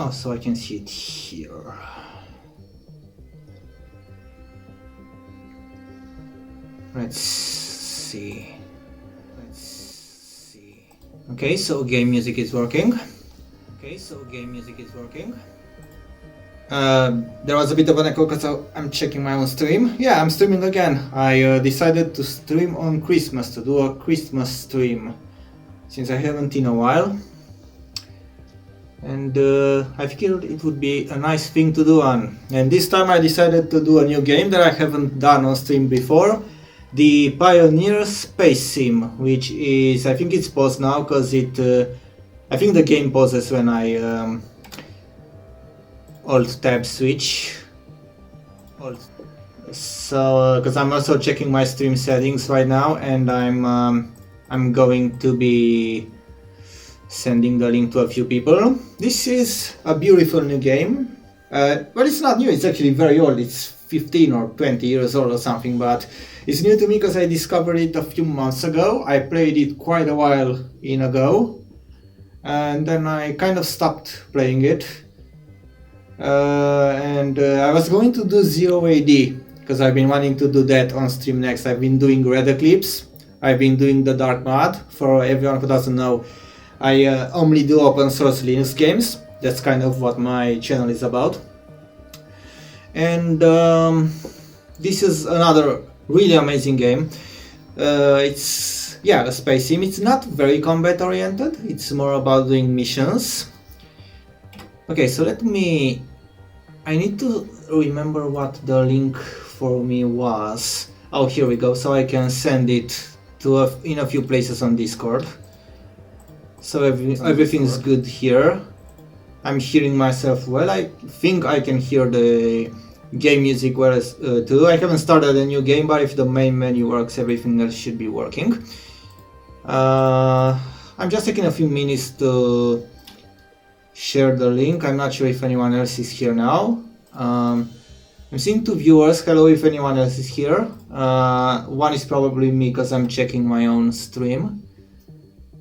Oh, so I can see it here. Let's see. Okay, so game music is working. There was a bit of an echo because I'm checking my own stream. Yeah, I'm streaming again. I decided to stream on Christmas, to do a Christmas stream, since I haven't in a while. And I figured it would be a nice thing to do on. And this time I decided to do a new game that I haven't done on stream before. The Pioneer Space Sim, which is, I think it's paused now because I think the game pauses when I Alt-Tab switch. So, because I'm also checking my stream settings right now, and I'm going to be sending the link to a few people. This is a beautiful new game. Well, it's not new, it's actually very old. It's 15 or 20 years old or something, but it's new to me because I discovered it a few months ago. I played it quite a while ago, and then I kind of stopped playing it. I was going to do Zero AD because I've been wanting to do that on stream next. I've been doing Red Eclipse, I've been doing the Dark Mod. For everyone who doesn't know, I only do open source Linux games. That's kind of what my channel is about. And this is another really amazing game. It's a space sim. It's not very combat oriented. It's more about doing missions. Okay, so I need to remember what the link for me was. Oh, here we go. So I can send it to in a few places on Discord. So everything's good here. I'm hearing myself well. I think I can hear the game music well too. I haven't started a new game, but if the main menu works, everything else should be working. I'm just taking a few minutes to share the link. I'm not sure if anyone else is here now. I'm seeing 2 viewers. Hello if anyone else is here. One is probably me because I'm checking my own stream.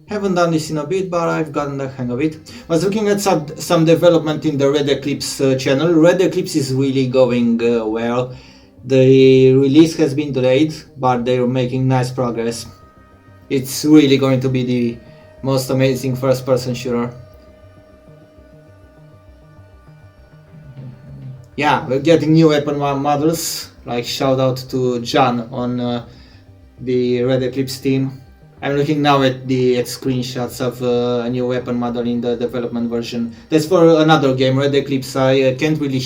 Haven't done this in a bit, but I've gotten the hang of it. I was looking at some development in the Red Eclipse channel. Red Eclipse is really going well. The release has been delayed, but they're making nice progress. It's really going to be the most amazing first-person shooter. Yeah, we're getting new weapon models. Like, shout out to John on the Red Eclipse team. I'm looking now at the screenshots of a new weapon model in the development version. That's for another game, Red Eclipse. I can't really...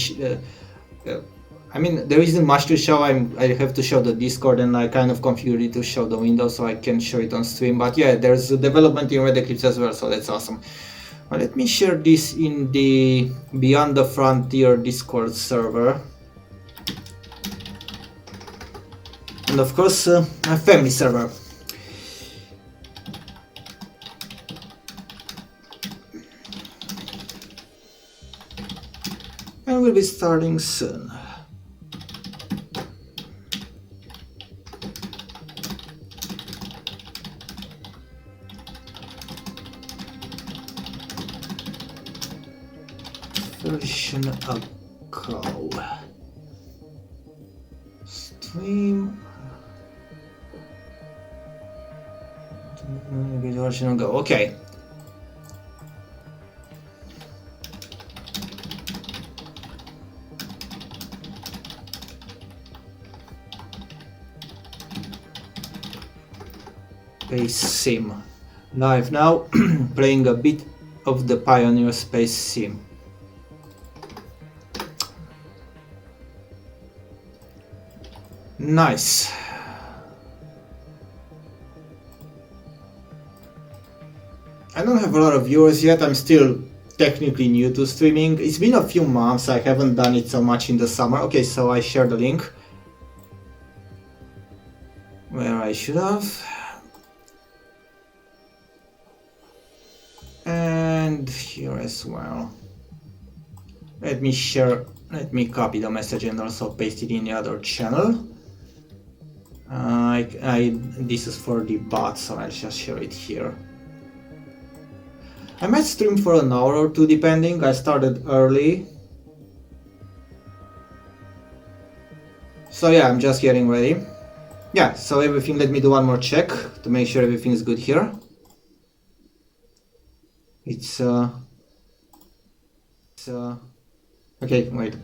I mean, there isn't much to show. I have to show the Discord, and I kind of configured it to show the window so I can show it on stream. But yeah, there's a development in Red Eclipse as well, so that's awesome. Well, let me share this in the Beyond the Frontier Discord server. And of course, a family server. And we'll be starting soon. Version ago. Stream. Version ago. Okay. Space Sim. Live now, playing a bit of the Pioneer Space Sim. Nice. I don't have a lot of viewers yet. I'm still technically new to streaming. It's been a few months. I haven't done it so much in the summer. Okay, so I shared the link where I should have. And here as well. Let me copy the message and also paste it in the other channel. This is for the bot, so I'll just share it here. I might stream for an hour or two depending. I started early. So yeah, I'm just getting ready. Yeah, so everything, let me do one more check to make sure everything is good here. It's okay, wait.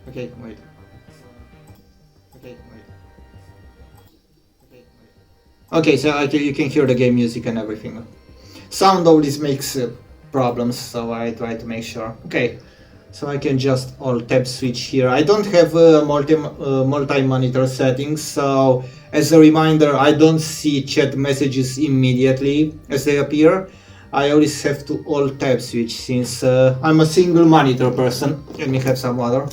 Okay, wait. Okay, so you can hear the game music and everything. Sound always makes problems, so I try to make sure. Okay, so I can just alt-tab switch here. I don't have multi-monitor settings, so as a reminder, I don't see chat messages immediately as they appear. I always have to alt-tab switch since I'm a single monitor person. Let me have some water.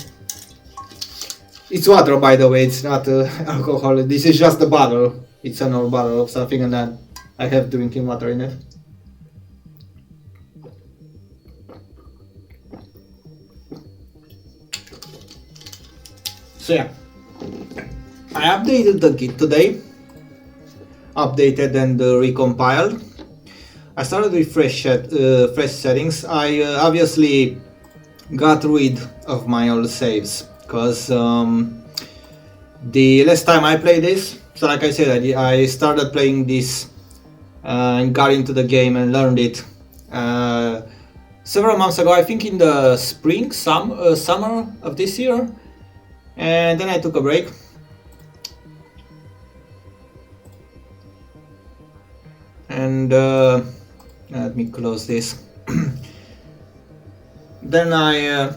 It's water, by the way, it's not alcohol. This is just a bottle. It's an old bottle of something, and then I have drinking water in it. So yeah, I updated the Git today. Updated and recompiled. I started with fresh settings. I obviously got rid of my old saves because the last time I played this, so like I said, I started playing this and got into the game and learned it several months ago. I think in the spring, summer of this year, and then I took a break. And let me close this. Then I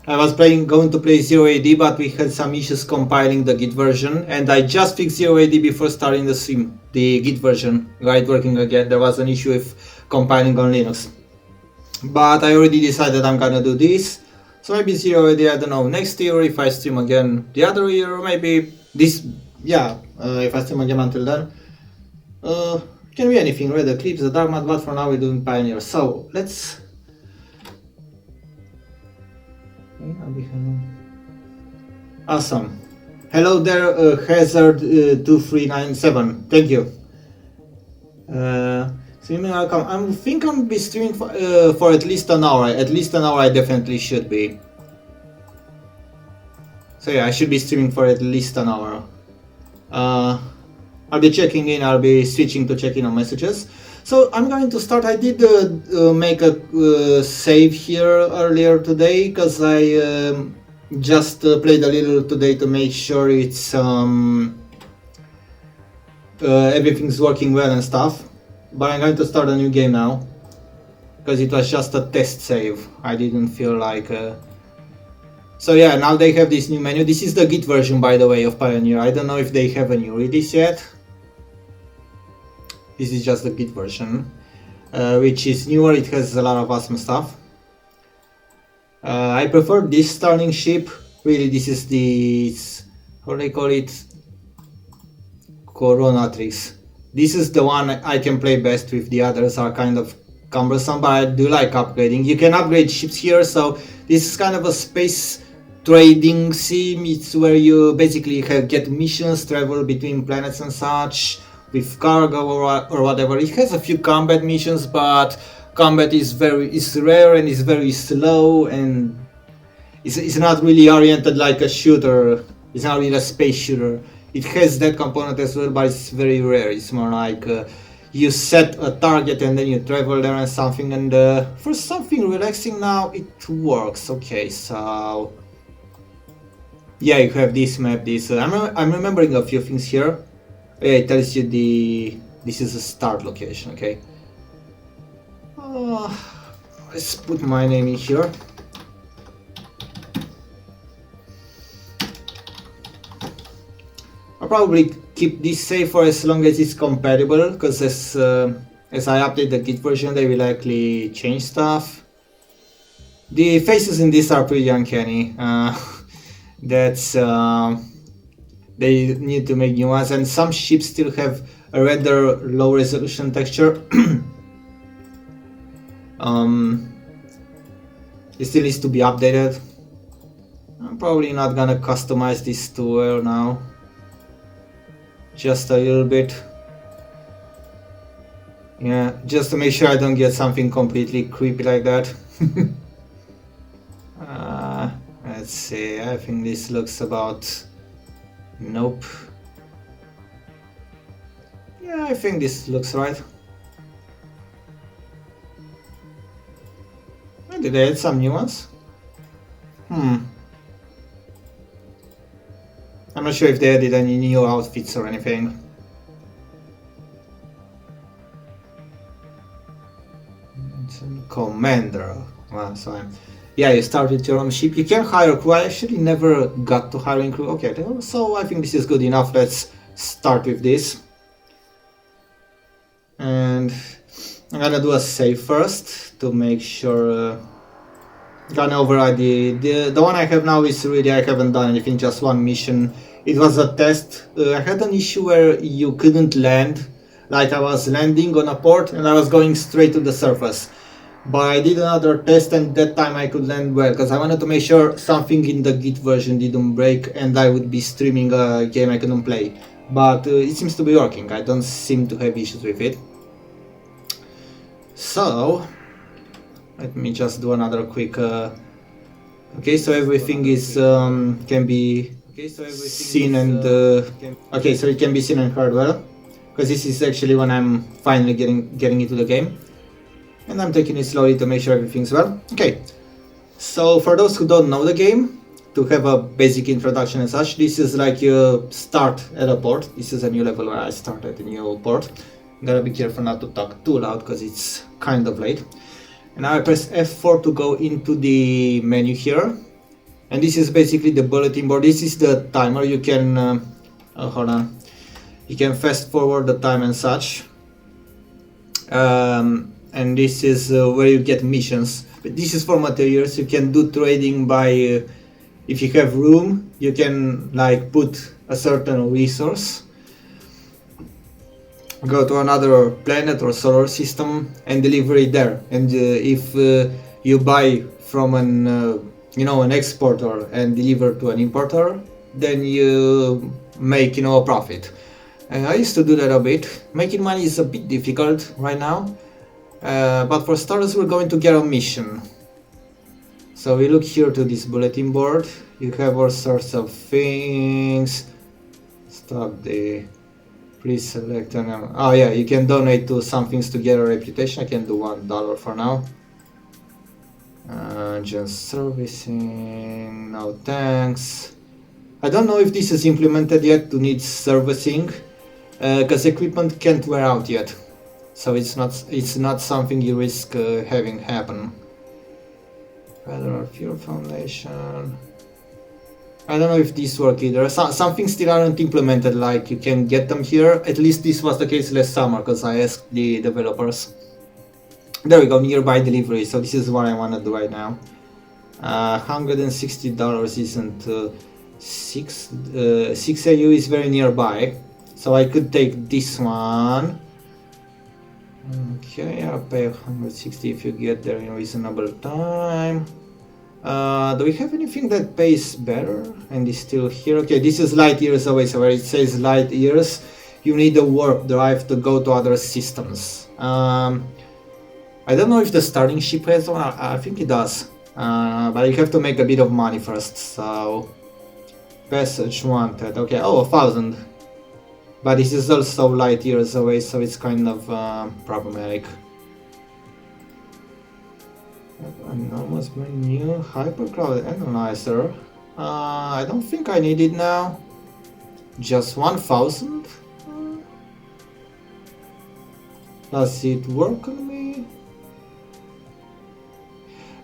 was going to play Zero AD, but we had some issues compiling the Git version, and I just fixed Zero AD before starting the stream. The Git version got working again. There was an issue with compiling on Linux, but I already decided I'm gonna do this. So maybe Zero AD, I don't know, next year if I stream again the other year, or maybe this, yeah, if I stream again until then. Can be anything, read the clips, the dark mode, but for now we're doing Pioneer. So let's. Awesome. Hello there, Hazard2397. Thank you. Streaming welcome. I think I'll be streaming for at least an hour. At least an hour I definitely should be. So yeah, I should be streaming for at least an hour. I'll be checking in, I'll be switching to checking on messages. So I'm going to start. I did make a save here earlier today because I just played a little today to make sure it's everything's working well and stuff. But I'm going to start a new game now because it was just a test save. I didn't feel like. So yeah, now they have this new menu. This is the Git version, by the way, of Pioneer. I don't know if they have a new release yet. This is just the Git version, which is newer. It has a lot of awesome stuff. I prefer this starting ship. Really, this is the, how do they call it? Coronatrix. This is the one I can play best with. The others are kind of cumbersome, but I do like upgrading. You can upgrade ships here, so this is kind of a space trading sim. It's where you basically get missions, travel between planets and such, with cargo or whatever. It has a few combat missions, but combat is rare and is very slow, and it's not really oriented like a shooter. It's not really a space shooter. It has that component as well, but it's very rare. It's more like you set a target and then you travel there and something, and for something relaxing now it works. Okay, so yeah, you have this map, this I'm remembering a few things here. Yeah, it tells you this is a start location. Okay, let's put my name in here. I'll probably keep this safe for as long as it's compatible, because as I update the Git version, they will likely change stuff. The faces in this are pretty uncanny. That's they need to make new ones, and some ships still have a rather low resolution texture. It still needs to be updated. I'm probably not gonna customize this too well now. Just a little bit. Yeah, just to make sure I don't get something completely creepy like that. Let's see, I think this looks about... Nope. Yeah, I think this looks right. Did they add some new ones? I'm not sure if they added any new outfits or anything. Commander. Well, so yeah, you start with your own ship. You can hire crew. I actually never got to hiring crew. Okay, so I think this is good enough. Let's start with this. And I'm gonna do a save first to make sure. Gonna override the one I have now is really I haven't done anything, just one mission. It was a test. I had an issue where you couldn't land. Like I was landing on a port and I was going straight to the surface. But I did another test and that time I could land well because I wanted to make sure something in the Git version didn't break and I would be streaming a game I couldn't play. But it seems to be working. I don't seem to have issues with it. So let me just do another quick. Okay, so everything is can be seen and okay, so it can be seen and heard well, because this is actually when I'm finally getting into the game, and I'm taking it slowly to make sure everything's well. Okay, so for those who don't know the game, to have a basic introduction and such, this is like you start at a port. This is a new level where I start at a new port. I'm gonna be careful not to talk too loud because it's kind of late. And now I press F4 to go into the menu here. And this is basically the bulletin board. This is the timer. You can, hold on. You can fast forward the time and such. And this is where you get missions. But this is for materials. You can do trading by, if you have room, you can like put a certain resource, go to another planet or solar system and deliver it there. And if you buy from an an exporter and deliver to an importer, then you make a profit. And I used to do that a bit. Making money is a bit difficult right now, but for starters we're going to get a mission. So we look here to this bulletin board. You have all sorts of things. Stop the... Please select an... Oh yeah, you can donate to some things to get a reputation. I can do $1 for now. Just servicing, no thanks. I don't know if this is implemented yet to need servicing, because equipment can't wear out yet. So it's not something you risk having happen. Federal Fuel Foundation. I don't know if these work either. Some things still aren't implemented, like you can get them here. At least this was the case last summer, because I asked the developers. There we go, nearby delivery. So this is what I want to do right now. $160 isn't 6 AU is very nearby. So I could take this one. Okay, I'll pay 160 if you get there in reasonable time. Do we have anything that pays better and is still here? Okay, this is light years away, so where it says light years, you need a warp drive to go to other systems. I don't know if the starting ship has one. I think it does, but you have to make a bit of money first. So passage wanted. Okay, oh, 1,000. But this is also light years away, so it's kind of problematic. Enormous brand new hypercloud analyzer. I don't think I need it now. Just 1,000. Does it work on me?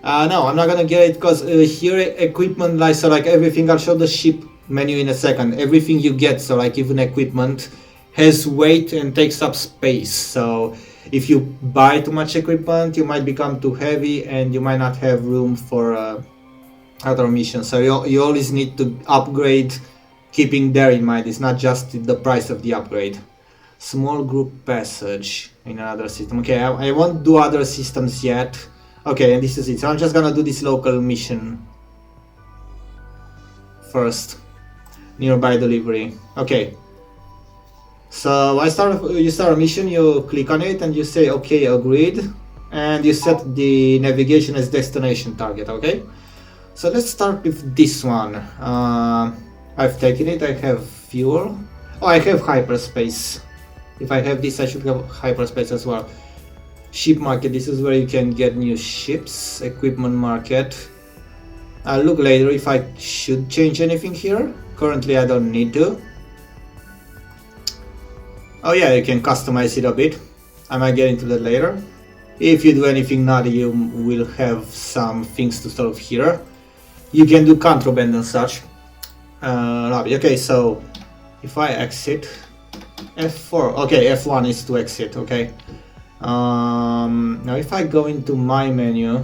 No, I'm not gonna get it because here equipment, like, so like everything, I'll show the ship menu in a second. Everything you get, so like even equipment, has weight and takes up space. So if you buy too much equipment, you might become too heavy and you might not have room for other missions. So you always need to upgrade, keeping there in mind. It's not just the price of the upgrade. Small group passage in another system. Okay, I won't do other systems yet. Okay, and this is it. So I'm just gonna do this local mission first. Nearby delivery. Okay. So you start a mission, you click on it and you say okay, agreed, and you set the navigation as destination target. Okay, so let's start with this one. I've taken it. I have fuel. Oh, I have hyperspace. If I have this, I should have hyperspace as well. Ship market, this is where you can get new ships. Equipment market, I'll look later if I should change anything here. Currently I don't need to. Oh yeah, you can customize it a bit. I might get into that later. If you do anything naughty, you will have some things to solve here. You can do contraband and such. Okay, so if I exit F4, okay, F1 is to exit, okay. Now if I go into my menu,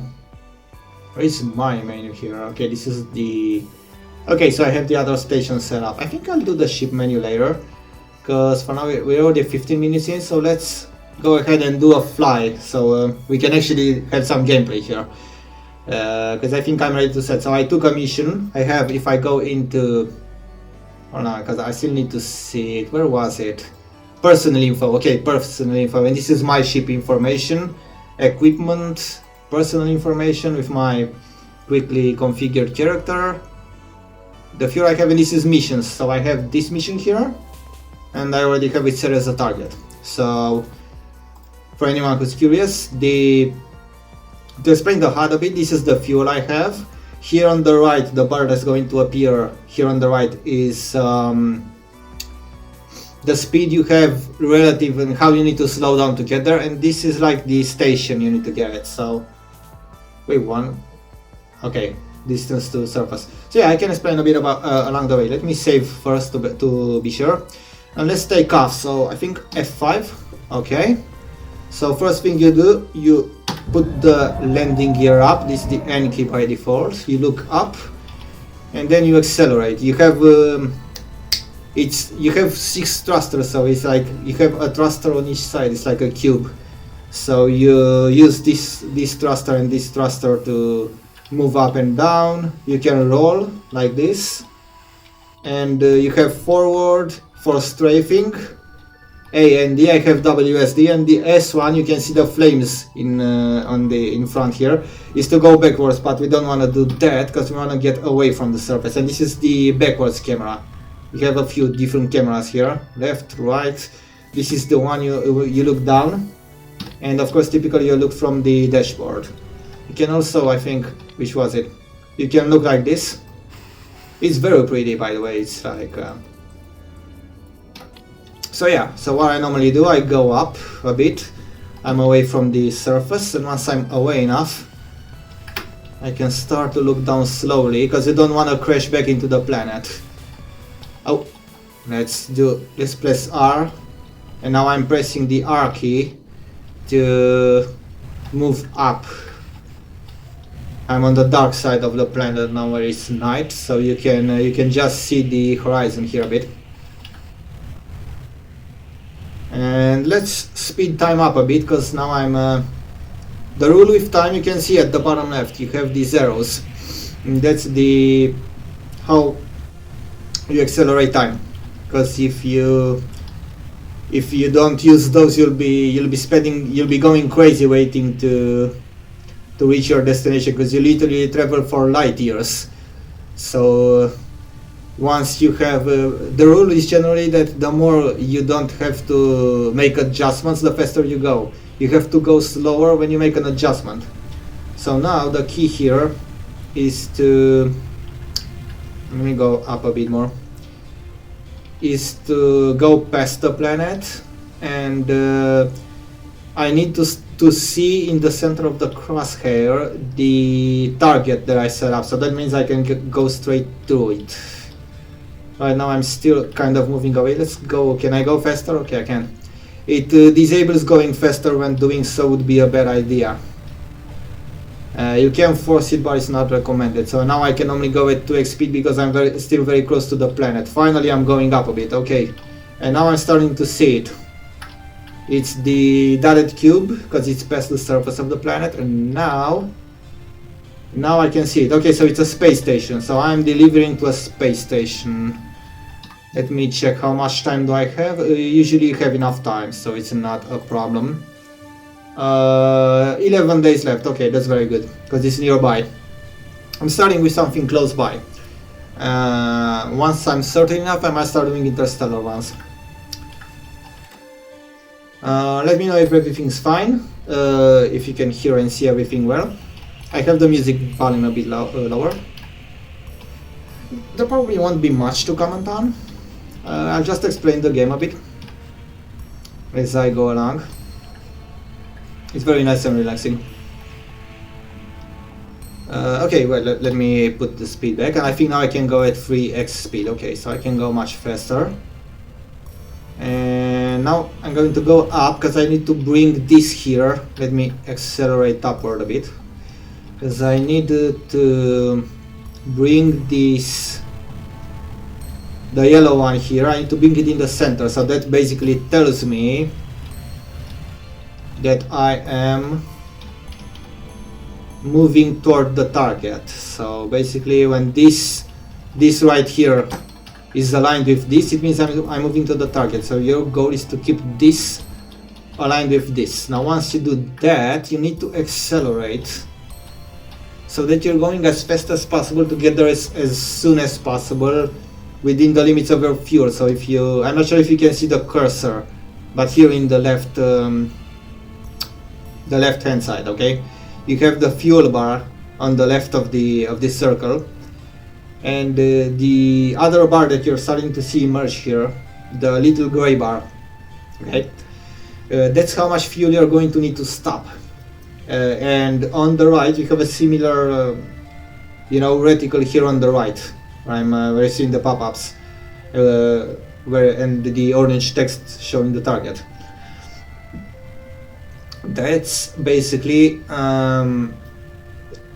where is my menu here? Okay, this is the... Okay, so I have the other station set up. I think I'll do the ship menu later, because for now we're already 15 minutes in, so let's go ahead and do a fly, so we can actually have some gameplay here. Because I think I'm ready to set. So I took a mission. I have, if I go into... Oh no, because I still need to see it. Where was it? Personal info. Okay, personal info. And this is my ship information. Equipment. Personal information with my quickly configured character. The fuel I have, and this is missions. So I have this mission here. And I already have it set as a target. So for anyone who's curious, to explain the HUD a bit, this is the fuel I have. Here on the right, the bar that's going to appear here on the right is the speed you have relative and how you need to slow down to get there, and this is like the station you need to get it. So wait, okay, distance to surface. So yeah, I can explain a bit about along the way. Let me save first to be sure, and let's take off. So I think F5. Okay, so first thing you do, you put the landing gear up. This is the N key by default. You look up and then you accelerate. You have you have 6 thrusters, so it's like you have a thruster on each side. It's like a cube. So you use this thruster and this thruster to move up and down. You can roll like this, and you have forward for strafing, A and D. I have WSD, and the S1, you can see the flames in front here, is to go backwards, but we don't want to do that because we want to get away from the surface. And this is the backwards camera. We have a few different cameras here, left, right. This is the one you look down, and of course typically you look from the dashboard. You can also, I think, which was it? You can look like this. It's very pretty, by the way. It's like so yeah, so what I normally do, I go up a bit, I'm away from the surface, and once I'm away enough, I can start to look down slowly, because you don't want to crash back into the planet. Oh, let's press R, and now I'm pressing the R key to move up. I'm on the dark side of the planet now where it's night, so you can just see the horizon here a bit. And let's speed time up a bit, because now I'm the rule with time, you can see at the bottom left you have these arrows, and that's how you accelerate time. Because if you don't use those, you'll be going crazy waiting to reach your destination, because you literally travel for light years. So once you have the rule is generally that the more you don't have to make adjustments, the faster you go. You have to go slower when you make an adjustment. So now the key here is to, let me go up a bit more, is to go past the planet, and I need to see in the center of the crosshair the target that I set up. So that means I can go straight through it. Right now I'm still kind of moving away. Let's go. Can I go faster? Okay, I can. It disables going faster when doing so would be a bad idea. You can force it, but it's not recommended. So now I can only go at 2x speed because I'm still very close to the planet. Finally I'm going up a bit. Okay, and now I'm starting to see it. It's the dotted cube because it's past the surface of the planet, and now I can see it. Okay, so it's a space station. So I'm delivering to a space station. Let me check how much time do I have. Usually you have enough time, so it's not a problem. 11 days left. Okay, that's very good because it's nearby. I'm starting with something close by. Once I'm certain enough, I might start doing interstellar ones. Let me know if everything's fine, if you can hear and see everything well. I have the music volume a bit lower. There probably won't be much to comment on. I'll just explain the game a bit as I go along. It's very nice and relaxing. Okay, well, let me put the speed back, and I think now I can go at 3x speed. Okay, so I can go much faster. And now I'm going to go up because I need to bring this here. Let me accelerate upward a bit because I need to bring this, the yellow one here. I need to bring it in the center, so that basically tells me that I am moving toward the target. So basically when this right here is aligned with this, it means I'm moving to the target. So your goal is to keep this aligned with this. Now once you do that, you need to accelerate so that you're going as fast as possible to get there as soon as possible within the limits of your fuel. So if you, I'm not sure if you can see the cursor, but here in the left hand side, okay, you have the fuel bar on the left of this circle, and the other bar that you're starting to see emerge here, the little gray bar, okay, that's how much fuel you're going to need to stop. And on the right you have a similar reticle here on the right. I'm where you see the pop-ups and the orange text showing the target. That's basically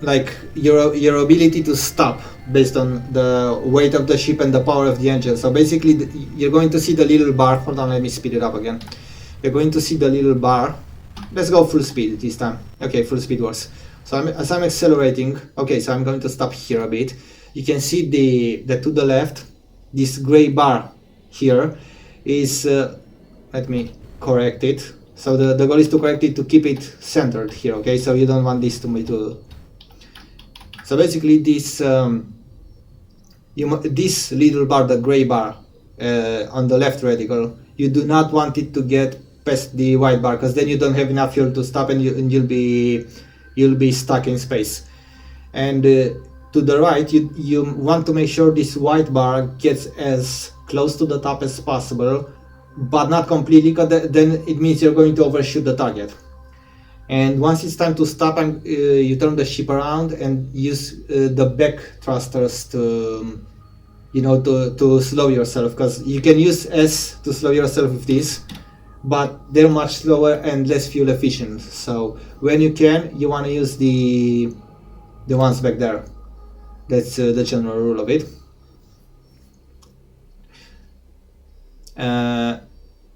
like your ability to stop based on the weight of the ship and the power of the engine. So basically you're going to see the little bar. Hold on, let me speed it up again. You're going to see the little bar. Let's go full speed this time. Okay, full speed works. So as I'm accelerating, okay, so I'm going to stop here a bit. You can see the to the left, this gray bar here is, let me correct it. So the goal is to correct it, to keep it centered here, okay? So you don't want this to be too... So basically this, this little bar, the gray bar on the left reticle, you do not want it to get past the white bar, because then you don't have enough fuel to stop and you'll be stuck in space. And to the right, you want to make sure this white bar gets as close to the top as possible, but not completely, because then it means you're going to overshoot the target. And once it's time to stop, you turn the ship around and use the back thrusters to, to slow yourself, because you can use S to slow yourself with this, but they're much slower and less fuel efficient. So when you can, you want to use the ones back there. That's the general rule of it.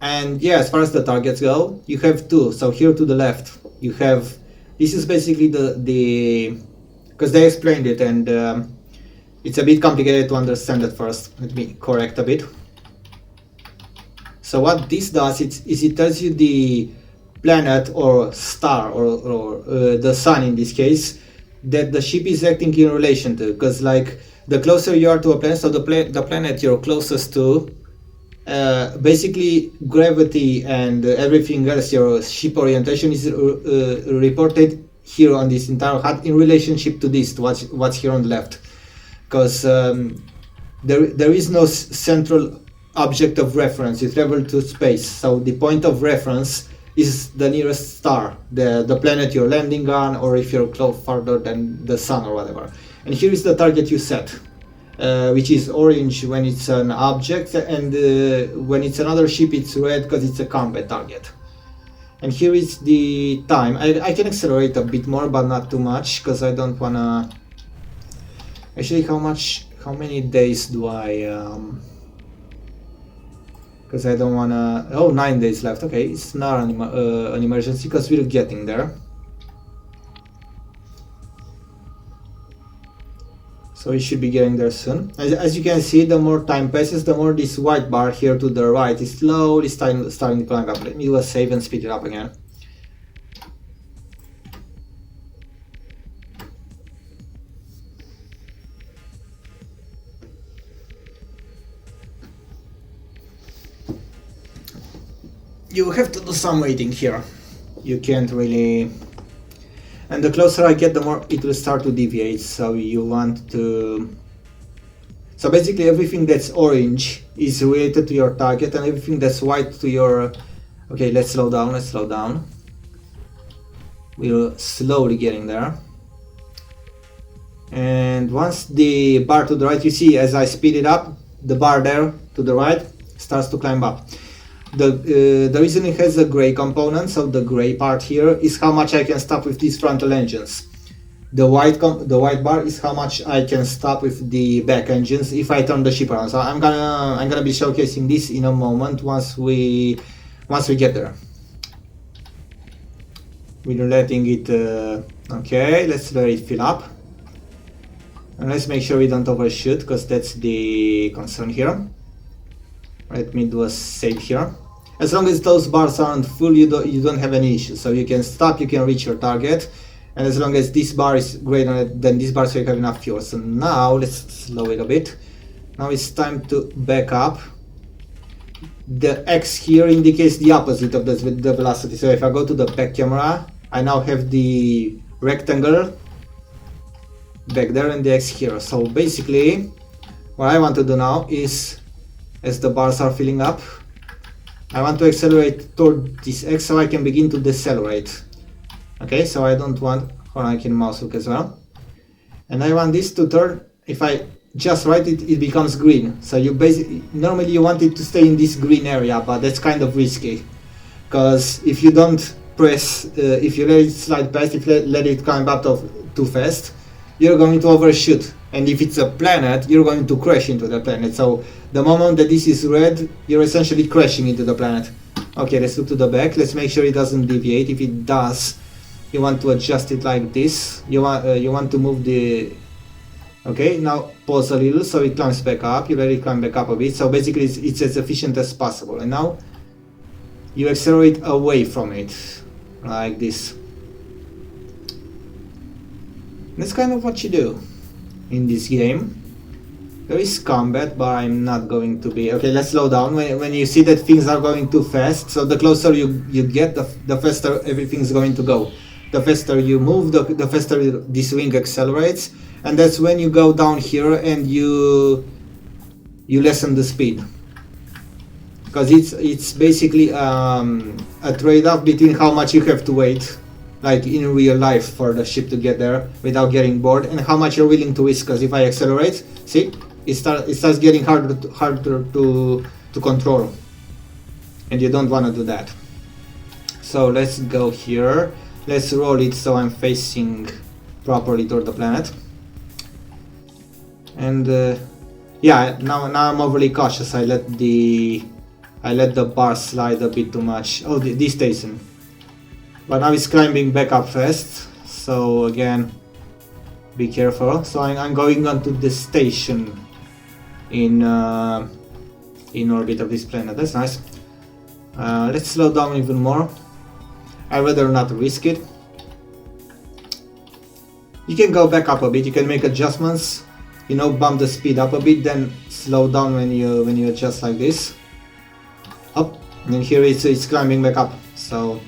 And yeah, as far as the targets go, you have two. So here to the left, you have, this is basically the because they explained it, and it's a bit complicated to understand at first. Let me correct a bit. So what this does is it tells you the planet or star or the sun in this case that the ship is acting in relation to, because like the closer you are to a planet, so the planet you're closest to, basically gravity and everything else, your ship orientation is reported here on this entire HUD in relationship to this, to what's here on the left, because there is no central object of reference. You travel to space, so the point of reference is the nearest star, the planet you're landing on, or if you're close farther than the sun or whatever. And here is the target you set, which is orange when it's an object, and when it's another ship it's red because it's a combat target. And here is the time. I can accelerate a bit more, but not too much, because I don't wanna... Actually, how many days do I... because I don't wanna... Oh, 9 days left. Okay, it's not an emergency because we're getting there. So we should be getting there soon. As you can see, the more time passes, the more this white bar here to the right is slowly starting to climb up. Let me do a save and speed it up again. You have to do some waiting here. You can't really... And the closer I get, the more it will start to deviate, so you want to... So basically everything that's orange is related to your target and everything that's white to your... Okay, let's slow down. We're slowly getting there. And once the bar to the right, you see as I speed it up, the bar there to the right starts to climb up. The reason it has a gray component, so the gray part here, is how much I can stop with these frontal engines. The white bar is how much I can stop with the back engines if I turn the ship around. So I'm gonna be showcasing this in a moment once we get there. We're letting it okay, let's let it fill up. And let's make sure we don't overshoot, because that's the concern here. Let me do a save here. As long as those bars aren't full, you don't have any issues. So you can stop, you can reach your target, and as long as this bar is greater than this bar, so you have enough fuel. So now let's slow it a bit. Now it's time to back up. The X here indicates the opposite of the velocity. So if I go to the back camera, I now have the rectangle back there and the X here. So basically, what I want to do now is, as the bars are filling up, I want to accelerate toward this X so I can begin to decelerate. Okay, so I don't want, hold on, I can mouse hook as well. And I want this to turn, if I just right it becomes green. So you basically, normally you want it to stay in this green area, but that's kind of risky. Because if you don't press, if you let it slide past, if you let it climb up too fast, you're going to overshoot. And if it's a planet, you're going to crash into the planet. So the moment that this is red, you're essentially crashing into the planet. Okay, let's look to the back. Let's make sure it doesn't deviate. If it does, you want to adjust it like this. You want to move the... Okay, now pause a little so it climbs back up. You let it climb back up a bit. So basically it's as efficient as possible. And now you accelerate away from it, like this. That's kind of what you do in this game. There is combat, but I'm not going to be... Okay, let's slow down. When you see that things are going too fast, so the closer you get, the faster everything's going to go. The faster you move, the faster this wing accelerates, and that's when you go down here and you lessen the speed. Because it's basically a trade-off between how much you have to wait, like in real life, for the ship to get there without getting bored, and how much you're willing to risk. Because if I accelerate, see, it starts getting harder to control, and you don't want to do that. So let's go here. Let's roll it so I'm facing properly toward the planet. And yeah, now I'm overly cautious. I let the bar slide a bit too much. Oh, this station. But now it's climbing back up fast, so again, be careful. So I'm going onto the station in orbit of this planet. That's nice. Let's slow down even more. I'd rather not risk it. You can go back up a bit. You can make adjustments. You know, bump the speed up a bit, then slow down when you adjust like this. Up, and then here it's climbing back up. So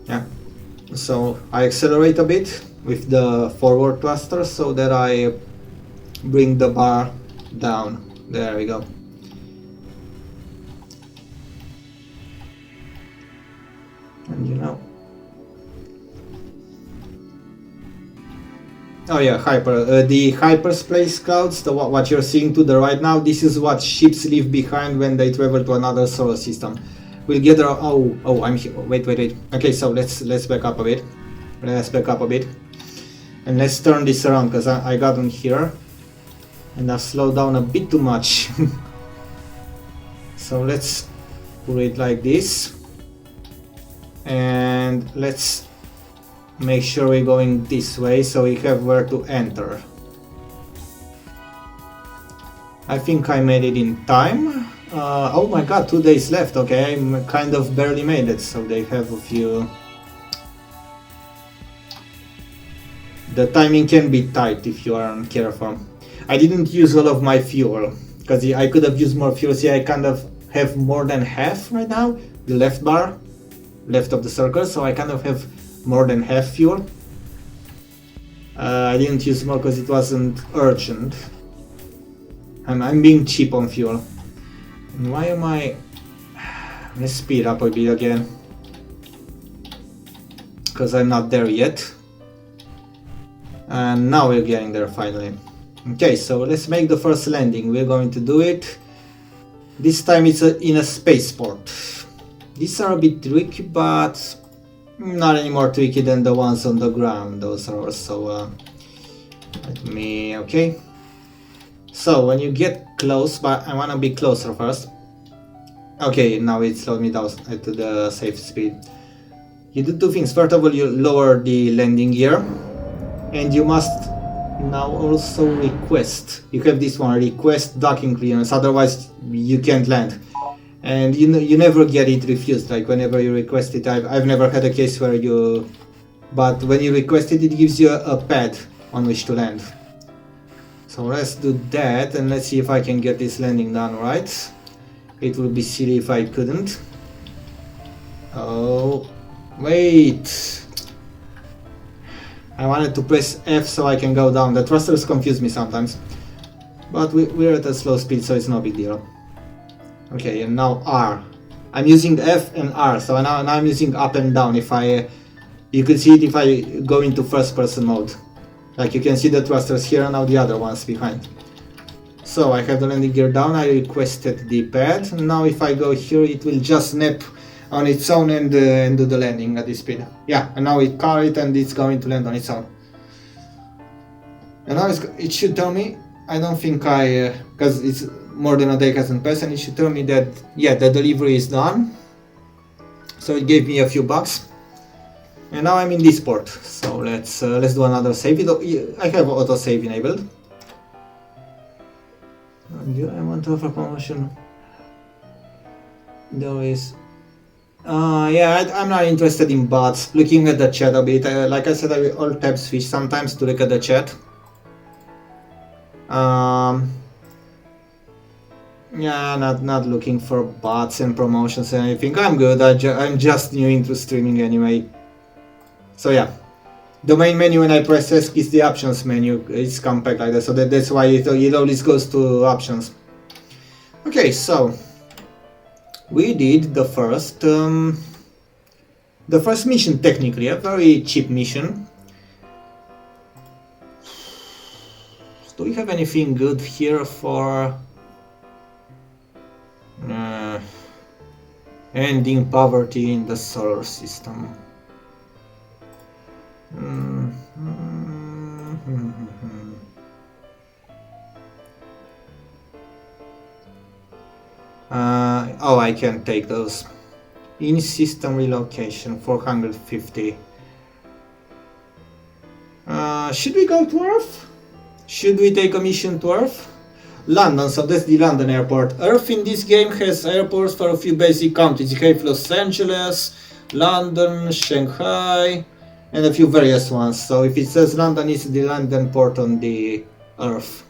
yeah. So I accelerate a bit with the forward thruster so that I bring the bar down. There we go. And you know. Oh yeah, the hyperspace clouds, what you're seeing to the right now, this is what ships leave behind when they travel to another solar system. We'll get there. Oh, I'm here. Wait. Okay, so let's back up a bit. Let's back up a bit. And let's turn this around, because I got on here. And I've slowed down a bit too much. So let's put it like this. And let's make sure we're going this way so we have where to enter. I think I made it in time. Oh my god, 2 days left. Okay, I kind of barely made it, so they have a few... The timing can be tight if you aren't careful. I didn't use all of my fuel, because I could have used more fuel. See, I kind of have more than half right now, the left bar, left of the circle, so I kind of have more than half fuel. I didn't use more because it wasn't urgent. And I'm being cheap on fuel. And why am I... Let's speed up a bit again. Because I'm not there yet. And now we're getting there finally. Okay, so let's make the first landing. We're going to do it. This time it's in a spaceport. These are a bit tricky, but not any more tricky than the ones on the ground. Those are also... let me... okay. So when you get close, but I want to be closer first. Okay, now it slowed me down to the safe speed. You do two things. First of all, you lower the landing gear, and you must now also request. You have this one, request docking clearance, otherwise you can't land. And you never get it refused, like whenever you request it. I've never had a case where you... But when you request it, it gives you a pad on which to land. So let's do that, and let's see if I can get this landing done right. It would be silly if I couldn't. Oh, wait. I wanted to press F so I can go down. The thrusters confuse me sometimes. But we're at a slow speed, so it's no big deal. Okay, and now R. I'm using F and R, so now I'm using up and down. If you can see it if I go into first person mode. Like you can see the thrusters here and now the other ones behind. So I have the landing gear down, I requested the pad, and now if I go here it will just snap on its own and do the landing at this speed. Yeah, and now it carried and it's going to land on its own. And now it should tell me, I don't think because it's more than a day hasn't passed, and it should tell me that, yeah, the delivery is done. So it gave me a few bucks. And now I'm in this port, so let's do another save. I have auto save enabled. Do I want to offer promotion? There is... yeah, I'm not interested in bots. Looking at the chat a bit, like I said, I will all tab switch sometimes to look at the chat. Yeah, not looking for bots and promotions and anything. I'm good, I'm just new into streaming anyway. So yeah, the main menu when I press ESC is the options menu. It's compact like that, so that's why it always goes to options. Okay, so we did the first mission, technically a very cheap mission. Do we have anything good here for ending poverty in the solar system? Oh, I can take those. In-system relocation, 450. Should we go to Earth? Should we take a mission to Earth? London, so that's the London airport. Earth in this game has airports for a few basic countries. You have Los Angeles, London, Shanghai, and a few various ones. So if it says London, it's the London port on the Earth.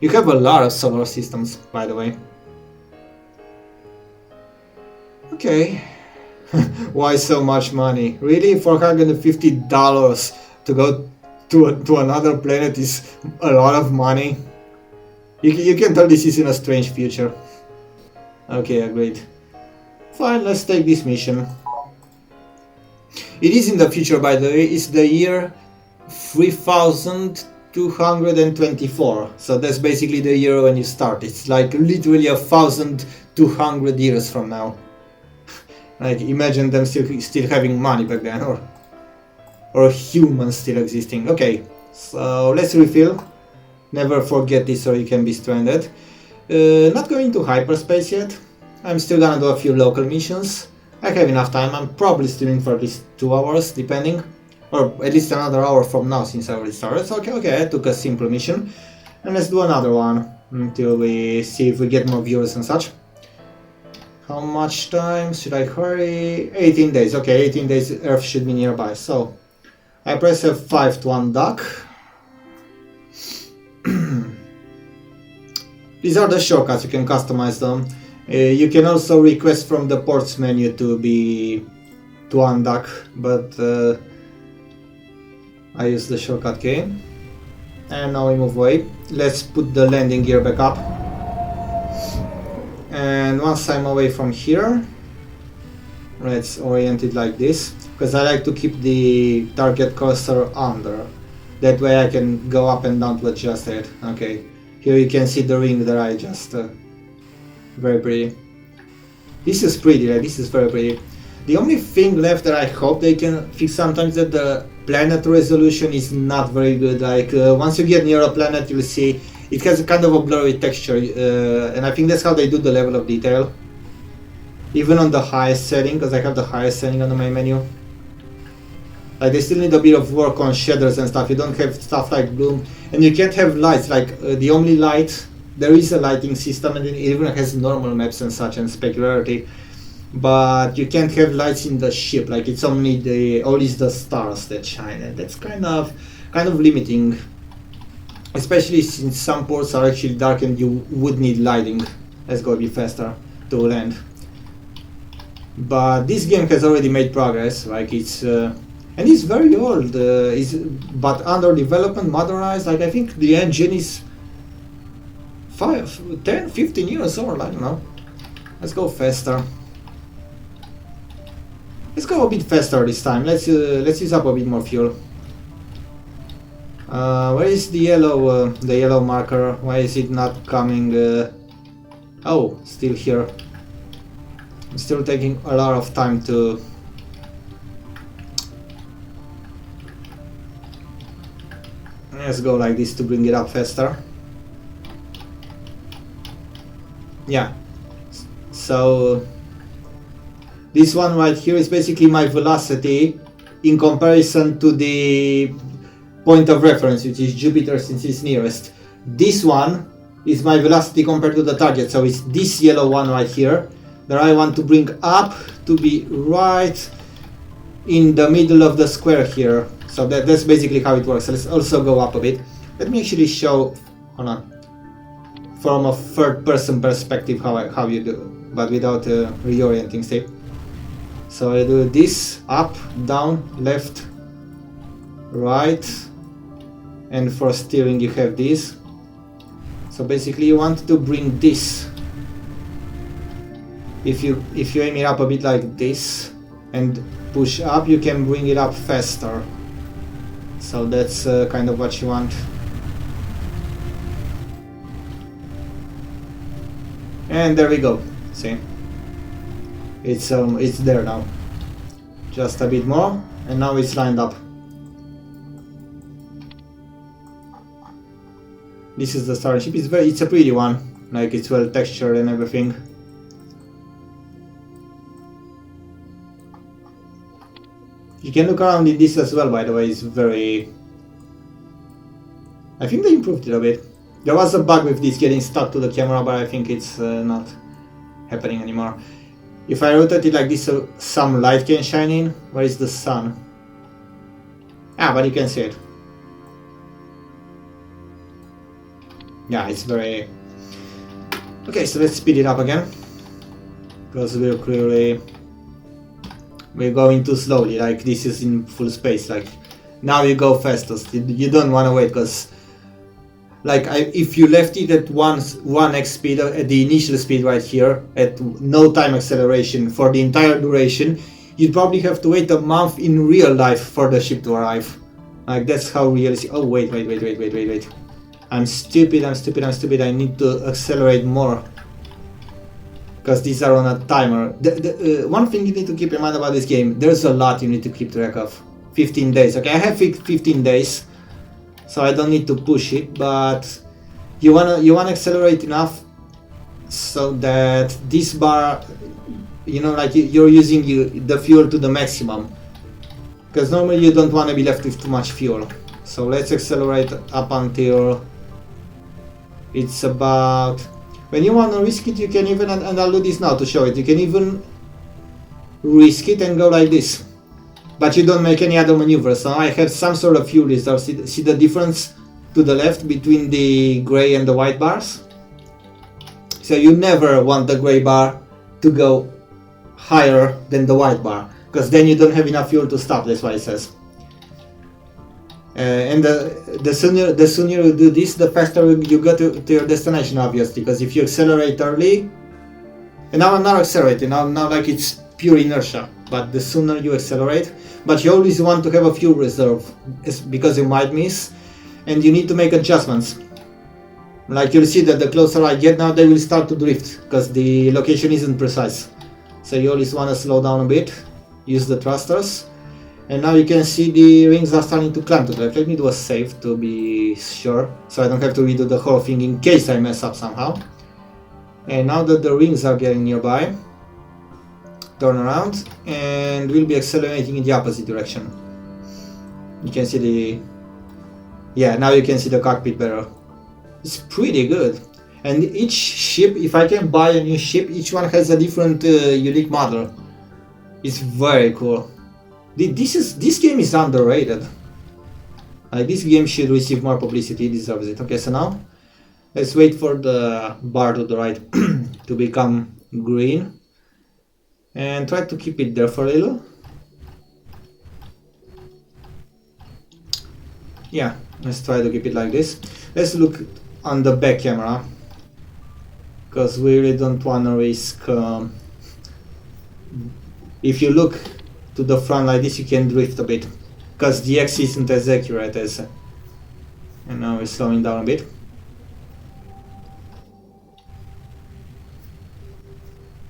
You have a lot of solar systems, by the way. Okay. Why so much money? Really? $450 to go to another planet is a lot of money. You can tell this is in a strange future. Okay, agreed. Fine, let's take this mission. It is in the future, by the way. It's the year 3224. So that's basically the year when you start. It's like literally 1200 years from now. Like imagine them still having money back then, or humans still existing. Okay, so let's refill. Never forget this or you can be stranded. Not going to hyperspace yet. I'm still gonna do a few local missions. I have enough time. I'm probably streaming for at least 2 hours, depending. or at least another hour from now since I already started. So okay, I took a simple mission, and let's do another one until we see if we get more viewers and such. How much time should I hurry? 18 days. Okay, 18 days. Earth should be nearby. So I press F5 to undock. These are the shortcuts. You can customize them. You can also request from the ports menu to undock, but I use the shortcut key. And now we move away. Let's put the landing gear back up. And once I'm away from here, let's orient it like this, because I like to keep the target cursor under. That way I can go up and down to adjust it. Okay, here you can see the ring that I just... very pretty. This is pretty, right? This is very pretty. The only thing left that I hope they can fix sometimes that the planet resolution is not very good. Like once you get near a planet, you'll see it has a kind of a blurry texture, and I think that's how they do the level of detail. Even on the highest setting, because I have the highest setting on the main menu. Like they still need a bit of work on shaders and stuff. You don't have stuff like bloom, and you can't have lights. Like the only light, there is a lighting system, and it even has normal maps and such and specularity. But you can't have lights in the ship. Like it's only the stars that shine, and that's kind of limiting. Especially since some ports are actually dark and you would need lighting. Let's go a bit faster to land. But this game has already made progress. Like it's and it's very old. But under development, modernized. Like I think the engine is 5, 10, 15 years old. I don't know. Let's go faster. Let's go a bit faster this time. Let's use up a bit more fuel. Where is the yellow marker? Why is it not coming? Oh, still here. I'm still taking a lot of time to... Let's go like this to bring it up faster. Yeah. So this one right here is basically my velocity in comparison to the point of reference, which is Jupiter since it's nearest. This one is my velocity compared to the target, so it's this yellow one right here that I want to bring up to be right in the middle of the square here. So that's basically how it works. So let's also go up a bit. Let me actually show, hold on, from a third person perspective how you do, but without reorienting step. So I do this, up, down, left, right, and for steering you have this. So basically you want to bring this. If you aim it up a bit like this and push up, you can bring it up faster. So that's kind of what you want. And there we go. See, it's there now. Just a bit more, and now it's lined up. This is the starship. It's a pretty one. Like it's well textured and everything. You can look around in this as well, by the way. It's very... I think they improved it a bit. There was a bug with this getting stuck to the camera, but I think it's not happening anymore. If I rotate it like this so some light can shine in, where is the sun? Ah, but you can see it. Yeah, it's very... Okay, so let's speed it up again. Because we're going too slowly, like this is in full space. Like now you go fastest, you don't want to wait, because like if you left it at 1x speed, at the initial speed right here, at no time acceleration for the entire duration, you'd probably have to wait a month in real life for the ship to arrive. Like that's how realistic. Oh wait. I'm stupid, I need to accelerate more. Because these are on a timer. One thing you need to keep in mind about this game, there's a lot you need to keep track of. 15 days, okay, I have 15 days, so I don't need to push it, but you wanna accelerate enough so that this bar, you know, like you're using the fuel to the maximum. because normally you don't want to be left with too much fuel. So let's accelerate up until it's about, when you want to risk it, you can even, and I'll do this now to show it, you can even risk it and go like this, but you don't make any other maneuvers. So I have some sort of fuel reserve. See the difference to the left between the gray and the white bars? So you never want the gray bar to go higher than the white bar, because then you don't have enough fuel to stop. That's why it says. And the sooner you do this, the faster you go to your destination, obviously. Because if you accelerate early, and now I'm not accelerating, now like it's pure inertia. But the sooner you accelerate, but you always want to have a fuel reserve, because you might miss, and you need to make adjustments. Like you'll see that the closer I get now, they will start to drift because the location isn't precise. So you always want to slow down a bit, use the thrusters, and now you can see the rings are starting to climb to the left. Let me do a save to be sure, so I don't have to redo the whole thing in case I mess up somehow. And now that the rings are getting nearby, turn around and we'll be accelerating in the opposite direction. You can see the, yeah, now you can see the cockpit better. It's pretty good. And each ship, if I can buy a new ship, each one has a different unique model. It's very cool. This game is underrated. This game should receive more publicity, it deserves it. Okay, so now let's wait for the bar to the right to become green. And try to keep it there for a little. Yeah, let's try to keep it like this. Let's look on the back camera, because we really don't want to risk. If you look to the front like this, you can drift a bit, because the X isn't as accurate as. And now we're slowing down a bit.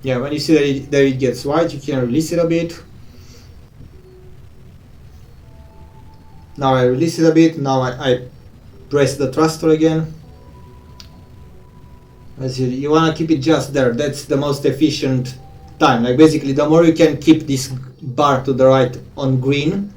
Yeah, when you see that it gets white, you can release it a bit. Now I release it a bit. Now I press the thruster again. As you want to keep it just there. That's the most efficient time. Like basically, the more you can keep this bar to the right on green,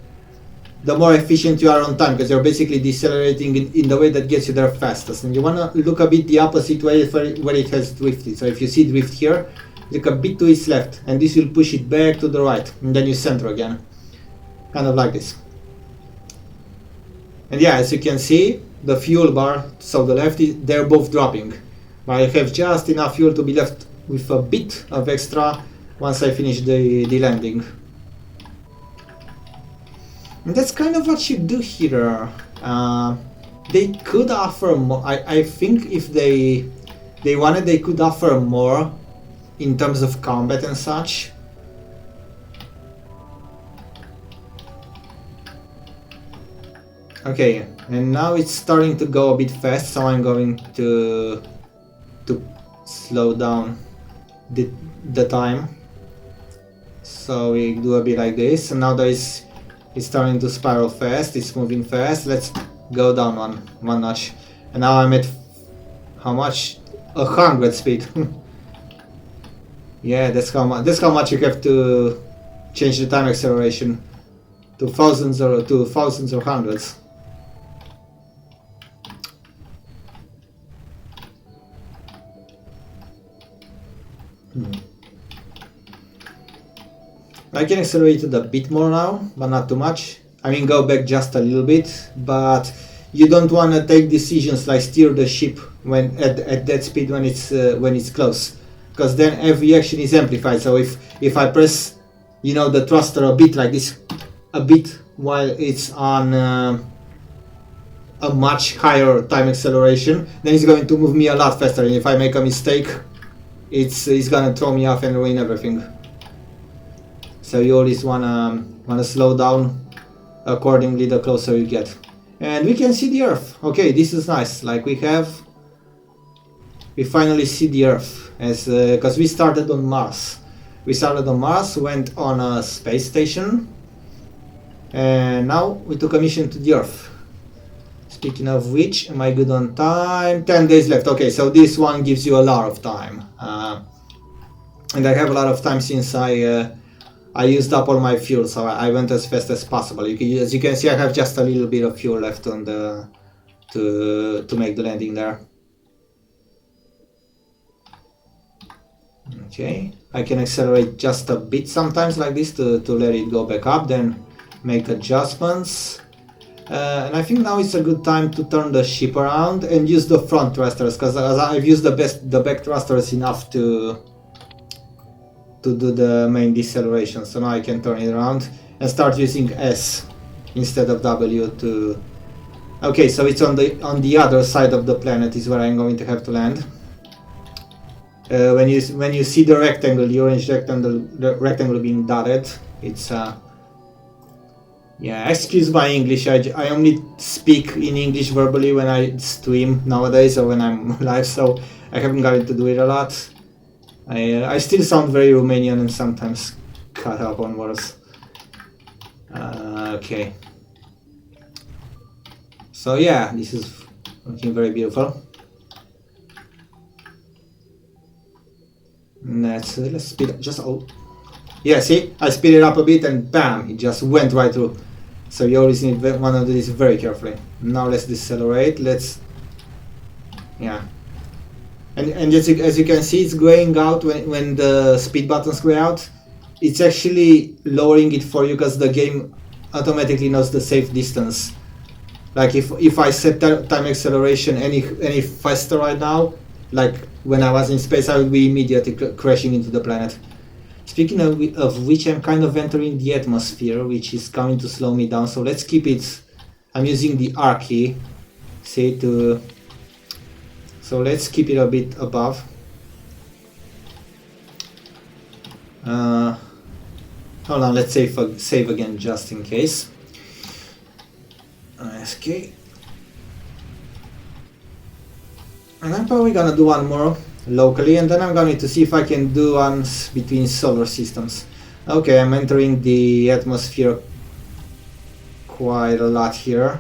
the more efficient you are on time, because you're basically decelerating in the way that gets you there fastest. And you want to look a bit the opposite way where it has drifted. So if you see drift here, look a bit to its left, and this will push it back to the right, and then you center again. Kind of like this. And yeah, as you can see, the fuel bar, so the left, they're both dropping. But I have just enough fuel to be left with a bit of extra once I finish the landing. And that's kind of what you do here. They could offer more. I think if they wanted, they could offer more in terms of combat and such. Okay, and now it's starting to go a bit fast, so I'm going to slow down the time. So we do a bit like this, and now it's starting to spiral fast, it's moving fast. Let's go down one notch. And now I'm at how much? 100 speed. Yeah, that's how much you have to change the time acceleration to thousands or hundreds. I can accelerate it a bit more now, but not too much. I mean, go back just a little bit, but you don't want to take decisions like steer the ship when at that speed when it's close, because then every action is amplified. So if I press, you know, the thruster a bit like this, a bit while it's on a much higher time acceleration, then it's going to move me a lot faster. And if I make a mistake, it's gonna throw me off and ruin everything. So you always wanna slow down accordingly the closer you get. And we can see the Earth. Okay, this is nice. Like we finally see the Earth, as because we started on Mars. We started on Mars, went on a space station, and now we took a mission to the Earth. Speaking of which, am I good on time? 10 days left. Okay, so this one gives you a lot of time. And I have a lot of time since I I used up all my fuel, so I went as fast as possible. As you can see, I have just a little bit of fuel left on the to make the landing there. Okay, I can accelerate just a bit sometimes like this to let it go back up, then make adjustments. And I think now it's a good time to turn the ship around and use the front thrusters, because I've used the back thrusters enough to do the main deceleration. So now I can turn it around and start using S instead of W to... Okay, so it's on the other side of the planet is where I'm going to have to land. When you see the rectangle, the orange rectangle being dotted, it's yeah, excuse my English, I only speak in English verbally when I stream nowadays or when I'm live, so I haven't gotten to do it a lot. I still sound very Romanian and sometimes cut up on words. Okay. So yeah, this is looking very beautiful. Let's speed up, just yeah, see, I speed it up a bit and bam, it just went right through. So you always need one of these very carefully. Now let's decelerate. Yeah, and as you can see, it's graying out when the speed buttons gray out. It's actually lowering it for you because the game automatically knows the safe distance. Like if I set time acceleration any faster right now, like when I was in space, I would be immediately crashing into the planet. Speaking of which, I'm kind of entering the atmosphere, which is going to slow me down. So let's keep it. I'm using the R key, say to. So let's keep it a bit above. Hold on, let's save again just in case. Okay. And I'm probably gonna do one more locally, and then I'm going to see if I can do one between solar systems. Okay, I'm entering the atmosphere quite a lot here.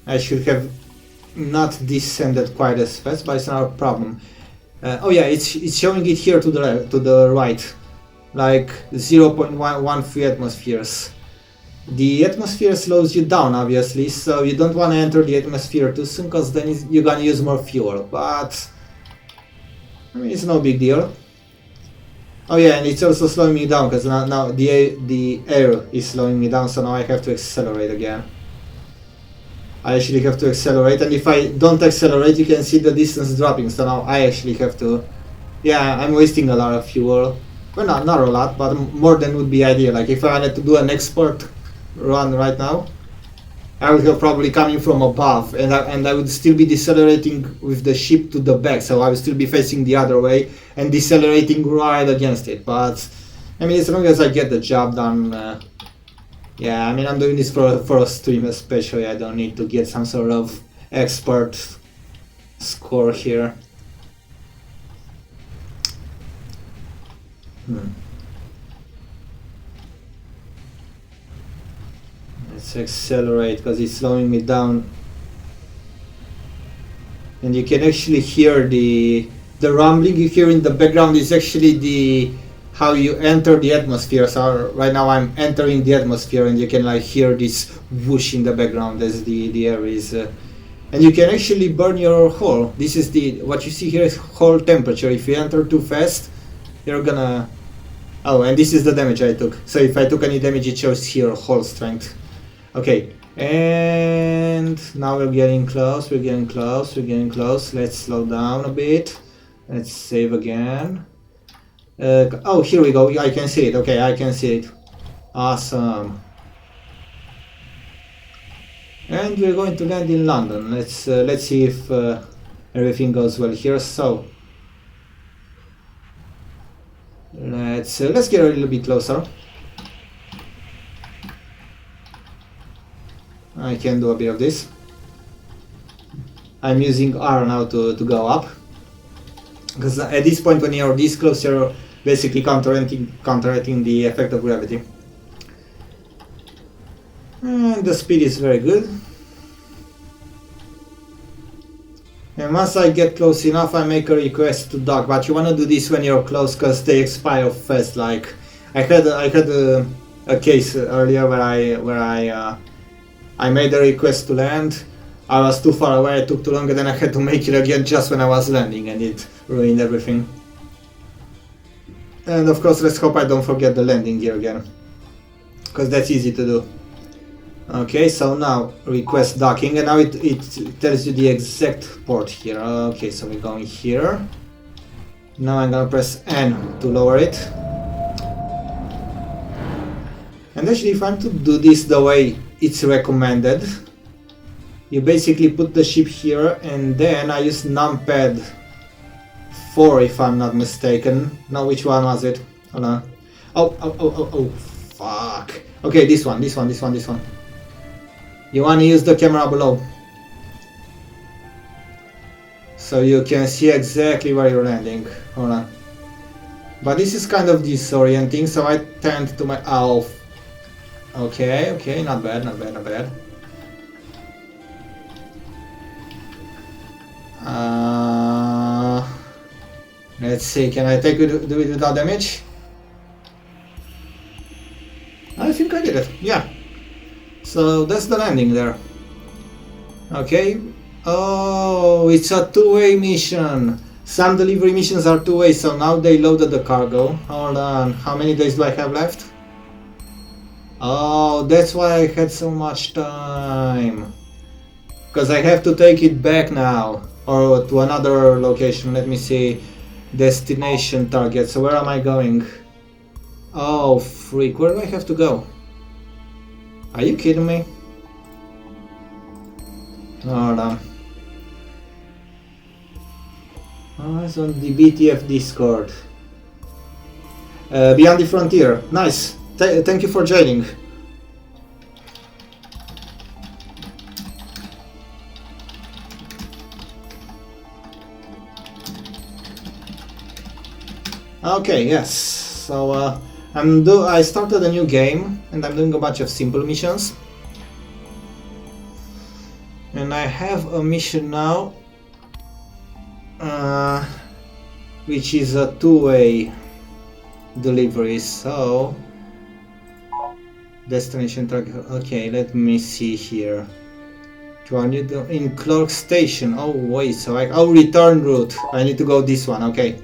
I should have not descended quite as fast, but it's not a problem. Oh yeah, it's showing it here to the right, like 0.13 atmospheres. The atmosphere slows you down, obviously, so you don't want to enter the atmosphere too soon, because then you're gonna use more fuel, but I mean, it's no big deal. Oh yeah, and it's also slowing me down, because now the air is slowing me down, so now I have to accelerate again. I actually have to accelerate, and if I don't accelerate, you can see the distance dropping, so now I actually have to... Yeah, I'm wasting a lot of fuel. Well, not a lot, but more than would be ideal. Like, if I wanted to do an export run right now, I would have probably coming from above, and I would still be decelerating with the ship to the back, so I would still be facing the other way and decelerating right against it. But I mean, as long as I get the job done, yeah, I mean, I'm doing this for a stream especially. I don't need to get some sort of expert score here. Let's accelerate, because it's slowing me down. And you can actually hear the rumbling you hear in the background is actually how you enter the atmosphere. So right now I'm entering the atmosphere, and you can like hear this whoosh in the background as the air is and you can actually burn your hull. This is what you see here is hull temperature. If you enter too fast, you're gonna... Oh, and this is the damage I took. So if I took any damage, it shows here hull strength. Okay, and now we're getting close, we're getting close. Let's slow down a bit. Let's save again. Oh, here we go. I can see it. Okay, I can see it. Awesome. And we're going to land in London. Let's see if everything goes well here. So let's get a little bit closer. I can do a bit of this. I'm using R now to go up, because at this point when you're this close, you're basically counteracting the effect of gravity. And the speed is very good. And once I get close enough, I make a request to dock, but you want to do this when you're close, because they expire fast. Like, I had a case earlier where I made a request to land. I was too far away, it took too long, and then I had to make it again just when I was landing, and it ruined everything. And of course, let's hope I don't forget the landing gear again, because that's easy to do. Okay, so now request docking, and now it tells you the exact port here. Okay, so we're going here. Now I'm gonna press N to lower it. And actually, if I'm to do this the way it's recommended, you basically put the ship here, and then I use numpad 4 if I'm not mistaken. Now which one was it? Hold on. Oh, fuck. Okay, this one. You want to use the camera below, so you can see exactly where you're landing. Hold on. But this is kind of disorienting, so I tend to my... Oh. Okay, not bad. Let's see, can I do it without damage? I think I did it, yeah. So that's the landing there. Okay. Oh, it's a two-way mission. Some delivery missions are two-way, so now they loaded the cargo. Hold on, how many days do I have left? Oh, that's why I had so much time. Because I have to take it back now. Or to another location, let me see. Destination target, so where am I going? Oh, freak, where do I have to go? Are you kidding me? Hold on. Oh, it's on the BTF Discord. Beyond the Frontier. Nice. Thank you for joining. Okay, yes. So I started a new game, and I'm doing a bunch of simple missions. And I have a mission now, which is a two-way delivery. So destination target. Okay, let me see here. Do I need to in Clark Station? Oh wait, so return route. I need to go this one. Okay.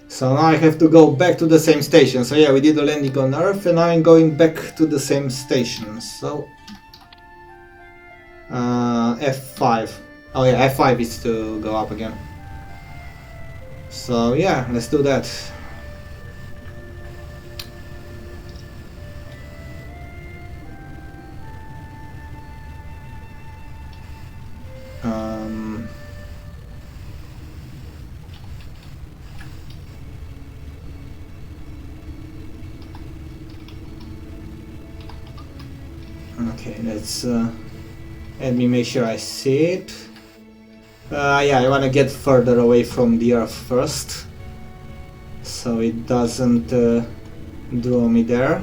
So now I have to go back to the same station. So yeah, we did the landing on Earth, and now I'm going back to the same station. So F5. Oh yeah, F5 is to go up again. So yeah, let's do that. Okay, let's let me make sure I see it. Yeah, I want to get further away from the Earth first, so it doesn't draw me there.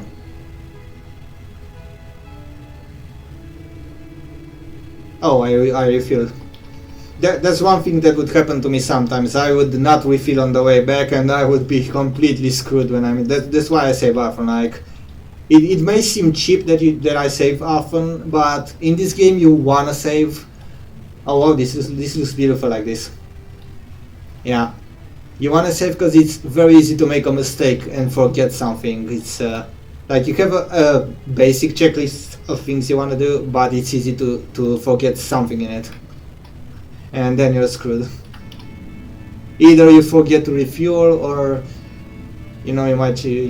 Oh, I refill. That's one thing that would happen to me sometimes. I would not refill on the way back, and I would be completely screwed when I'm in. That's why I save often. Like, it may seem cheap that I save often, but in this game you wanna save. Oh wow, this looks beautiful like this. Yeah, you wanna save because it's very easy to make a mistake and forget something. It's like you have a basic checklist of things you wanna do, but it's easy to forget something in it, and then you're screwed. Either you forget to refuel, or you know, you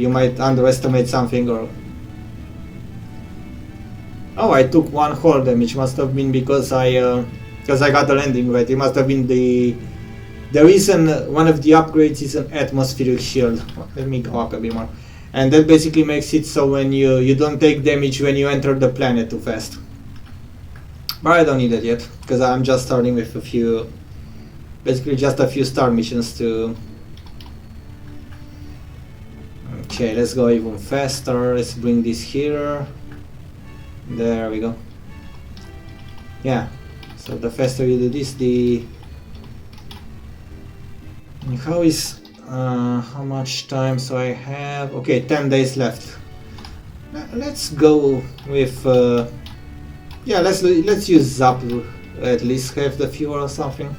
might underestimate something, or oh, I took one hull damage. Must have been because I got the landing right. It must have been the reason. One of the upgrades is an atmospheric shield. Let me go up a bit more, and that basically makes it so when you don't take damage when you enter the planet too fast. But I don't need it yet because I'm just starting with basically just a few star missions to. Okay, let's go even faster. Let's bring this here. There we go. Yeah, so the faster you do this, how is... How much time? So I have, okay, 10 days left. Let's go with yeah, let's use Zap, at least have the fuel or something.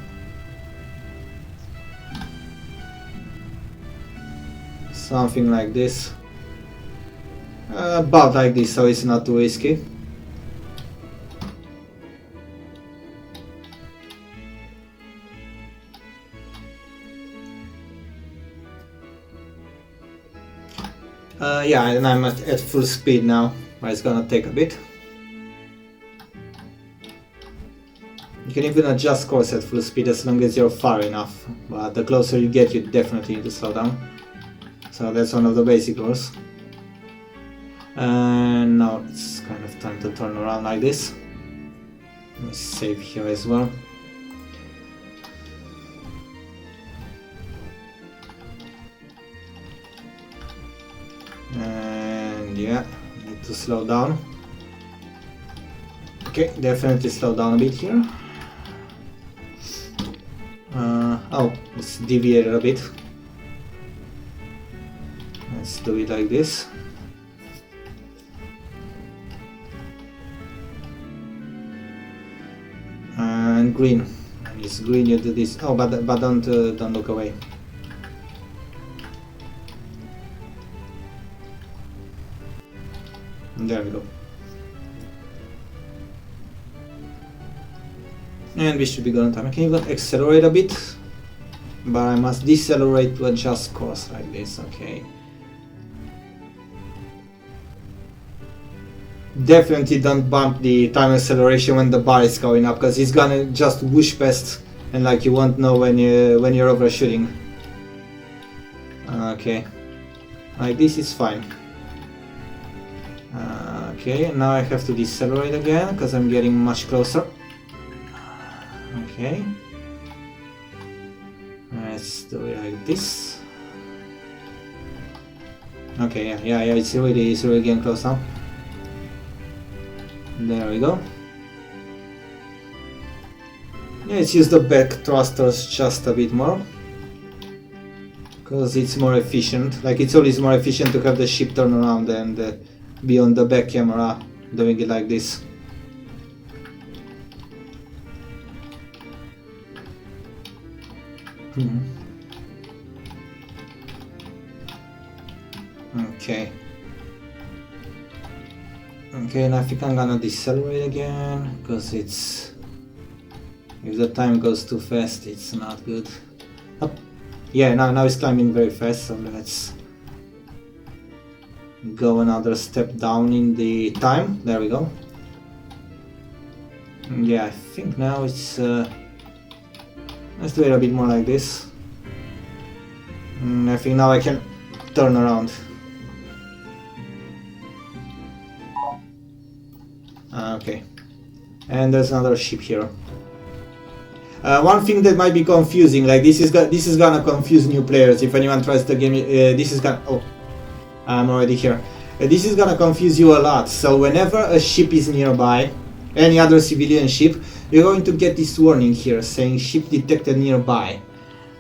Something like this. About like this, so it's not too risky. Yeah, and I'm at full speed now, but it's gonna take a bit. You can even adjust course at full speed as long as you're far enough, but the closer you get, you definitely need to slow down. So that's one of the basic rules. And now it's kind of time to turn around like this. Let me save here as well. And yeah, need to slow down. Okay, definitely slow down a bit here. Oh, it's deviated a bit. Let's do it like this. And green. When it's green, you do this. Oh, but don't look away. There we go. And we should be good on time. I can even accelerate a bit, but I must decelerate to adjust course like this. Okay. Definitely don't bump the time acceleration when the bar is going up, because it's gonna just whoosh past, and like you won't know when you're overshooting. Okay, like this is fine. Okay, now I have to decelerate again because I'm getting much closer. Okay, let's do it like this. Okay, yeah, it's really getting close now. There we go. Yeah, let's use the back thrusters just a bit more, because it's more efficient. Like, it's always more efficient to have the ship turn around and be on the back camera doing it like this. Okay. Okay, and I think I'm gonna decelerate again, because it's... if the time goes too fast, it's not good. Up. Yeah, now it's climbing very fast, so let's go another step down in the time. There we go. Yeah, I think now it's... let's do it a bit more like this. I think now I can turn around. Okay, and there's another ship here. One thing that might be confusing, like this is gonna confuse new players if anyone tries the game. This is gonna... oh, I'm already here. This is gonna confuse you a lot. So whenever a ship is nearby, any other civilian ship, you're going to get this warning here saying ship detected nearby.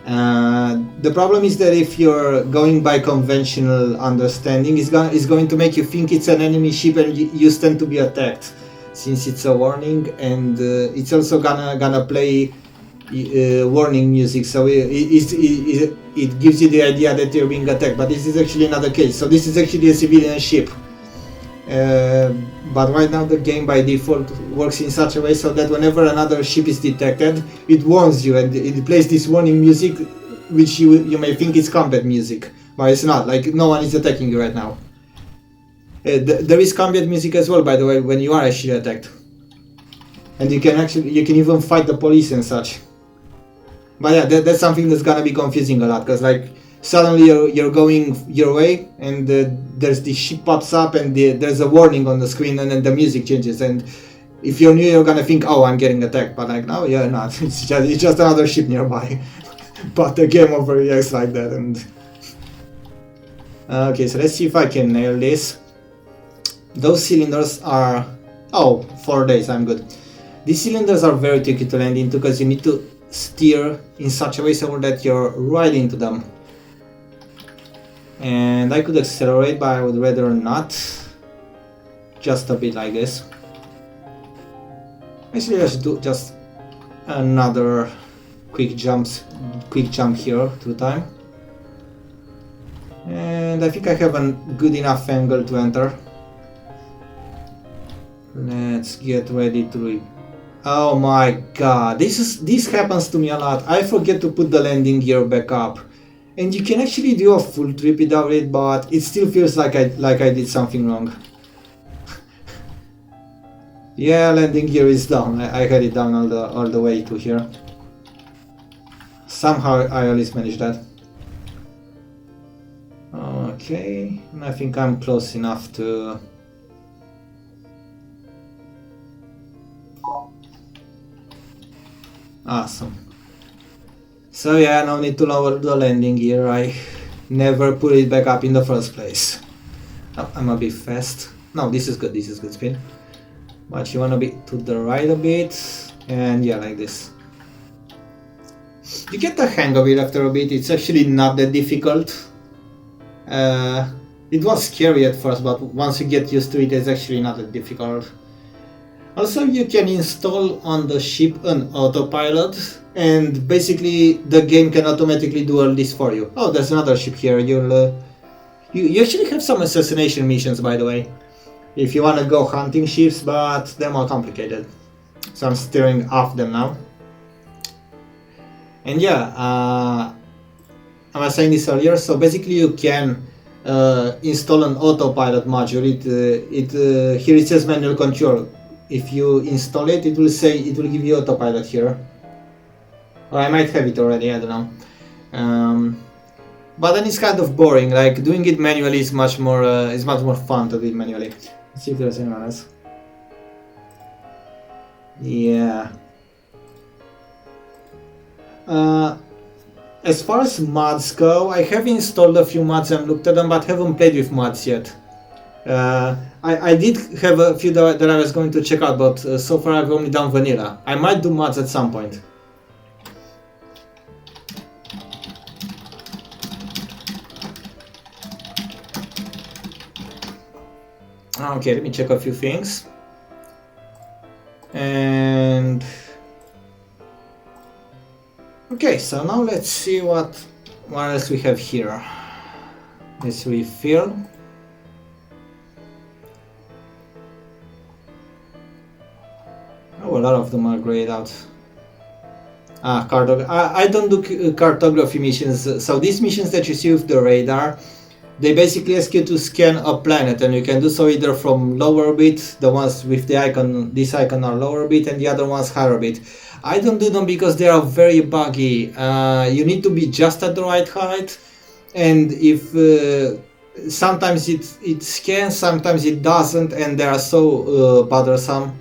The problem is that if you're going by conventional understanding, it's going to make you think it's an enemy ship and you stand to be attacked, since it's a warning, and it's also gonna play warning music, so it gives you the idea that you're being attacked, but this is actually not the case. So this is actually a civilian ship. But right now the game by default works in such a way so that whenever another ship is detected, it warns you and it plays this warning music, which you may think is combat music, but it's not. Like, no one is attacking you right now. There is combat music as well, by the way, when you are actually attacked, and you can even fight the police and such. But yeah, that's something that's gonna be confusing a lot, because like suddenly you're going your way and there's this ship pops up and there's a warning on the screen, and then the music changes, and if you're new you're gonna think, oh, I'm getting attacked, but like, no, you're not. It's just another ship nearby. But the game overreacts like that. And okay, so let's see if I can nail this. Those cylinders are... oh, 4 days, I'm good. These cylinders are very tricky to land into because you need to steer in such a way so that you're right into them. And I could accelerate, but I would rather not. Just a bit like this. Actually, let's do just another quick jump here through time. And I think I have a good enough angle to enter. Let's get ready to... Oh my god, this happens to me a lot. I forget to put the landing gear back up. And you can actually do a full trip without it, but it still feels like I did something wrong. Yeah, landing gear is down. I had it down all the way to here. Somehow I at least managed that. Okay, and I think I'm close enough to... Awesome. So yeah, no need to lower the landing gear. I never put it back up in the first place. Oh, I'm a bit fast. No, this is good speed. But you wanna be to the right a bit, and yeah, like this. You get the hang of it after a bit. It's actually not that difficult. It was scary at first, but once you get used to it, it's actually not that difficult. Also, you can install on the ship an autopilot, and basically the game can automatically do all this for you. Oh, there's another ship here. You actually have some assassination missions, by the way, if you want to go hunting ships, but they're more complicated. So I'm steering off them now. And yeah, I was saying this earlier. So basically, you can install an autopilot module. Here it says manual control. If you install it, it will give you autopilot here. Or I might have it already, I don't know. But then it's kind of boring. Like doing it manually is much more fun to do it manually. Let's see if there's anyone else. Yeah. As far as mods go, I have installed a few mods and looked at them, but haven't played with mods yet. I did have a few that I was going to check out, but so far I've only done vanilla. I might do mods at some point. Okay, let me check a few things. And... okay, so now let's see what else we have here. Let's refill. Oh, a lot of them are grayed out. I don't do cartography missions, so these missions that you see with the radar, they basically ask you to scan a planet, and you can do so either from low orbit, the ones with the icon, this icon are low orbit, and the other ones high orbit. I don't do them because they are very buggy. You need to be just at the right height, and if sometimes it scans, sometimes it doesn't, and they are so bothersome.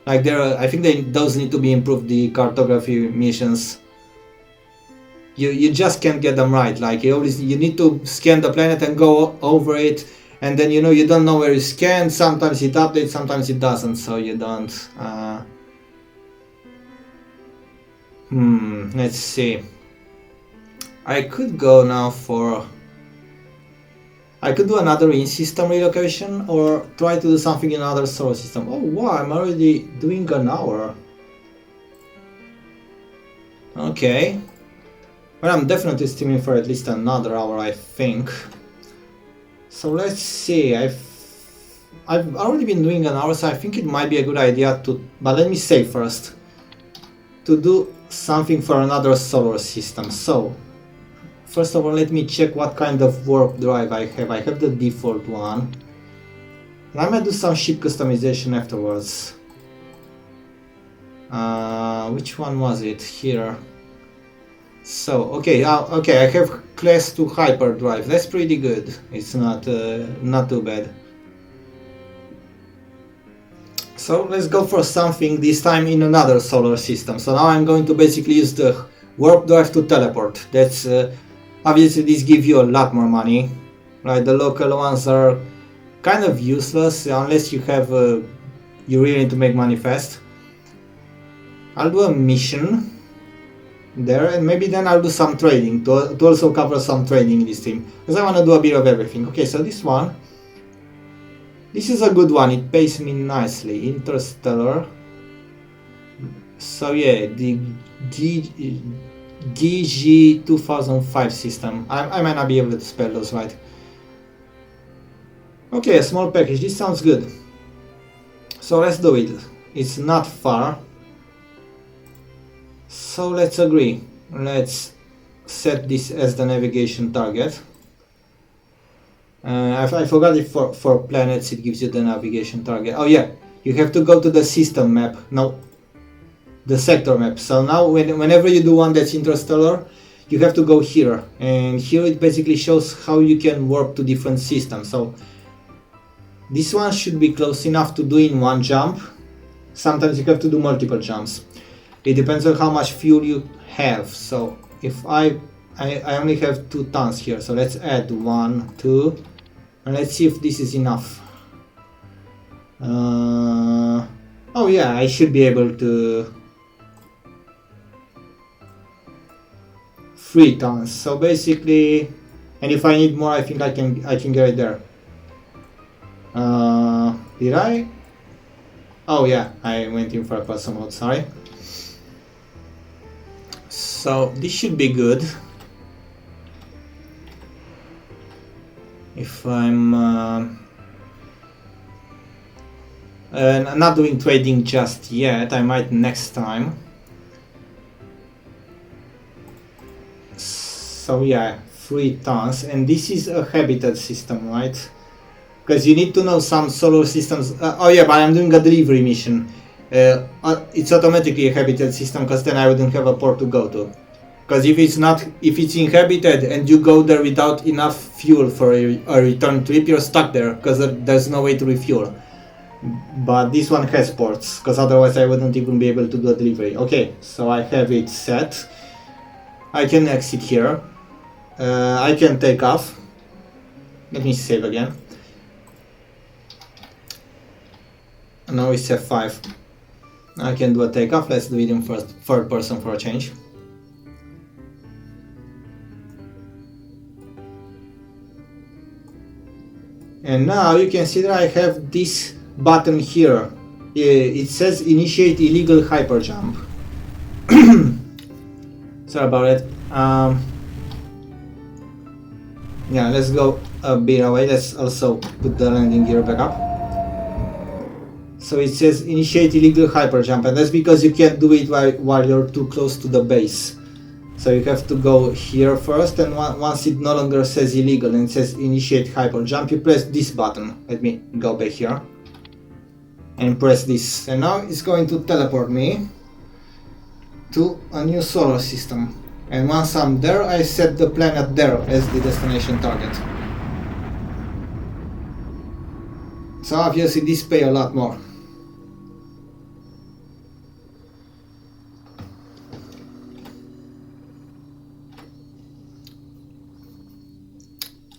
Like I think those need to be improved, the cartography missions. You just can't get them right. Like you need to scan the planet and go over it, and then you don't know where you scan. Sometimes it updates, sometimes it doesn't, so you don't. Let's see. I could go now for... I could do another in-system relocation, or try to do something in another solar system. Oh wow, I'm already doing an hour. Okay. Well, I'm definitely streaming for at least another hour, I think. So let's see. I've already been doing an hour, so I think it might be a good idea to... But let me say first. To do something for another solar system. So... first of all, let me check what kind of warp drive I have. I have the default one. And I might do some ship customization afterwards. Which one was it? Here. So, okay, okay, I have class 2 hyperdrive. That's pretty good. It's not too bad. So let's go for something this time in another solar system. So now I'm going to basically use the warp drive to teleport. That's obviously this gives you a lot more money. Right, the local ones are kind of useless unless you have you really need to make money fast. I'll do a mission. there, and maybe then I'll do some trading to also cover some trading in this team, because I want to do a bit of everything. Okay, so this is a good one, it pays me nicely. Interstellar. So yeah, the GG 2005 system. I might not be able to spell those right. Okay, a small package, this sounds good. So let's do it. It's not far. So let's agree. Let's set this as the navigation target. I forgot if for planets it gives you the navigation target. Oh yeah, you have to go to the system map. No, the sector map. So now whenever you do one that's interstellar, you have to go here. And here it basically shows how you can warp to different systems. So this one should be close enough to do in one jump. Sometimes you have to do multiple jumps. It depends on how much fuel you have. So if I only have 2 tons here, so let's add 1, 2, and let's see if this is enough. Oh yeah, I should be able to 3 tons. So basically, and if I need more, I think I can get it there. Did I? Oh yeah, I went in for a custom mode, sorry. So this should be good. If I'm not doing trading just yet, I might next time. So yeah, 3 tons, and this is a habitat system, right? Because you need to know some solar systems. Oh yeah, but I'm doing a delivery mission. It's automatically a habitat system, because then I wouldn't have a port to go to. Because if it's inhabited and you go there without enough fuel for a return trip, you're stuck there, because there's no way to refuel. But this one has ports, because otherwise I wouldn't even be able to do a delivery. Okay, so I have it set. I can exit here. I can take off. Let me save again. Now it's F5. I can do a takeoff. Let's do it in third person for a change. And now you can see that I have this button here. It says initiate illegal hyperjump. Sorry about it. Yeah, let's go a bit away. Let's also put the landing gear back up. So it says initiate illegal hyperjump, and that's because you can't do it while you're too close to the base. So you have to go here first, and once it no longer says illegal and it says initiate hyperjump, you press this button. Let me go back here and press this, and now it's going to teleport me to a new solar system. And once I'm there, I set the planet there as the destination target. So obviously this pays a lot more.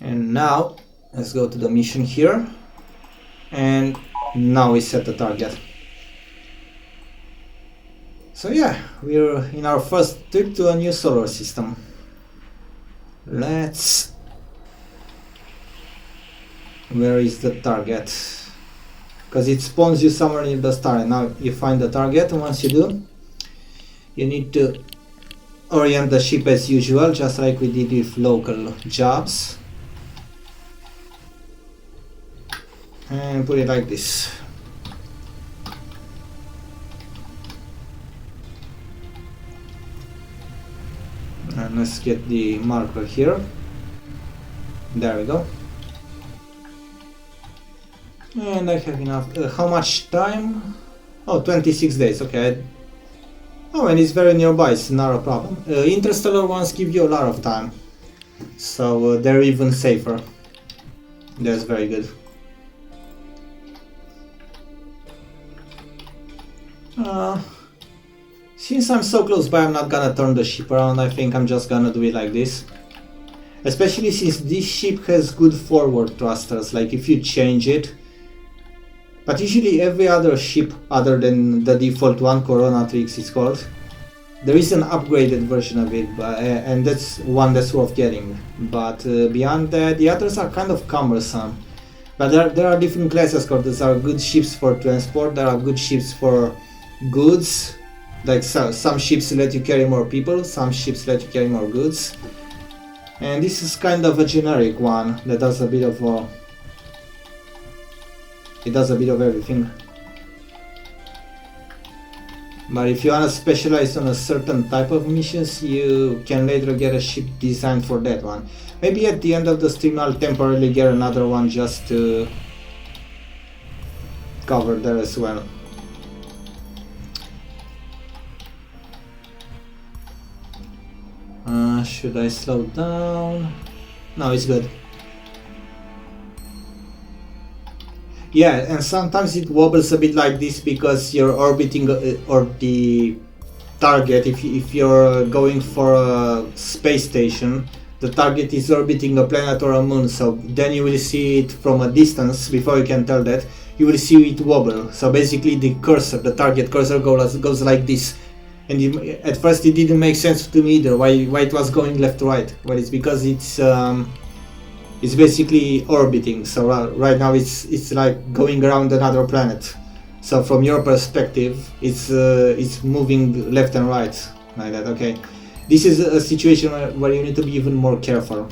And now let's go to the mission here, and now we set the target. So yeah, we're in our first trip to a new solar system. Where is the target? Because it spawns you somewhere near the star, and now you find the target, and once you do, you need to orient the ship as usual, just like we did with local jobs. And put it like this. And let's get the marker here. There we go. And I have enough. How much time? Oh, 26 days. Okay. Oh, and it's very nearby. It's not a problem. Interstellar ones give you a lot of time, so they're even safer. That's very good. Since I'm so close by, I'm not gonna turn the ship around. I think I'm just gonna do it like this. Especially since this ship has good forward thrusters, like if you change it. But usually every other ship other than the default one, Coronatrix it's called, There is an upgraded version of it, but and that's one that's worth getting. But beyond that, the others are kind of cumbersome. But there are different classes. There are good ships for transport. There are good ships for goods. Like some ships let you carry more people. Some ships let you carry more goods. And this is kind of a generic one that does a bit of it does a bit of everything. But if you want to specialize on a certain type of missions, you can later get a ship designed for that one. Maybe at the end of the stream I'll temporarily get another one just to cover there as well. Should I slow down? No, it's good. Yeah, and sometimes it wobbles a bit like this because you're orbiting or the target, if you're going for a space station, the target is orbiting a planet or a moon, so then you will see it from a distance. Before you can tell that, you will see it wobble. So basically the cursor, the target cursor goes like this. And at first it didn't make sense to me either, why it was going left to right. Well, it's because it's basically orbiting, so right now it's like going around another planet. So from your perspective, it's moving left and right like that. Okay, this is a situation where you need to be even more careful.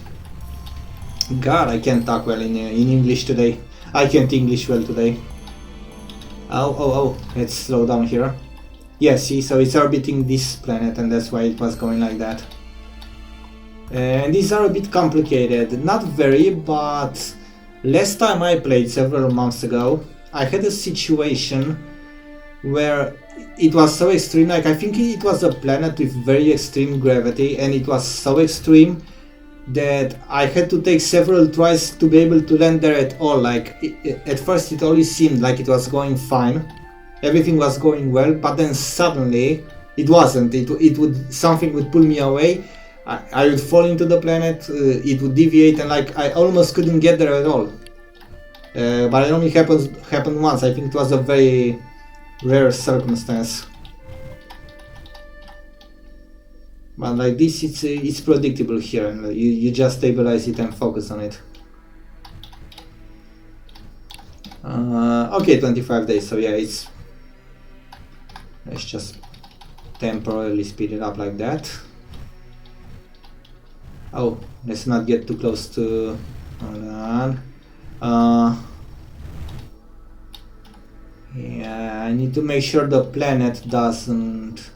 God, I can't talk well in English today. I can't English well today. Oh, let's slow down here. Yeah, see, so it's orbiting this planet, and that's why it was going like that. And these are a bit complicated, not very, but last time I played several months ago, I had a situation where it was so extreme, like I think it was a planet with very extreme gravity, and it was so extreme that I had to take several tries to be able to land there at all. Like at first it always seemed like it was going fine, everything was going well, but then suddenly it wasn't. Something would pull me away. I would fall into the planet, it would deviate, and like I almost couldn't get there at all. But it only happened once. I think it was a very rare circumstance. But like this, it's predictable here, and you just stabilize it and focus on it. Okay, 25 days. So yeah, let's just temporarily speed it up like that. Oh, let's not get too close to... Hold on. Yeah, I need to make sure the planet doesn't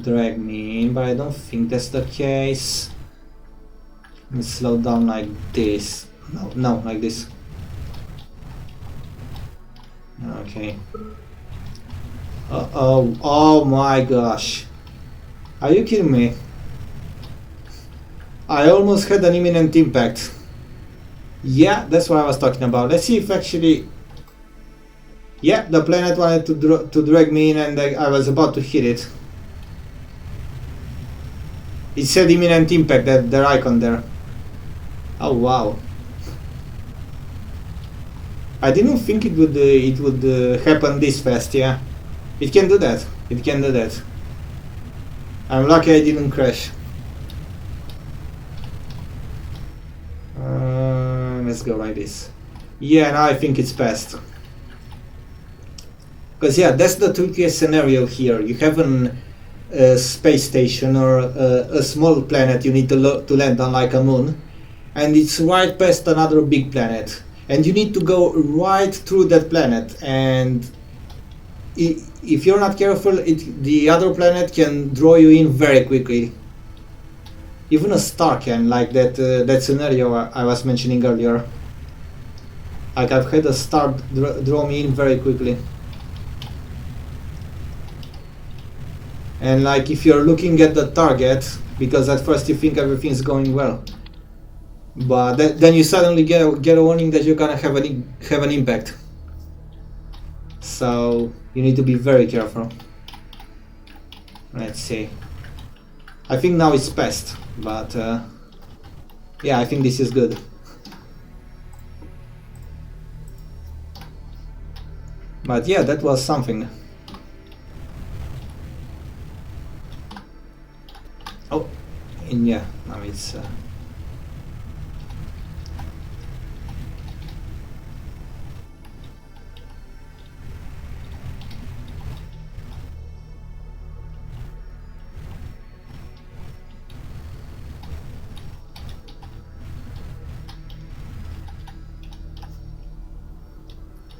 drag me in, but I don't think that's the case. Let me slow down like this. No, like this. Okay. Oh my gosh. Are you kidding me? I almost had an imminent impact. Yeah, that's what I was talking about. Let's see if actually... Yeah, the planet wanted to drag me in, and I was about to hit it. It said imminent impact, their icon there. Oh wow. I didn't think it would happen this fast, yeah. It can do that. It can do that. I'm lucky I didn't crash. Let's go like this. Yeah, now I think it's passed. Because yeah, that's the trickiest scenario here. You have a space station or a small planet you need to land on, like a moon, and it's right past another big planet, and you need to go right through that planet, and if you're not careful, the other planet can draw you in very quickly. Even a star can, like that scenario I was mentioning earlier. Like I've had a star draw me in very quickly. And like if you're looking at the target, because at first you think everything's going well, but then you suddenly get a warning that you're gonna have an impact. So you need to be very careful. Let's see. I think now it's passed, but yeah, I think this is good. But yeah, that was something. And yeah, now it's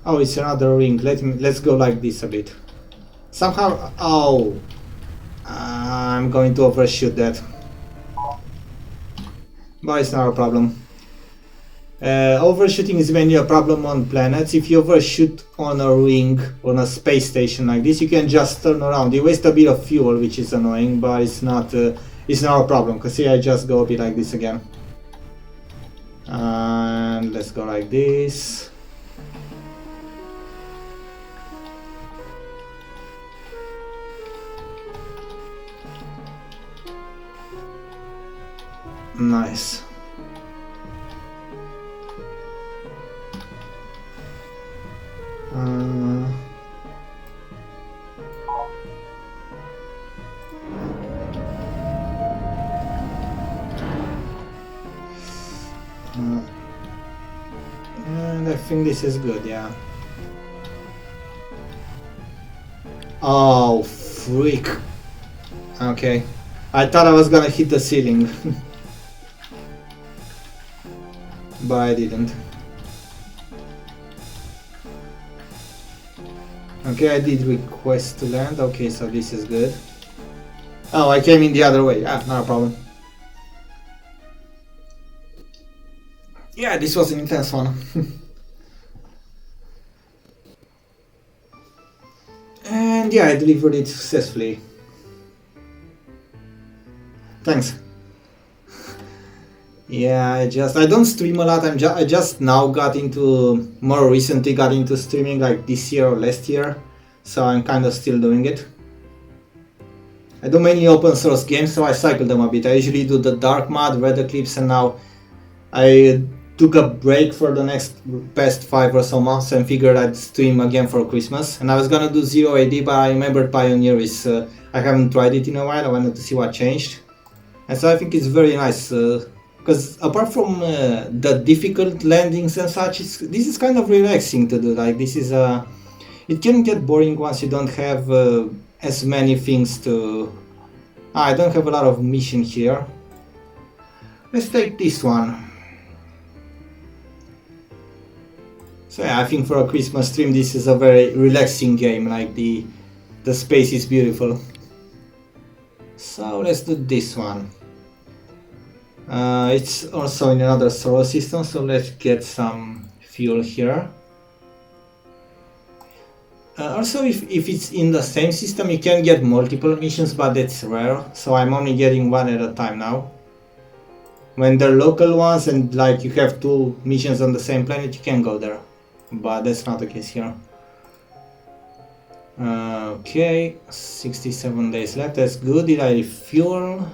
oh, it's another ring. Let's go like this a bit. Somehow, oh, I'm going to overshoot that, but it's not a problem. Overshooting is mainly a problem on planets. If you overshoot on a ring, on a space station like this, you can just turn around. You waste a bit of fuel, which is annoying, but it's not a problem, because here I just go a bit like this again. And let's go like this. Nice. And I think this is good, yeah. Oh, freak. Okay. I thought I was gonna hit the ceiling. But I didn't. Okay, I did request to land. Okay, so this is good. Oh, I came in the other way. Ah, not a problem. Yeah, this was an intense one. And yeah, I delivered it successfully. Thanks. Yeah, I don't stream a lot. I just now more recently got into streaming, like this year or last year. So I'm kind of still doing it. I do mainly open source games, so I cycle them a bit. I usually do the Dark Mode, Red Eclipse, and now I took a break for the past 5 or so months and figured I'd stream again for Christmas. And I was gonna do Zero AD, but I remembered Pioneer is, I haven't tried it in a while. I wanted to see what changed. And so I think it's very nice, because apart from the difficult landings and such, this is kind of relaxing to do. Like, this is it can get boring once you don't have as many things to... I don't have a lot of mission here. Let's take this one. So yeah, I think for a Christmas stream this is a very relaxing game, like the space is beautiful. So let's do this one. It's also in another solar system, so let's get some fuel here. Also, if it's in the same system, you can get multiple missions, but that's rare, so I'm only getting one at a time now. When they're local ones and like you have 2 missions on the same planet, you can go there, but that's not the case here. Okay, 67 days left, that's good. Did I refuel?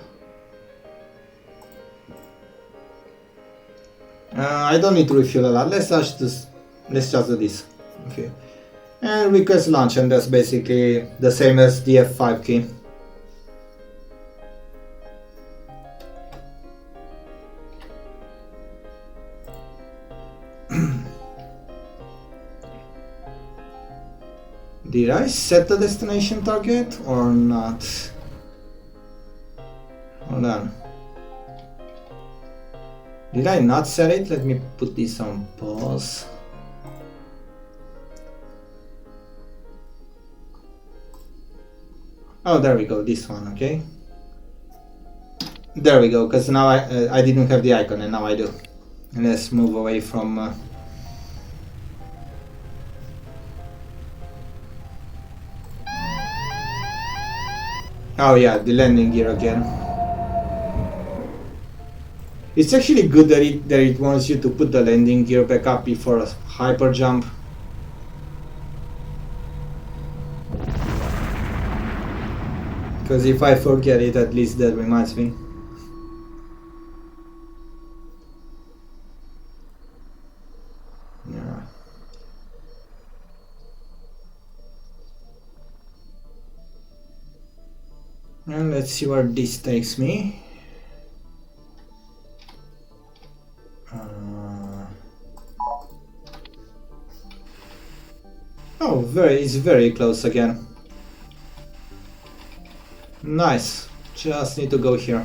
I don't need to refuel a lot, let's just do this. Okay. And request launch, and that's basically the same as the F5 key. Did I set the destination target or not? Hold on. Did I not set it? Let me put this on pause. Oh, there we go, this one, okay. There we go, because now I didn't have the icon and now I do. And let's move away from... Oh yeah, the landing gear again. It's actually good that it wants you to put the landing gear back up before a hyper jump. Because if I forget it, at least that reminds me. Yeah. And let's see where this takes me. Oh, it's very close again. Nice. Just need to go here.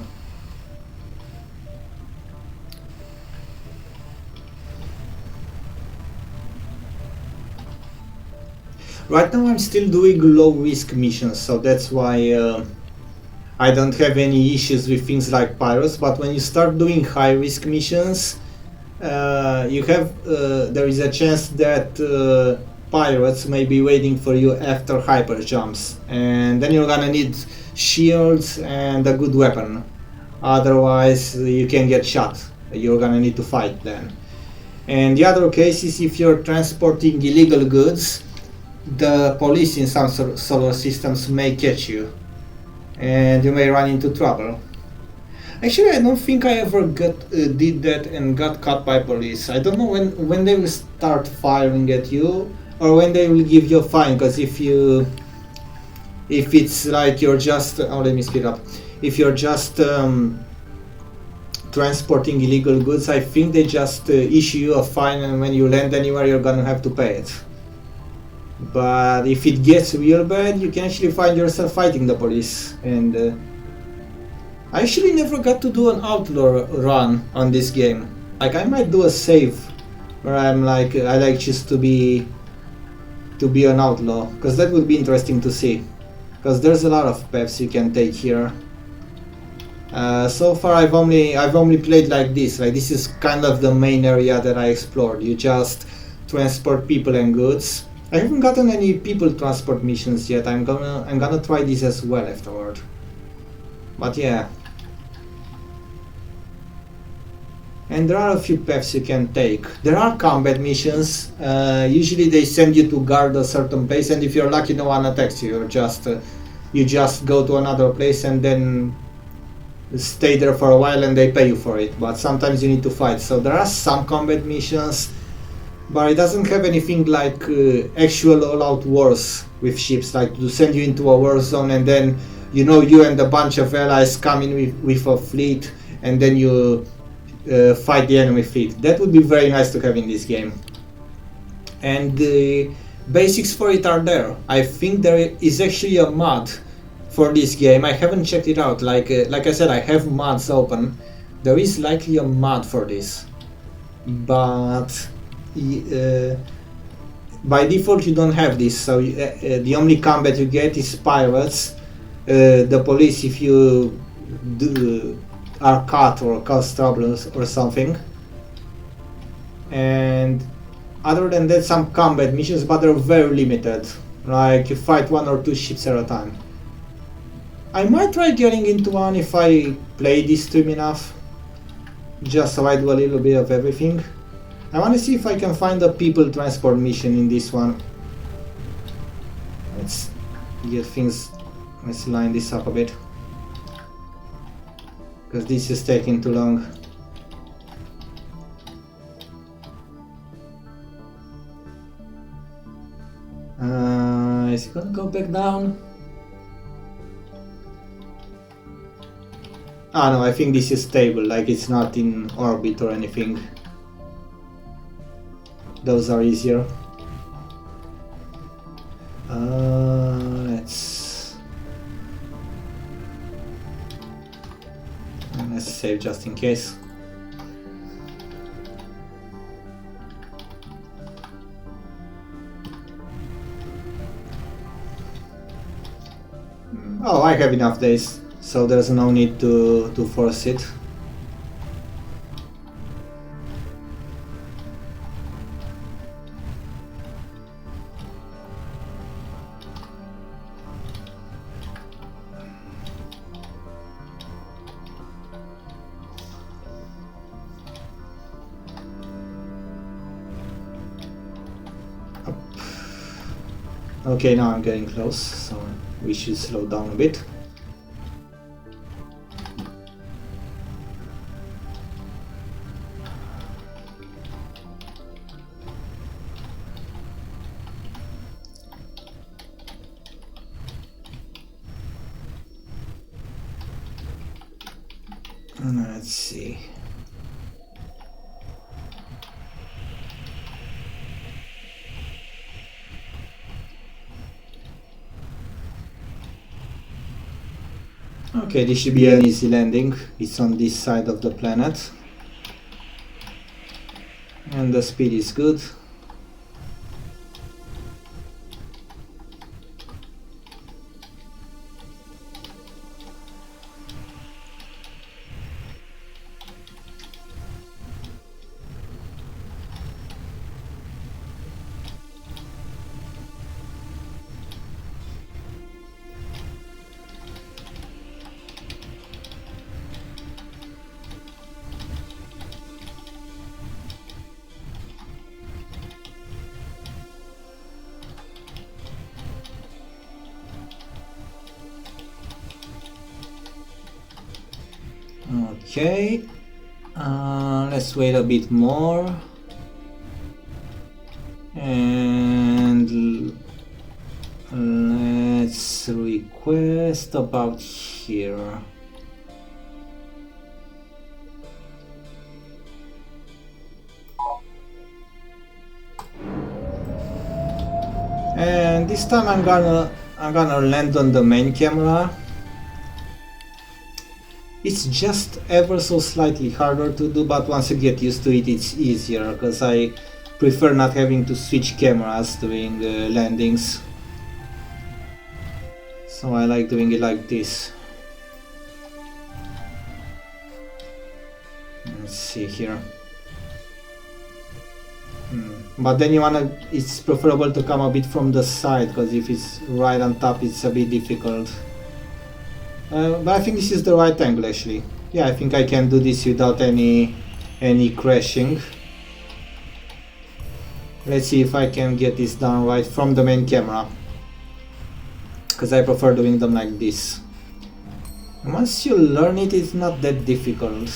Right now I'm still doing low risk missions, so that's why I don't have any issues with things like pirates. But when you start doing high risk missions, there is a chance that pirates may be waiting for you after hyper jumps, and then you're gonna need shields and a good weapon. Otherwise, you can get shot. You're gonna need to fight then. And the other case is if you're transporting illegal goods, the police in some solar systems may catch you, and you may run into trouble. Actually, I don't think I ever did that and got caught by police. I don't know when they will start firing at you or when they will give you a fine. Because if it's like you're just let me speed up. If you're just transporting illegal goods, I think they just issue you a fine, and when you land anywhere, you're gonna have to pay it. But if it gets real bad, you can actually find yourself fighting the police. And I actually never got to do an outlaw run on this game. Like, I might do a save where I'm like, I like just to be an outlaw, because that would be interesting to see. Because there's a lot of paths you can take here. So far I've only played like this. Like, this is kind of the main area that I explored. You just transport people and goods. I haven't gotten any people transport missions yet. I'm gonna try this as well afterward. But yeah. And there are a few paths you can take. There are combat missions. Usually they send you to guard a certain place, and if you're lucky, no one attacks you. You just go to another place and then stay there for a while, and they pay you for it. But sometimes you need to fight. So there are some combat missions, but it doesn't have anything like actual all-out wars with ships, like to send you into a war zone and then you and a bunch of allies come in with a fleet, and then you fight the enemy fleet. That would be very nice to have in this game. And the basics for it are there. I think there is actually a mod for this game. I haven't checked it out. Like I said, I have mods open. There is likely a mod for this, but by default you don't have this. So the only combat you get is pirates, the police if you are caught or cause troubles or something, and other than that some combat missions, but they're very limited. Like, you fight 1 or 2 ships at a time. I might try getting into one if I play this stream enough, just so I do a little bit of everything. I want to see if I can find a people transport mission in this one. Let's line this up a bit, because this is taking too long. Is it gonna go back down? Ah no, I think this is stable, like it's not in orbit or anything. Those are easier. Let's save just in case. Oh, I have enough days, so there's no need to force it. Okay, now I'm getting close, so we should slow down a bit. Let's see. Okay, this should be an easy landing. It's on this side of the planet. And the speed is good. Okay, let's wait a bit more, and let's request about here. And this time I'm gonna land on the main camera. It's just ever so slightly harder to do, but once you get used to it, it's easier, because I prefer not having to switch cameras during landings. So I like doing it like this. Let's see here. But then it's preferable to come a bit from the side, because if it's right on top, it's a bit difficult. But I think this is the right angle actually. Yeah, I think I can do this without any crashing. Let's see if I can get this done right from the main camera, because I prefer doing them like this. And once you learn it, it's not that difficult.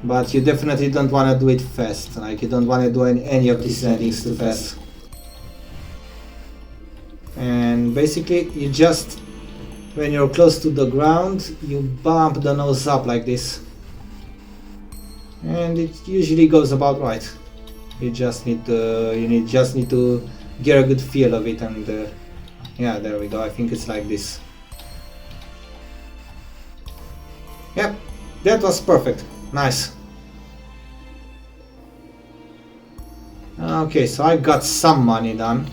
But you definitely don't want to do it fast. Like, you don't want to do any of these landings too fast. And basically you just, when you're close to the ground, you bump the nose up like this, and it usually goes about right. You just need to get a good feel of it, and yeah, there we go. I think it's like this. Yep, that was perfect. Nice. Okay, so I got some money done.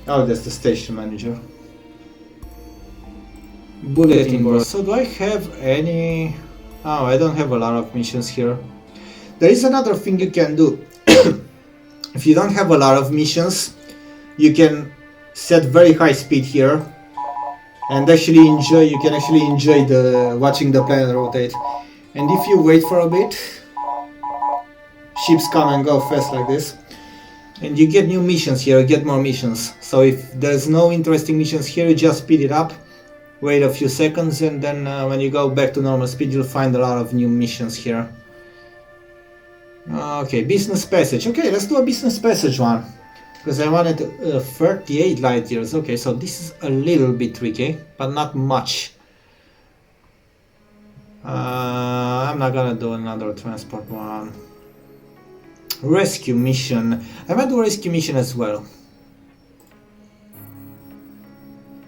Oh, that's the station manager. Bulletin board. So do I have any... Oh, I don't have a lot of missions here. There is another thing you can do. If you don't have a lot of missions, you can set very high speed here, and you can actually enjoy watching the planet rotate. And if you wait for a bit, ships come and go fast like this. And you get new missions here, you get more missions. So if there's no interesting missions here, you just speed it up, wait a few seconds, and then when you go back to normal speed, you'll find a lot of new missions here. Okay, business passage. Okay, let's do a business passage one, because I wanted 38 light years. Okay, so this is a little bit tricky, but not much. I'm not gonna do another transport one. Rescue mission. I might do a rescue mission as well.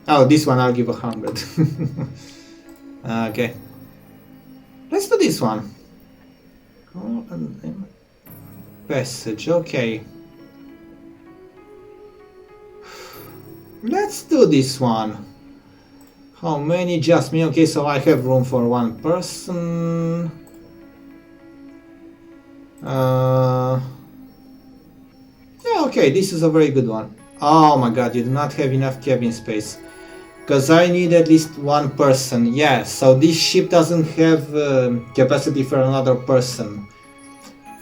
Oh, this one I'll give 100. Okay. Let's do this one. Passage, okay. Let's do this one. How many? Just me. Okay, so I have room for one person. Yeah, okay, this is a very good one. Oh my god, you do not have enough cabin space. Because I need at least one person. Yeah, so this ship doesn't have capacity for another person.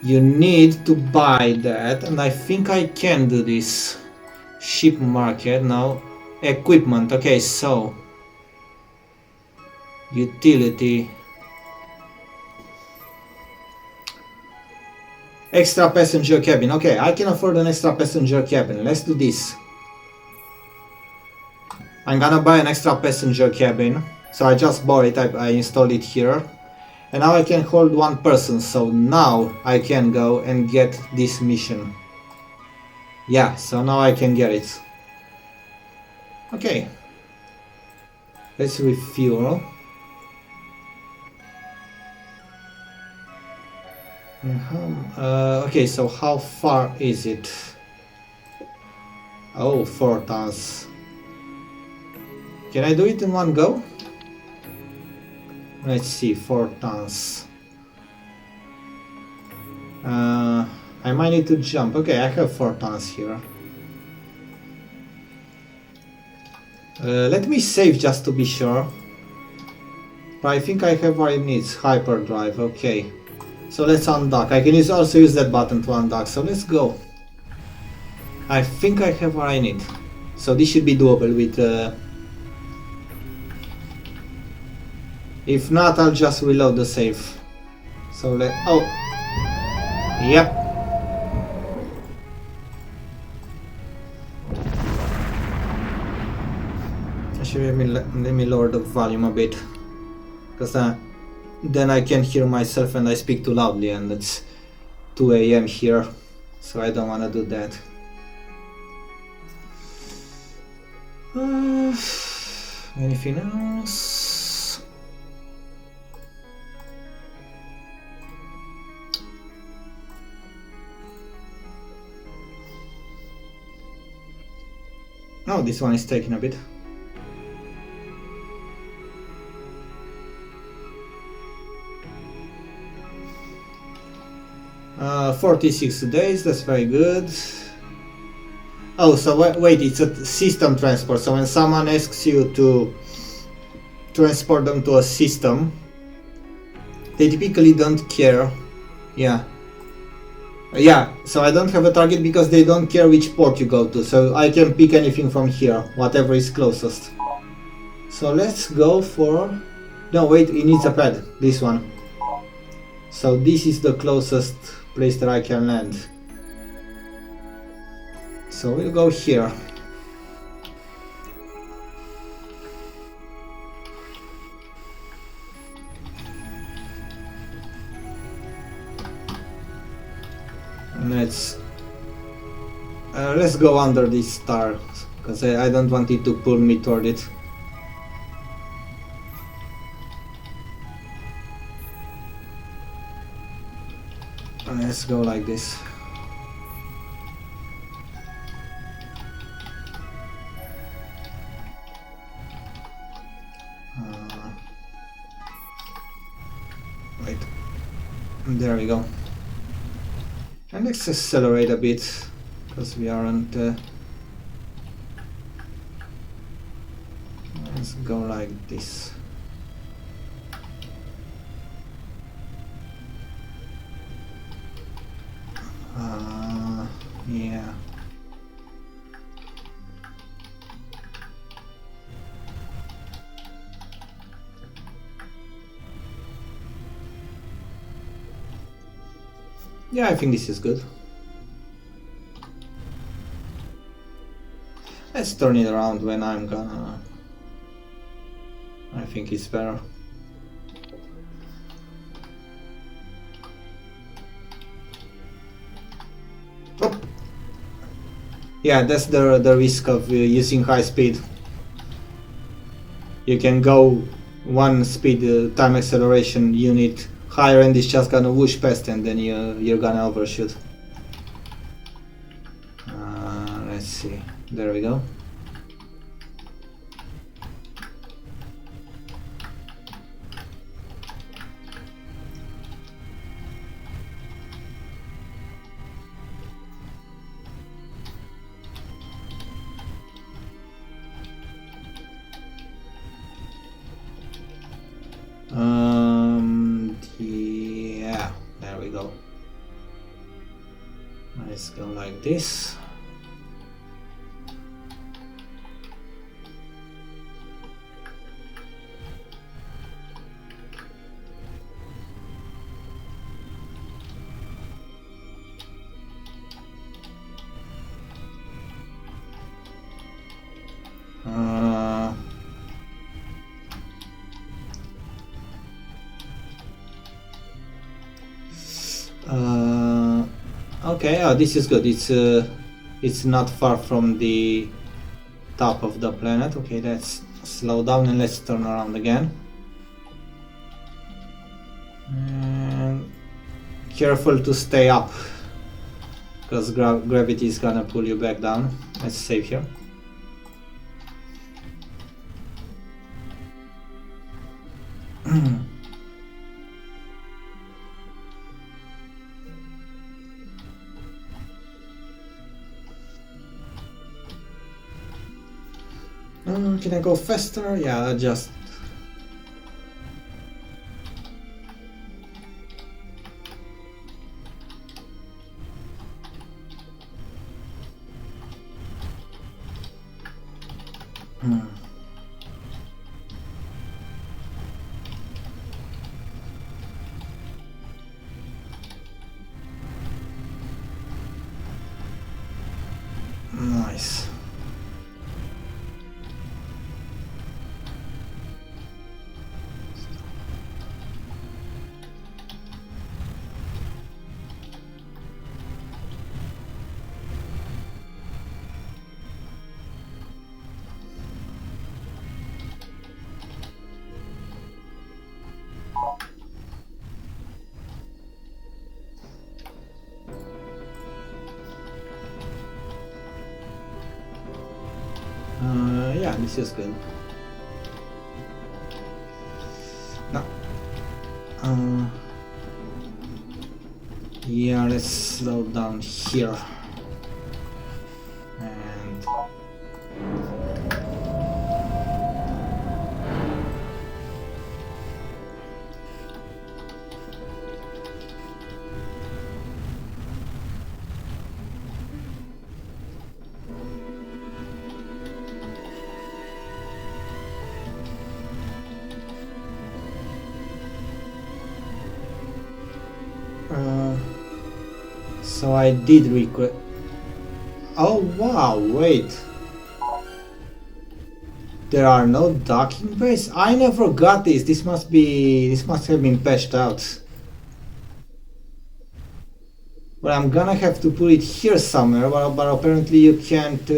You need to buy that, and I think I can do this. Ship market, now equipment. Okay, so utility. Extra passenger cabin. Okay, I can afford an extra passenger cabin. Let's do this. I'm gonna buy an extra passenger cabin. So I just bought it, I installed it here. And now I can hold one person, so now I can go and get this mission. Yeah, so now I can get it. Okay. Let's refuel. Okay, so how far is it? Oh, 4 tons. Can I do it in one go? Let's see, 4 tons. I might need to jump. Okay, I have 4 tons here. Let me save just to be sure. But I think I have what it needs. Hyperdrive, okay. So let's undock. I can also use that button to undock, so let's go. I think I have what I need. So this should be doable with... If not, I'll just reload the save. So let... Oh! Yep. Actually, let me lower the volume a bit. Because then I can hear myself and I speak too loudly, and it's 2 AM here. So I don't want to do that. Anything else? No, this one is taking a bit. Uh, 46 days, that's very good. Oh, so wait, it's a system transport. So when someone asks you to transport them to a system, they typically don't care. Yeah. Yeah, so I don't have a target because they don't care which port you go to. So I can pick anything from here, whatever is closest. So let's go for... No, wait, it needs a pad, this one. So this is the closest place that I can land. So we'll go here. And let's go under this star, because I don't want it to pull me toward it. And let's go like this. Wait, there we go. And let's accelerate a bit, because we aren't... Let's go like this. Yeah. Yeah, I think this is good. Let's turn it around when I'm gonna... I think it's better. Oh. Yeah, that's the risk of using high speed. You can go one speed time acceleration unit higher and it's just gonna whoosh past and then you're gonna overshoot. Let's see, there we go. Yeah, there we go. Let's go like this. Okay, oh, this is good. It's not far from the top of the planet. Okay, let's slow down and let's turn around again. And careful to stay up, because gravity is gonna pull you back down. Let's save here. Can I go faster? Yeah, just... Nice. Yeah, this is good. No. Yeah, let's slow down here. And... so I did request... Oh wow, wait. There are no docking bays? I never got this. This must have been patched out. Well, I'm gonna have to put it here somewhere, but apparently you can't...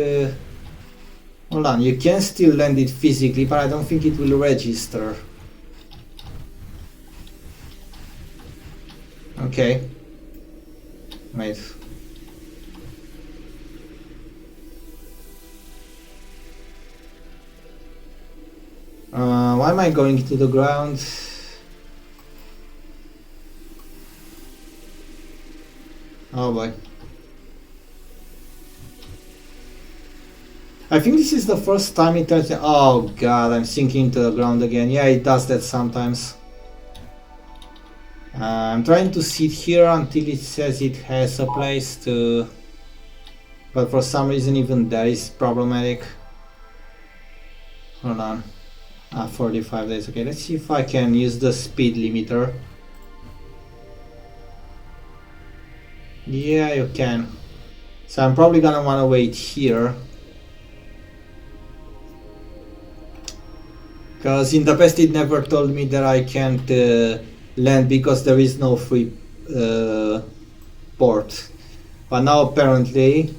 Hold on, you can still land it physically, but I don't think it will register. Okay. Wait. Why am I going to the ground? Oh boy. I think this is the first time it turns... Oh god, I'm sinking to the ground again. Yeah, it does that sometimes. I'm trying to sit here until it says it has a place to... But for some reason even that is problematic. Hold on. 45 days. Okay, let's see if I can use the speed limiter. Yeah, you can. So I'm probably gonna wanna wait here. Because in the past it never told me that I can't land because there is no free port. But now apparently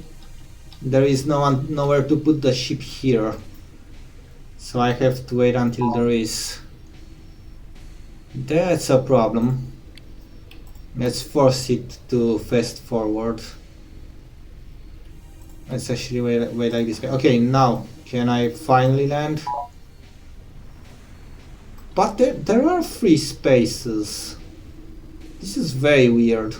there is nowhere to put the ship here. So I have to wait until there is. That's a problem. Let's force it to fast forward. Let's actually wait like this. Okay, now can I finally land? But there are free spaces. This is very weird.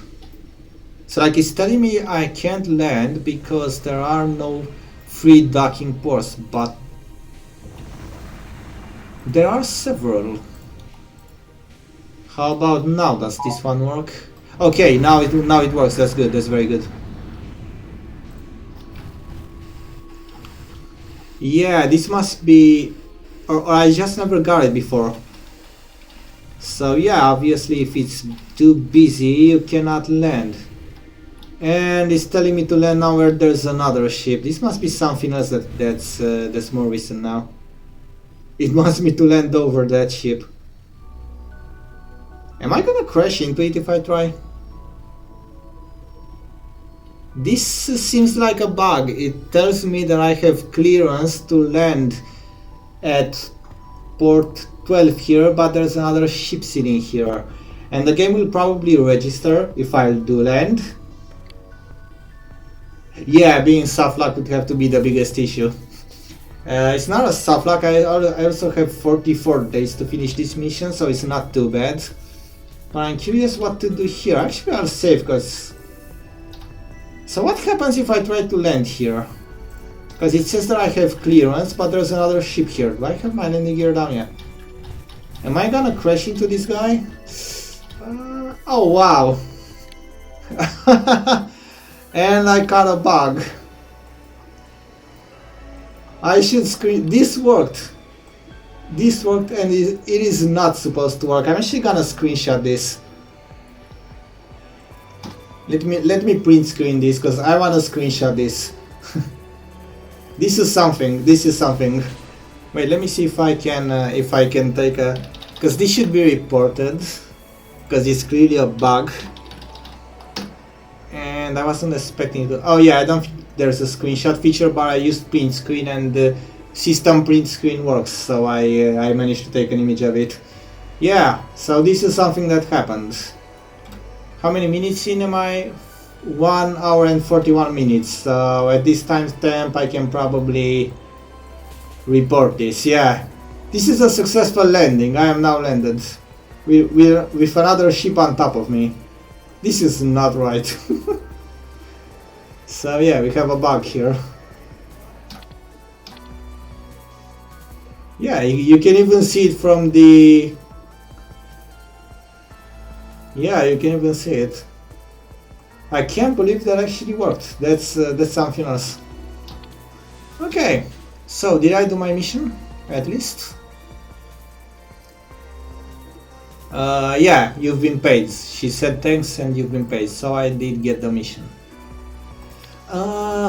So like it's telling me I can't land because there are no free docking ports, but there are several. How about now? Does this one work? Okay, now it works. That's good. That's very good. Yeah, this must be, or I just never got it before. So yeah, obviously if it's too busy, you cannot land. And it's telling me to land now where there's another ship. This must be something else that's more recent now. It wants me to land over that ship. Am I gonna crash into it if I try? This seems like a bug. It tells me that I have clearance to land at port 12 here, but there's another ship sitting here. And the game will probably register if I do land. Yeah, being soft luck would have to be the biggest issue. It's not a soft luck, I also have 44 days to finish this mission, so it's not too bad. But I'm curious what to do here. Actually, I'll save, because... So what happens if I try to land here? Because it says that I have clearance, but there's another ship here. Do I have my landing gear down yet? Am I gonna crash into this guy? Oh wow! And I caught a bug. I should screen. This worked. This worked, and it is not supposed to work. I'm actually gonna screenshot this. Let me print screen this, because I wanna screenshot this. This is something. This is something. Wait, let me see if I can take a, because this should be reported, because it's clearly a bug. And I wasn't expecting it to, oh yeah, I don't think there's a screenshot feature, but I used print screen and the system print screen works, so I managed to take an image of it. Yeah, so this is something that happened. How many minutes in am I? 1 hour and 41 minutes, so at this timestamp I can probably report this. Yeah, this is a successful landing. I am now landed with another ship on top of me. This is not right. So yeah, we have a bug here. Yeah, you can even see it from the... Yeah, you can even see it. I can't believe that actually worked. That's something else. Okay, so did I do my mission? At least? Yeah, you've been paid. She said thanks and you've been paid, so I did get the mission.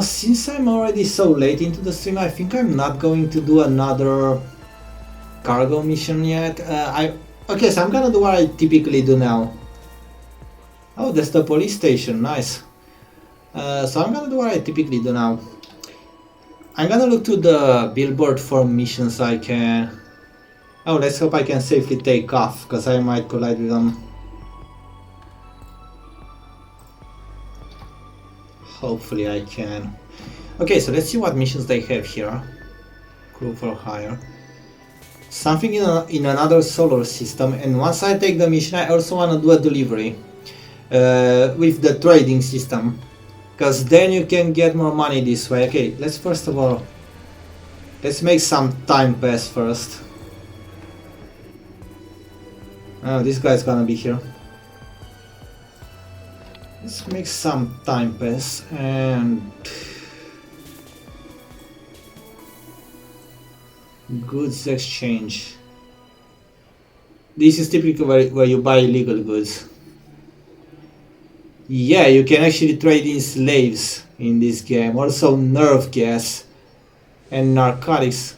Since I'm already so late into the stream, I think I'm not going to do another cargo mission yet. Okay, so I'm gonna do what I typically do now. Oh, that's the police station, nice. So I'm gonna do what I typically do now. I'm gonna look to the billboard for missions I can... Oh, let's hope I can safely take off, because I might collide with them. Hopefully I can. Okay, so let's see what missions they have here. Crew for hire. Something in another solar system, and once I take the mission I also want to do a delivery with the trading system, because then you can get more money this way. Okay, let's first of all, let's make some time pass first. Oh, this guy's gonna be here. Let's make some time pass and goods exchange. This is typically where you buy illegal goods. Yeah, you can actually trade in slaves in this game. Also nerve gas and narcotics.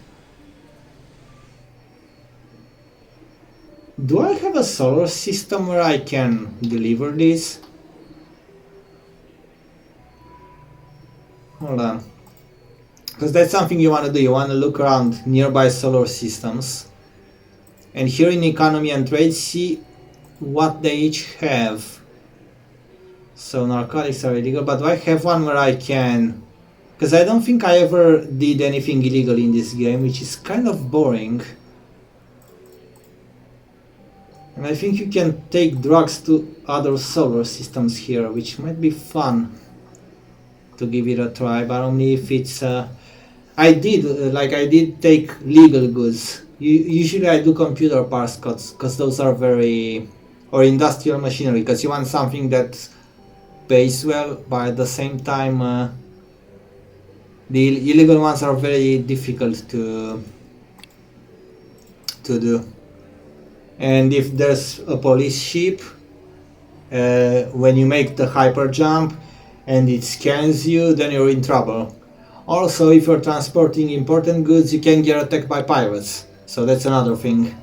Do I have a solar system where I can deliver this? Hold on. Because that's something you want to do. You want to look around nearby solar systems. And here in economy and trade, see what they each have. So narcotics are illegal, but do I have one where I can... Because I don't think I ever did anything illegal in this game, which is kind of boring. And I think you can take drugs to other solar systems here, which might be fun to give it a try, but only if it's... I did take legal goods. Usually I do computer parts because those are very... or industrial machinery, because you want something that pays well, but at the same time the illegal ones are very difficult to do. And if there's a police ship, when you make the hyper jump and it scans you, then you're in trouble. Also, if you're transporting important goods, you can get attacked by pirates, so that's another thing.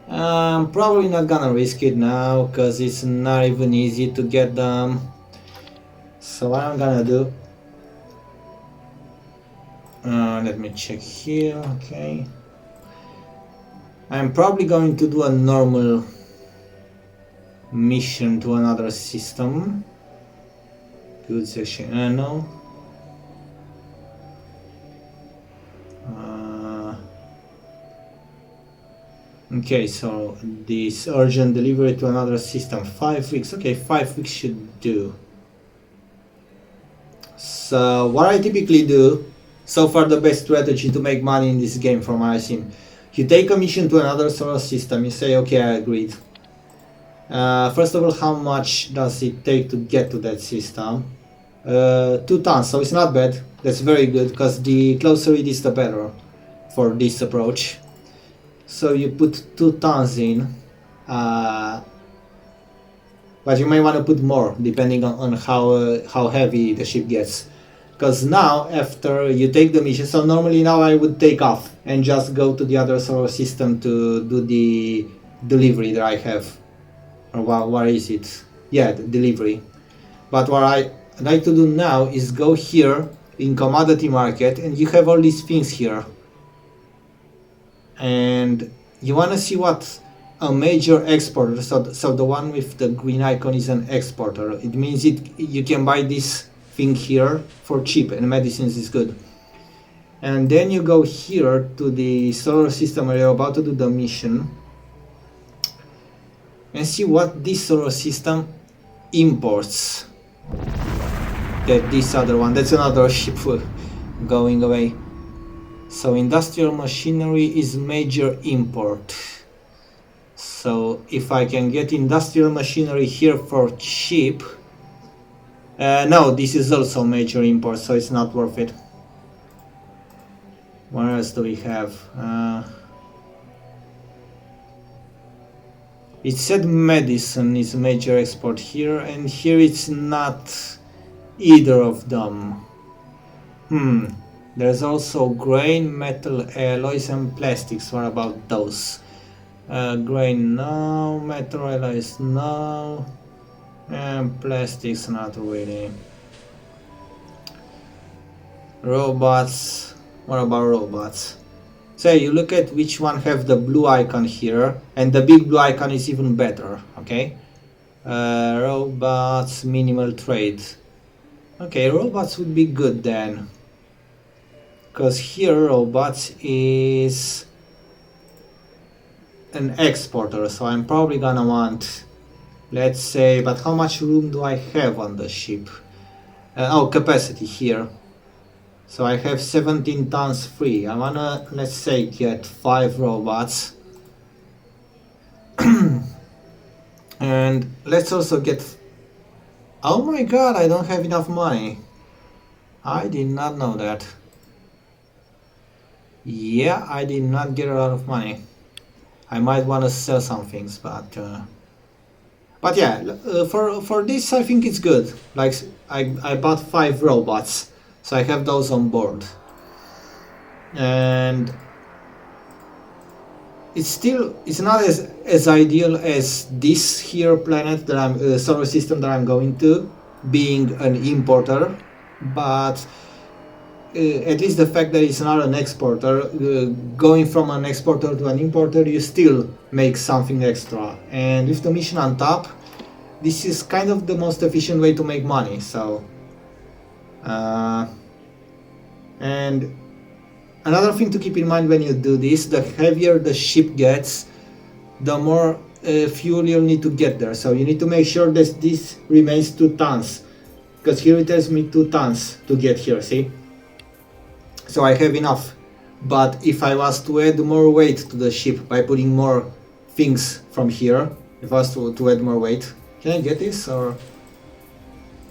I'm probably not gonna risk it now, because it's not even easy to get them. So what I'm gonna do, let me check here. Okay, I'm probably going to do a normal mission to another system. Good section. No. Okay, so this urgent delivery to another system, 5 weeks. Okay, 5 weeks should do. So what I typically do, so far the best strategy to make money in this game from what I've seen, you take a mission to another solar system, you say, okay, I agreed. First of all, how much does it take to get to that system? 2 tons, so it's not bad. That's very good, because the closer it is, the better for this approach. So you put 2 tons in, but you may want to put more depending on how heavy the ship gets. Because now, after you take the mission, so normally now I would take off and just go to the other solar system to do the delivery that I have. Or what is it? Yeah, the delivery. But what I like to do now is go here in commodity market, and you have all these things here. And you want to see what a major exporter, so the one with the green icon is an exporter. It means you can buy this thing here for cheap, and medicines is good. And then you go here to the solar system where you're about to do the mission and see what this solar system imports. That this other one, that's another ship going away. So industrial machinery is major import. So if I can get industrial machinery here for cheap, no, this is also major import, so it's not worth it. What else do we have? It said medicine is major export here, and here it's not either of them. There's also grain, metal, alloys and plastics. What about those? Grain no, metal alloys no, and plastics not really. Robots, what about robots? So you look at which one have the blue icon here, and the big blue icon is even better, okay? Robots, minimal trade. Okay, robots would be good then. Because here robots is an exporter, so I'm probably gonna want, let's say, but how much room do I have on the ship? Oh, capacity here. So I have 17 tons free. I wanna, let's say, get 5 robots. And let's also get... Oh my god, I don't have enough money. I did not know that. Yeah, I did not get a lot of money. I might want to sell some things, but yeah, for this I think it's good. Like I bought 5 robots, so I have those on board, and it's not as ideal as this here planet that I'm solar system that I'm going to, being an importer, but. At least the fact that it's not an exporter, going from an exporter to an importer, you still make something extra. And with the mission on top, this is kind of the most efficient way to make money. So, and another thing to keep in mind when you do this, the heavier the ship gets, the more fuel you'll need to get there. So you need to make sure that this remains 2 tons, because here it tells me 2 tons to get here, see? So I have enough, but if I was to add more weight to the ship by putting more things from here, if I was to add more weight, can I get this or?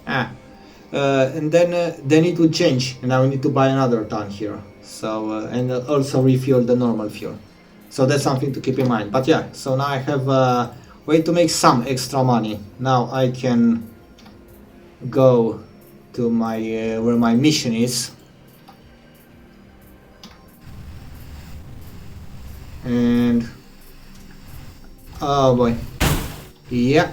And then it would change, and I will need to buy another ton here. So and also refuel the normal fuel. So that's something to keep in mind. But yeah, so now I have a way to make some extra money. Now I can go to my where my mission is. And oh boy, yeah.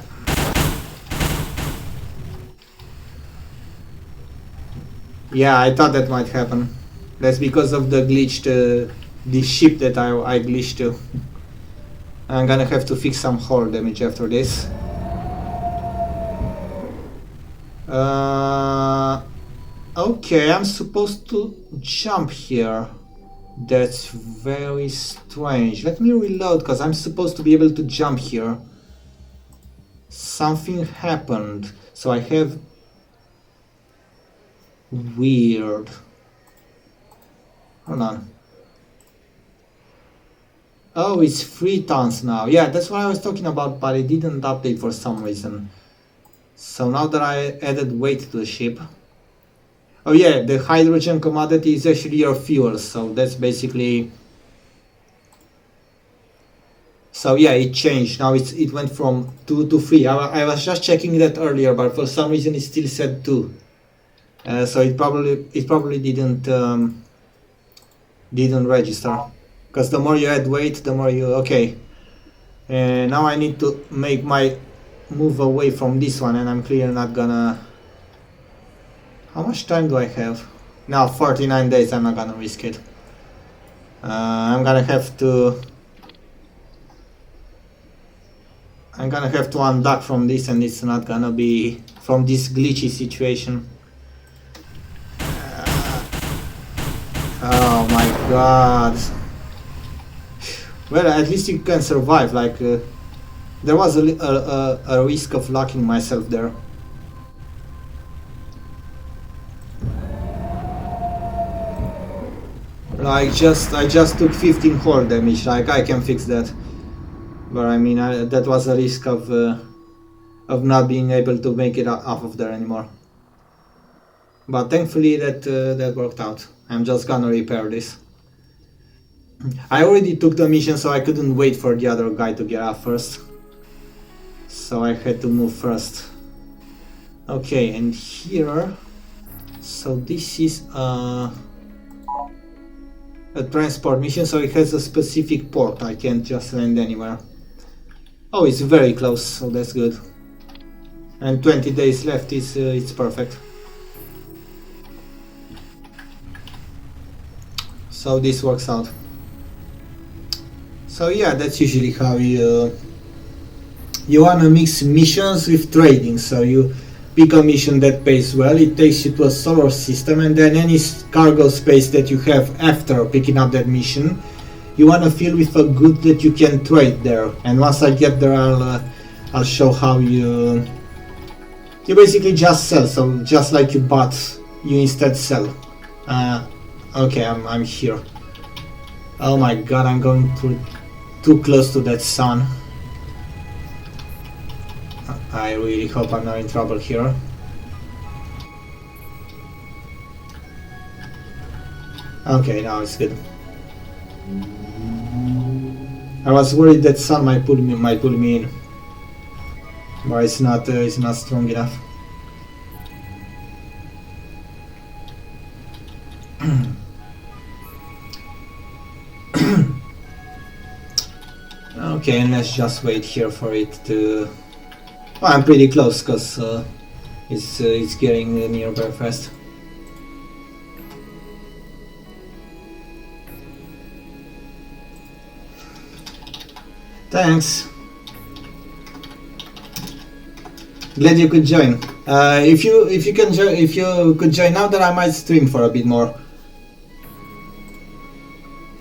Yeah, I thought that might happen. That's because of the glitched, the ship that I glitched to. I'm gonna have to fix some hull damage after this. Okay, I'm supposed to jump here. That's very strange. Let me reload, because I'm supposed to be able to jump here. Something happened. So I have... Weird. Hold on. Oh, it's 3 tons now. Yeah, that's what I was talking about, but it didn't update for some reason. So now that I added weight to the ship... Oh yeah, the hydrogen commodity is actually your fuel, so that's basically... So yeah, it changed. Now it went from 2 to 3. I was just checking that earlier, but for some reason it still said 2. So it probably didn't register. Because the more you add weight, the more you... Okay. Now I need to make my move away from this one, and I'm clearly not gonna... How much time do I have? Now 49 days, I'm not gonna risk it. I'm gonna have to undock from this, and it's not gonna be from this glitchy situation. Oh my god. Well, at least you can survive. Like, there was a risk of locking myself there. Like, I just took 15 hull damage. Like, I can fix that. But I mean, that was a risk of not being able to make it off of there anymore. But thankfully that worked out. I'm just gonna repair this. I already took the mission, so I couldn't wait for the other guy to get off first. So I had to move first. Okay, and here... So this is a transport mission, so it has a specific port. I can't just land anywhere. Oh, it's very close, so that's good. And 20 days left, it's perfect. So this works out. So yeah, that's usually how you wanna mix missions with trading. So you pick a mission that pays well, it takes you to a solar system, and then any cargo space that you have after picking up that mission, you wanna fill with a good that you can trade there. And once I get there, I'll show how you basically just sell. So just like you bought, you instead sell. Okay, I'm here. Oh my god, I'm going too close to that sun. I really hope I'm not in trouble here. Okay, now it's good. I was worried that sun might pull me in, but it's not strong enough. Okay, and let's just wait here for it to... Well, I'm pretty close, because it's getting near very fast. Thanks. Glad you could join. If you could join now, then I might stream for a bit more.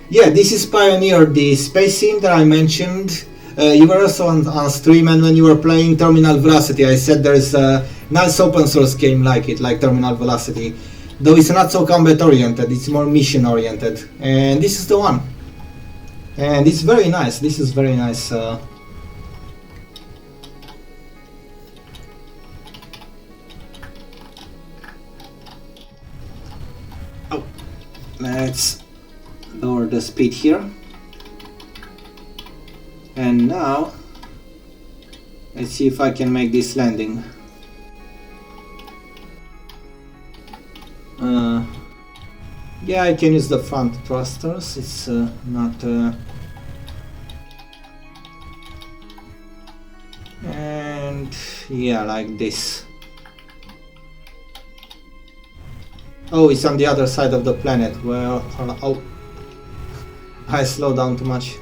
Yeah, this is Pioneer, the space sim that I mentioned. You were also on stream, and when you were playing Terminal Velocity, I said there's a nice open source game like it, like Terminal Velocity. Though it's not so combat oriented, it's more mission oriented. And this is the one. And it's very nice, this is very nice. Oh, let's lower the speed here. And now, let's see if I can make this landing. Yeah, I can use the front thrusters, it's not... And yeah, like this. Oh, it's on the other side of the planet. Well, oh, I slowed down too much.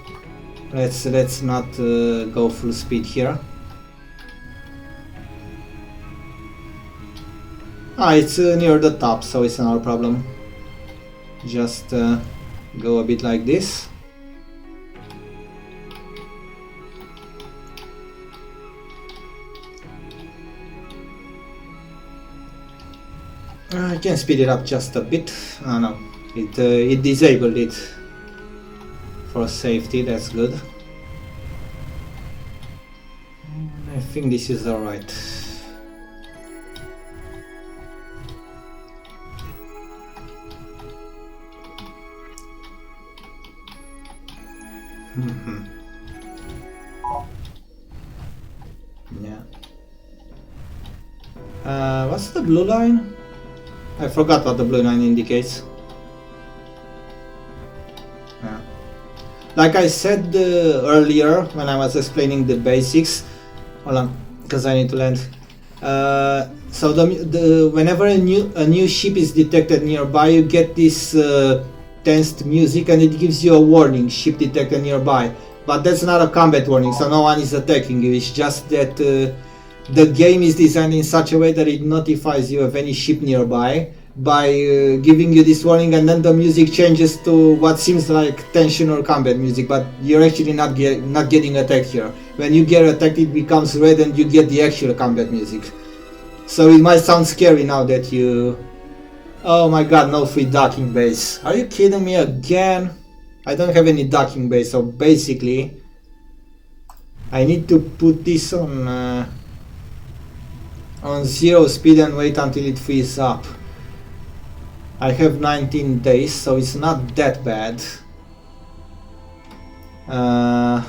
Let's not go full speed here. Ah, it's near the top, so it's not a problem. Just go a bit like this. I can speed it up just a bit. Oh no, it disabled it for safety. That's good. I think this is alright. Yeah. What's the blue line? I forgot what the blue line indicates. Yeah. Like I said earlier when I was explaining the basics, hold on, because I need to land. So whenever a new ship is detected nearby, you get this tensed music, and it gives you a warning: ship detected nearby. But that's not a combat warning, so no one is attacking you. It's just that the game is designed in such a way that it notifies you of any ship nearby by giving you this warning, and then the music changes to what seems like tension or combat music, but you're actually not getting attacked here. When you get attacked, it becomes red and you get the actual combat music. So it might sound scary now that you... Oh my god, no free docking base. Are you kidding me again? I don't have any docking base, so basically I need to put this on 0 speed and wait until it frees up. I have 19 days, so it's not that bad. I'm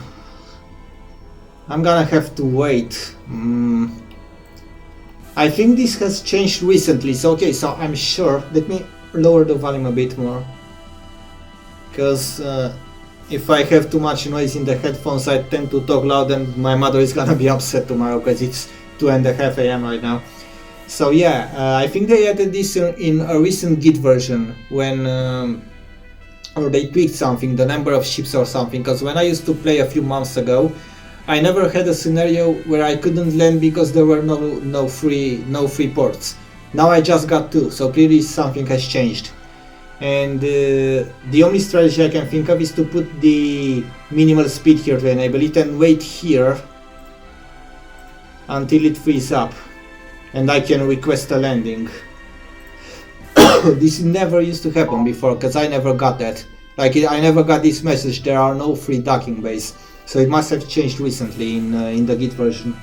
gonna have to wait. I think this has changed recently, so okay, so I'm sure. Let me lower the volume a bit more, because if I have too much noise in the headphones, I tend to talk loud and my mother is gonna be upset tomorrow because it's 2:30 AM right now. So yeah, I think they added this in a recent Git version when or they tweaked something, the number of ships or something, because when I used to play a few months ago, I never had a scenario where I couldn't land because there were no free ports. Now I just got 2, so clearly something has changed. And the only strategy I can think of is to put the minimal speed here to enable it and wait here until it frees up and I can request a landing. This never used to happen before, because I never got that. Like, I never got this message: there are no free docking bays. So it must have changed recently in the Git version.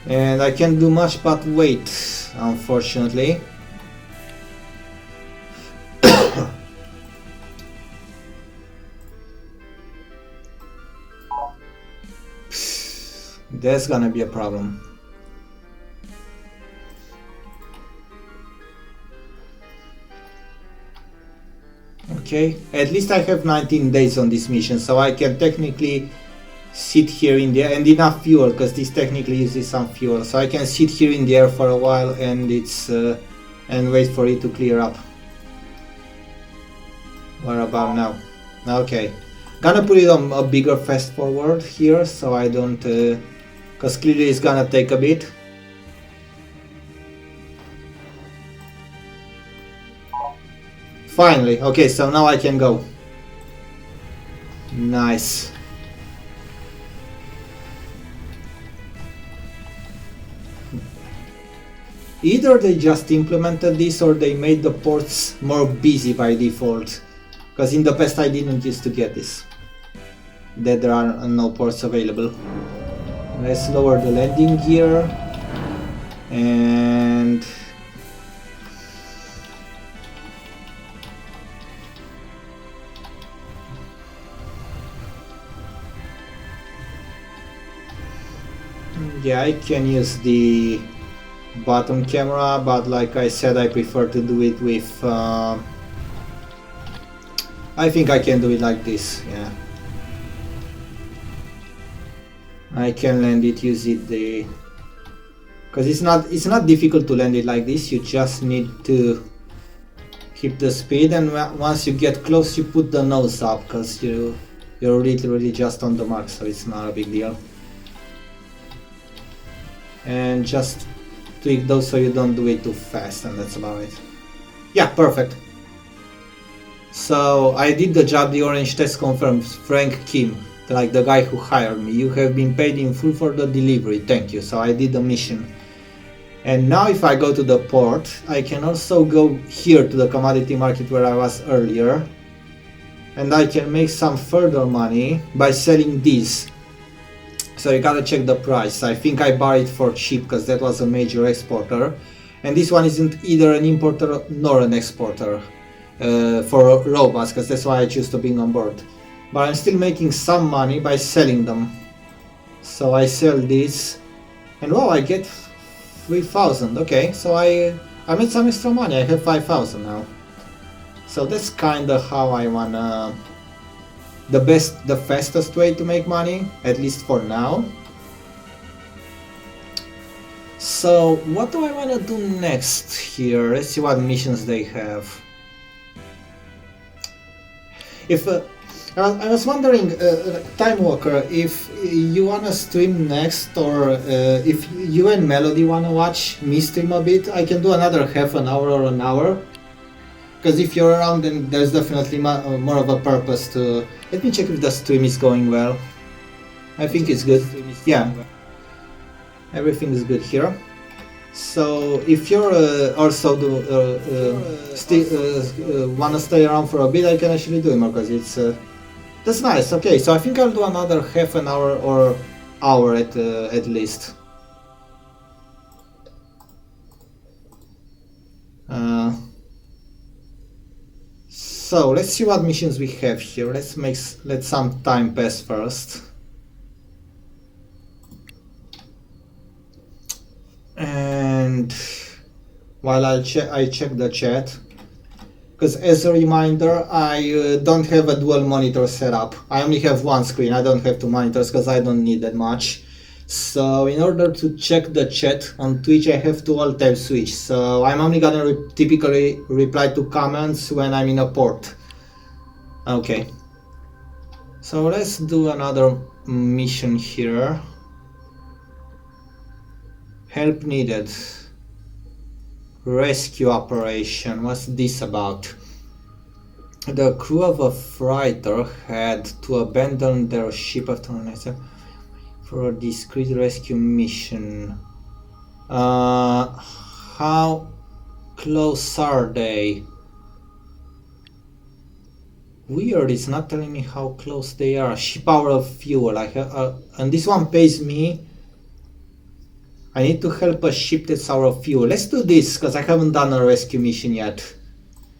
And I can't do much but wait, unfortunately. That's gonna be a problem. Okay, at least I have 19 days on this mission, so I can technically sit here in the air, and enough fuel, because this technically uses some fuel, so I can sit here in the air for a while and and wait for it to clear up. Where about now? Okay, gonna put it on a bigger fast forward here, so I don't, because clearly it's gonna take a bit. Finally, okay, so now I can go. Nice. Either they just implemented this or they made the ports more busy by default. Because in the past I didn't used to get this. That there are no ports available. Let's lower the landing gear. And... yeah, I can use the bottom camera, but like I said, I prefer to do it with... I think I can do it like this, yeah. I can land it using the because it's not difficult to land it like this. You just need to keep the speed, and once you get close you put the nose up, because you're literally just on the mark, so it's not a big deal. And just tweak those so you don't do it too fast, and that's about it. Yeah, perfect. So I did the job. The orange test confirms. Frank Kim, like the guy who hired me. You have been paid in full for the delivery. Thank you. So I did the mission. And now if I go to the port, I can also go here to the commodity market where I was earlier. And I can make some further money by selling these. So you gotta check the price. I think I bought it for cheap because that was a major exporter. And this one isn't either an importer nor an exporter for robots, because that's why I choose to bring on board. But I'm still making some money by selling them. So I sell this, and wow, I get 3,000. Okay, so I made some extra money. I have 5,000 now. So that's kind of how I wanna. The fastest way to make money, at least for now. So what do I want to do next here? Let's see what missions they have. If I was wondering, Time Walker, if you want to stream next, or if you and Melody want to watch me stream a bit, I can do another half an hour or an hour. Because if you're around, then there's definitely more of a purpose to... Let me check if the stream is going well. I think it's good. Yeah. Everything is good here. So if you're also want to stay around for a bit, I can actually do it more, because it's... that's nice. Okay, so I think I'll do another half an hour or hour at least. So let's see what missions we have here. Let some time pass first. And while I check the chat, because as a reminder, I don't have a dual monitor setup. I only have one screen. I don't have two monitors because I don't need that much. So in order to check the chat on Twitch, I have to alt-tab switch. So I'm only gonna typically reply to comments when I'm in a port. Okay. So let's do another mission here. Help needed. Rescue operation. What's this about? The crew of a freighter had to abandon their ship after an accident for a discreet rescue mission. How close are they? Weird, it's not telling me how close they are. Ship hour of fuel. And this one pays me. I need to help a ship that's out of fuel. Let's do this, because I haven't done a rescue mission yet.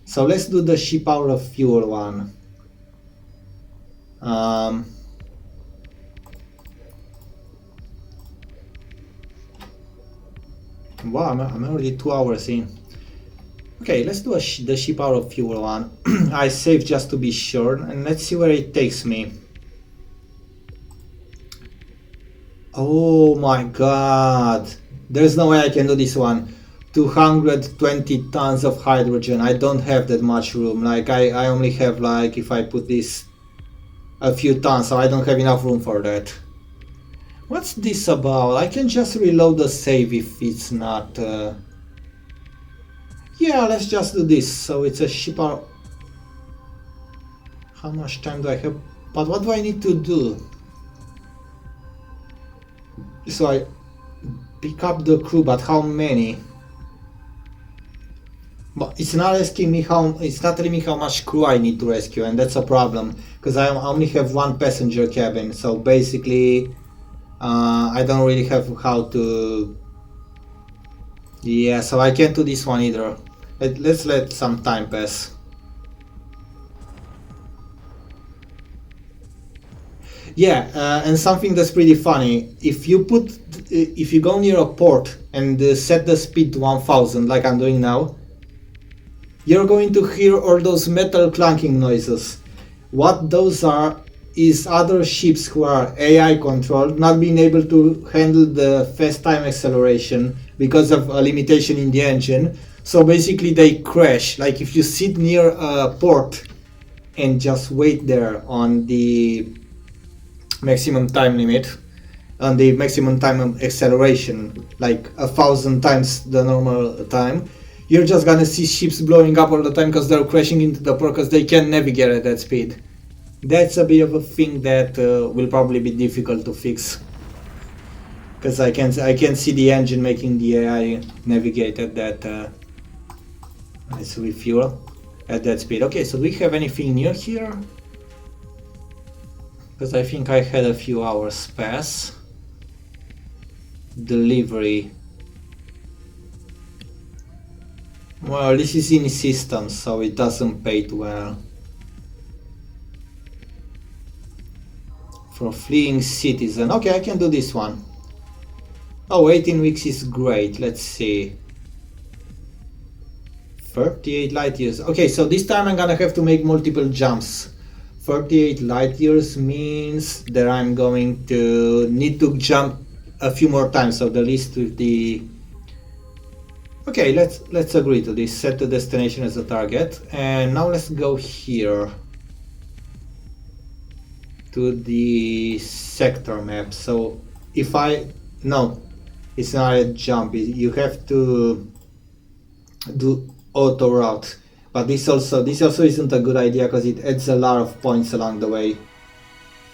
So let's do the ship out of fuel one. Wow, I'm already 2 hours in. Okay, let's do the ship out of fuel one. I save just to be sure, and let's see where it takes me. Oh my god, there's no way I can do this one. 220 tons of hydrogen. I don't have that much room. Like I only have, like, if I put this, a few tons, so I don't have enough room for that. What's this about? I can just reload the save if it's not... Yeah, let's just do this. So it's a ship out... How much time do I have? But what do I need to do? So I pick up the crew, but how many? But it's not asking me it's not telling me how much crew I need to rescue, and that's a problem, because I only have one passenger cabin, so basically I don't really have how to... Yeah, so I can't do this one either. Let's let some time pass. Yeah, and something that's pretty funny, if you go near a port and set the speed to 1000 like I'm doing now, you're going to hear all those metal clanking noises. What those are is other ships who are AI controlled not being able to handle the fast time acceleration because of a limitation in the engine. So basically they crash. Like if you sit near a port and just wait there on the maximum time limit, on the maximum time of acceleration, like 1,000 times the normal time, you're just gonna see ships blowing up all the time because they're crashing into the port because they can't navigate at that speed. That's a bit of a thing that will probably be difficult to fix, because I can see the engine making the AI navigate at that. Let's refuel at that speed. Okay, so do we have anything new here? Because I think I had a few hours pass. Delivery. Well, this is in systems, so it doesn't pay too well. For fleeing citizen. Okay, I can do this one. Oh, 18 weeks is great. Let's see. 38 light years. Okay, so this time I'm gonna have to make multiple jumps. 38 light years means that I'm going to need to jump a few more times. So the list with the... Okay, let's agree to this. Set the destination as a target. And now let's go here to the sector map. So if I... No, it's not a jump. You have to do auto route, but this also isn't a good idea because it adds a lot of points along the way.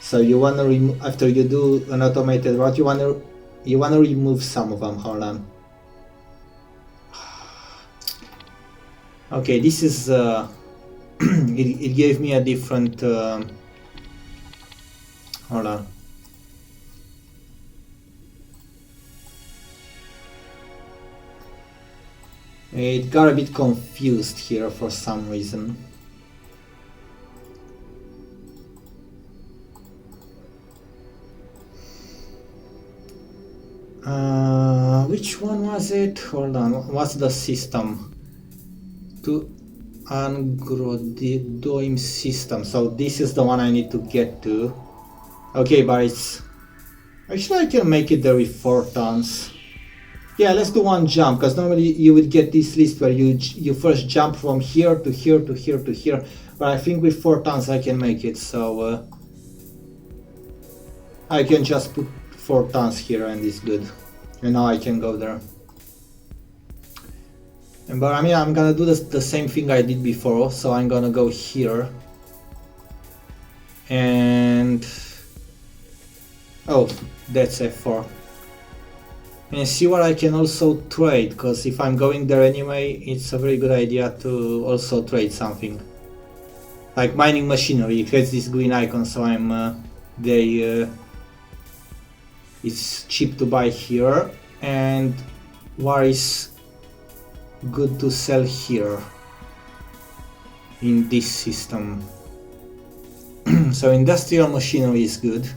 So you want to after you do an automated route, you want to remove some of them. Hold on. Okay, this is it gave me a different hold on. It got a bit confused here for some reason. Which one was it? Hold on, what's the system? To Angrodoim system. So this is the one I need to get to. Okay, but it's... Actually I can make it there with 4 tons. Yeah, let's do one jump, because normally you would get this list where you first jump from here to here to here to here, but I think with 4 tons I can make it, so I can just put 4 tons here and it's good. And now I can go there. But I mean, I'm gonna do the same thing I did before, so I'm gonna go here. And... Oh, that's F4. And see what I can also trade, because if I'm going there anyway, it's a very good idea to also trade something. Like mining machinery, it has this green icon, so it's cheap to buy here. And what is good to sell here in this system? So industrial machinery is good.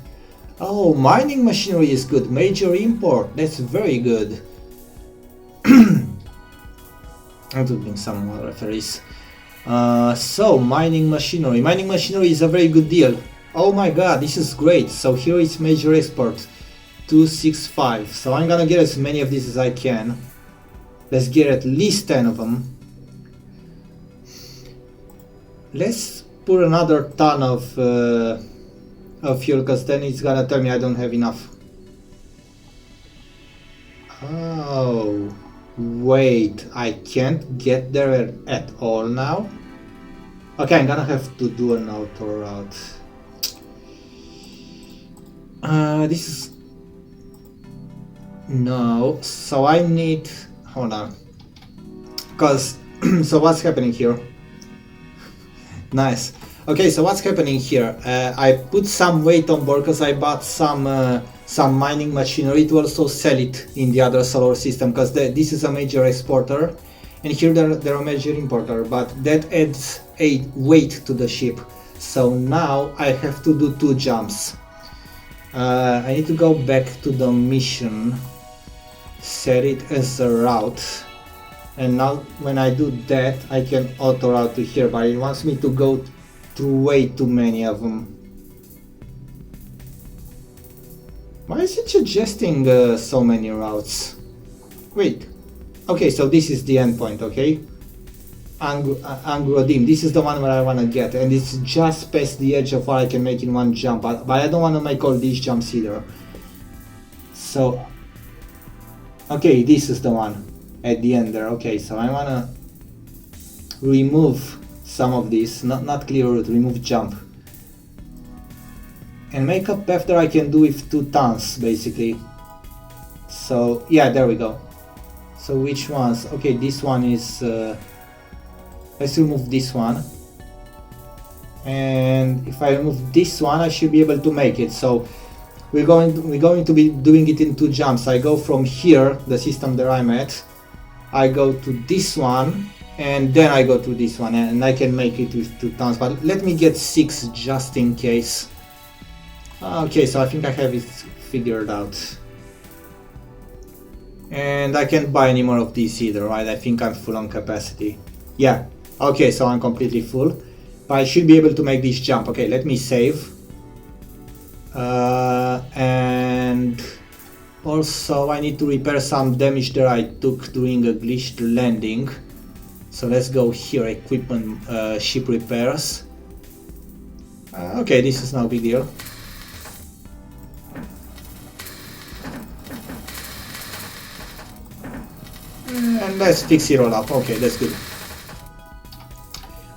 Oh, mining machinery is good. Major import. That's very good. I would bring some more referees. So, mining machinery. Mining machinery is a very good deal. Oh my god, this is great. So here is major export. 265. So I'm gonna get as many of these as I can. Let's get at least 10 of them. Let's put another ton of fuel, because then it's gonna tell me I don't have enough. Oh, wait, I can't get there at all now? Okay, I'm gonna have to do an auto route. This is... No, so I need... Hold on. Because... so what's happening here? Nice. Okay, so what's happening here? I put some weight on board because I bought some mining machinery to also sell it in the other solar system, because this is a major exporter and here they're a major importer, but that adds a weight to the ship. So now I have to do 2 jumps. I need to go back to the mission, set it as a route, and now when I do that I can auto route to here, but it wants me to go through way too many of them. Why is it suggesting so many routes? Wait. Okay, so this is the endpoint, okay? Angrodim, this is the one where I want to get, and it's just past the edge of what I can make in one jump, but I don't want to make all these jumps either. So, okay, this is the one at the end there. Okay, so I want to remove some of this, not clear route, remove jump. And make a path that I can do with 2 tons, basically. So, yeah, there we go. So which ones? Okay, this one is... let's remove this one. And if I remove this one, I should be able to make it. So we're going to be doing it in 2 jumps. I go from here, the system that I'm at. I go to this one, and then I go to this one, and I can make it with 2 tons. But let me get 6 just in case. Okay, so I think I have it figured out. And I can't buy any more of these either, right? I think I'm full on capacity. Yeah, okay, so I'm completely full. But I should be able to make this jump. Okay, let me save. And also I need to repair some damage that I took during a glitched landing. So let's go here, equipment, ship repairs. Okay, this is no big deal. And let's fix it all up. Okay, that's good.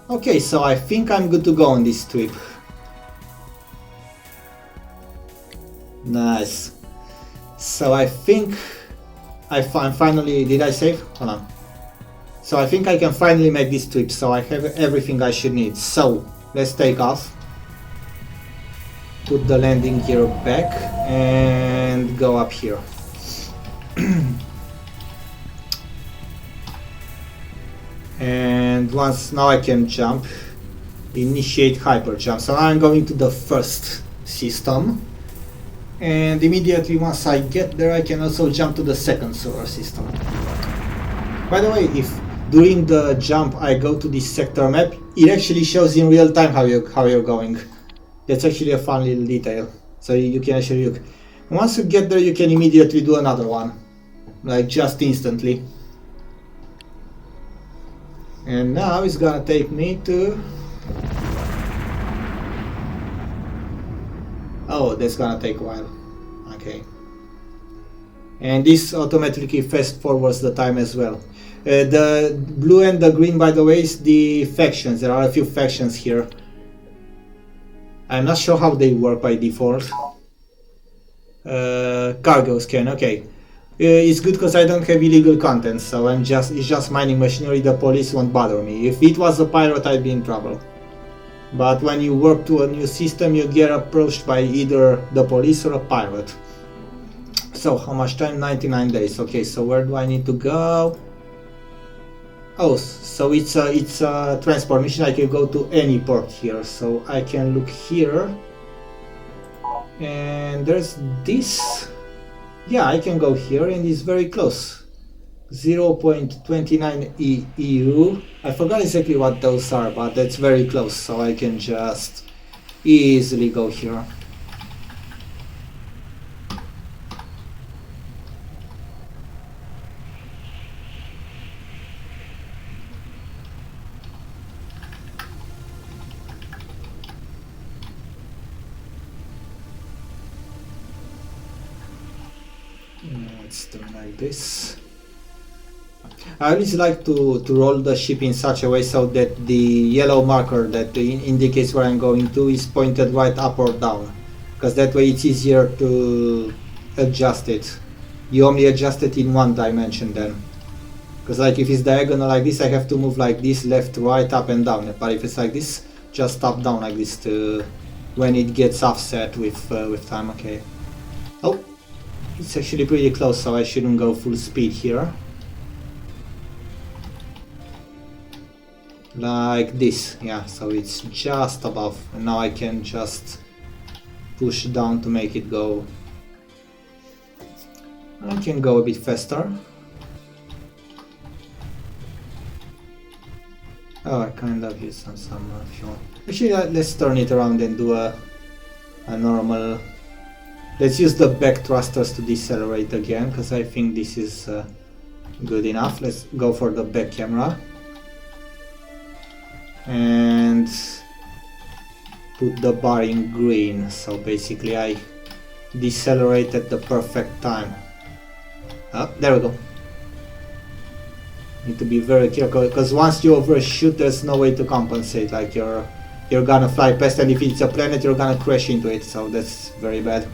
Okay, so I think I'm good to go on this trip. Nice. So I think I finally... Did I save? Hold on. So I think I can finally make this trip, so I have everything I should need. So, let's take off. Put the landing gear back and go up here. And now I can jump, initiate hyper jump. So I'm going to the first system, and immediately once I get there I can also jump to the second solar system. By the way, if during the jump I go to this sector map, it actually shows in real time how you're going. That's actually a fun little detail. So you can actually look. Once you get there you can immediately do another one, like just instantly. And now it's gonna take me to... Oh, that's gonna take a while. Okay. And this automatically fast forwards the time as well. The blue and the green, by the way, is the factions. There are a few factions here. I'm not sure how they work by default. Cargo scan, okay. It's good because I don't have illegal content, so it's just mining machinery. The police won't bother me. If it was a pirate, I'd be in trouble. But when you work to a new system, you get approached by either the police or a pirate. So how much time? 99 days. Okay, so where do I need to go? Oh, so it's a transport mission. I can go to any port here. So I can look here, and there's this. Yeah, I can go here and it's very close. 0.29 EU. I forgot exactly what those are, but that's very close, so I can just easily go here. Let's do like this. I always like to roll the ship in such a way so that the yellow marker that indicates where I'm going to is pointed right up or down, because that way it's easier to adjust it. You only adjust it in one dimension then, because like if it's diagonal like this I have to move like this, left, right, up and down, but if it's like this, just up, down like this to when it gets offset with time. Okay. Oh, it's actually pretty close, so I shouldn't go full speed here. Like this, yeah, so it's just above, and now I can just push down to make it go. I can go a bit faster. Oh, I kind of use some fuel. Actually, let's turn it around and do a normal. Let's use the back thrusters to decelerate again, because I think this is good enough. Let's go for the back camera. And put the bar in green, so basically I decelerate at the perfect time. Oh, there we go. Need to be very careful, because once you overshoot there's no way to compensate, like you're gonna fly past, and if it's a planet you're gonna crash into it, so that's very bad.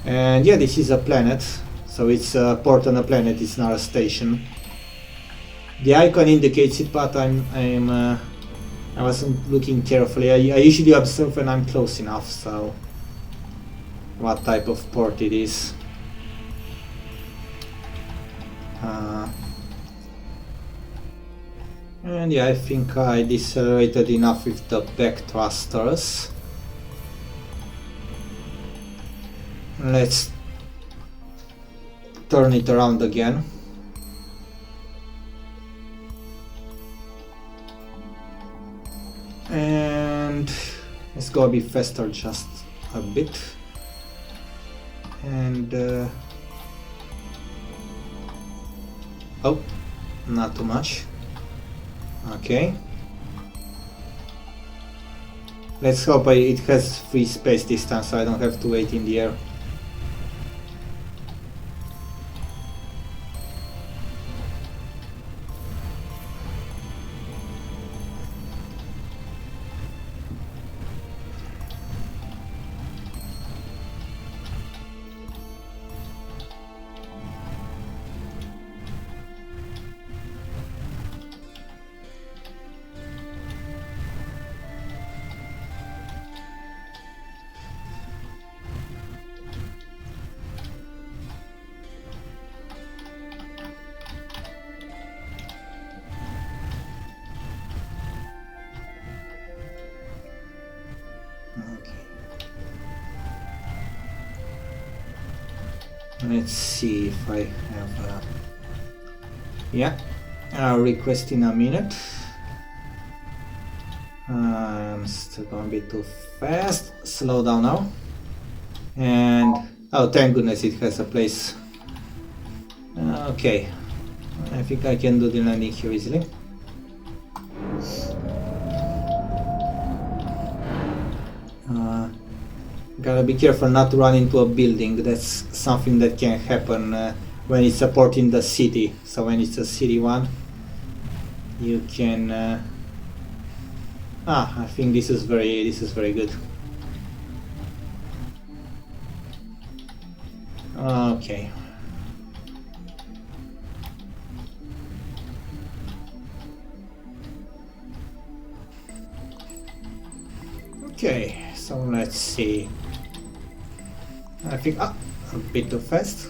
And yeah, this is a planet, so it's a port on a planet, it's not a station. The icon indicates it, but I wasn't looking carefully. I usually observe when I'm close enough, so what type of port it is. And yeah, I think I decelerated enough with the back thrusters. Let's turn it around again. And let's go a bit faster, just a bit. And oh, not too much. Okay. Let's hope it has free space this time, so I don't have to wait in the air. Let's see if I have yeah, I'll request in a minute. I'm still gonna be too fast. Slow down now. And oh, thank goodness it has a place. Okay, I think I can do the landing here easily. Gotta be careful not to run into a building. That's something that can happen when it's a port in the city. So when it's a city one, you can. I think this is very good. Okay. Okay. So let's see. I think a bit too fast.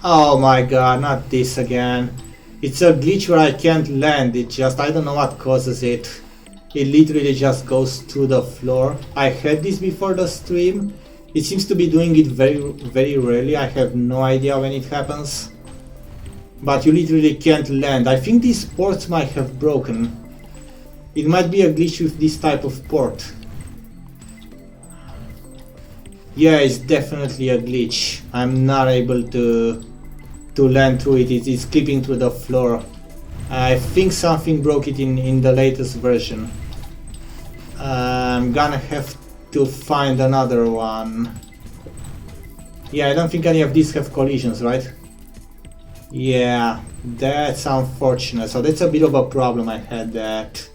Oh my god, not this again. It's a glitch where I can't land. It just, I don't know what causes it. It literally just goes through the floor. I had this before the stream. It seems to be doing it very rarely. I have no idea when it happens. But you literally can't land. I think these ports might have broken. It might be a glitch with this type of port. Yeah, it's definitely a glitch. I'm not able to land through it. It's clipping through the floor. I think something broke it in the latest version. I'm gonna have to find another one. Yeah, I don't think any of these have collisions, right? Yeah, that's unfortunate. So that's a bit of a problem. I had that.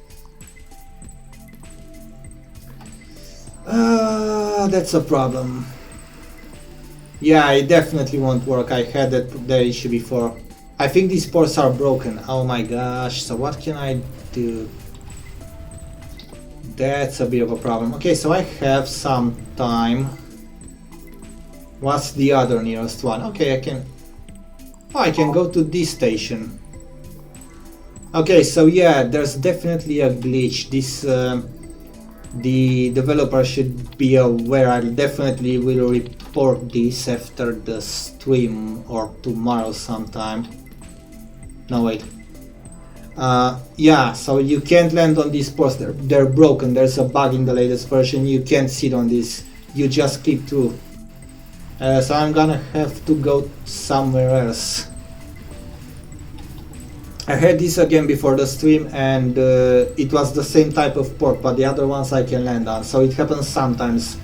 That's a problem. Yeah, it definitely won't work. I had that issue before. I think these ports are broken. Oh my gosh, so what can I do? That's a bit of a problem. Okay, so I have some time. What's the other nearest one? Okay, I can... Oh, I can go to this station. Okay, so yeah, there's definitely a glitch. This... the developer should be aware. I definitely will report this after the stream or tomorrow sometime. No, wait. Yeah, so you can't land on these ports. They're broken. There's a bug in the latest version. You can't sit on this. You just clip through. So I'm gonna have to go somewhere else. I had this again before the stream, and it was the same type of port, but the other ones I can land on, so it happens sometimes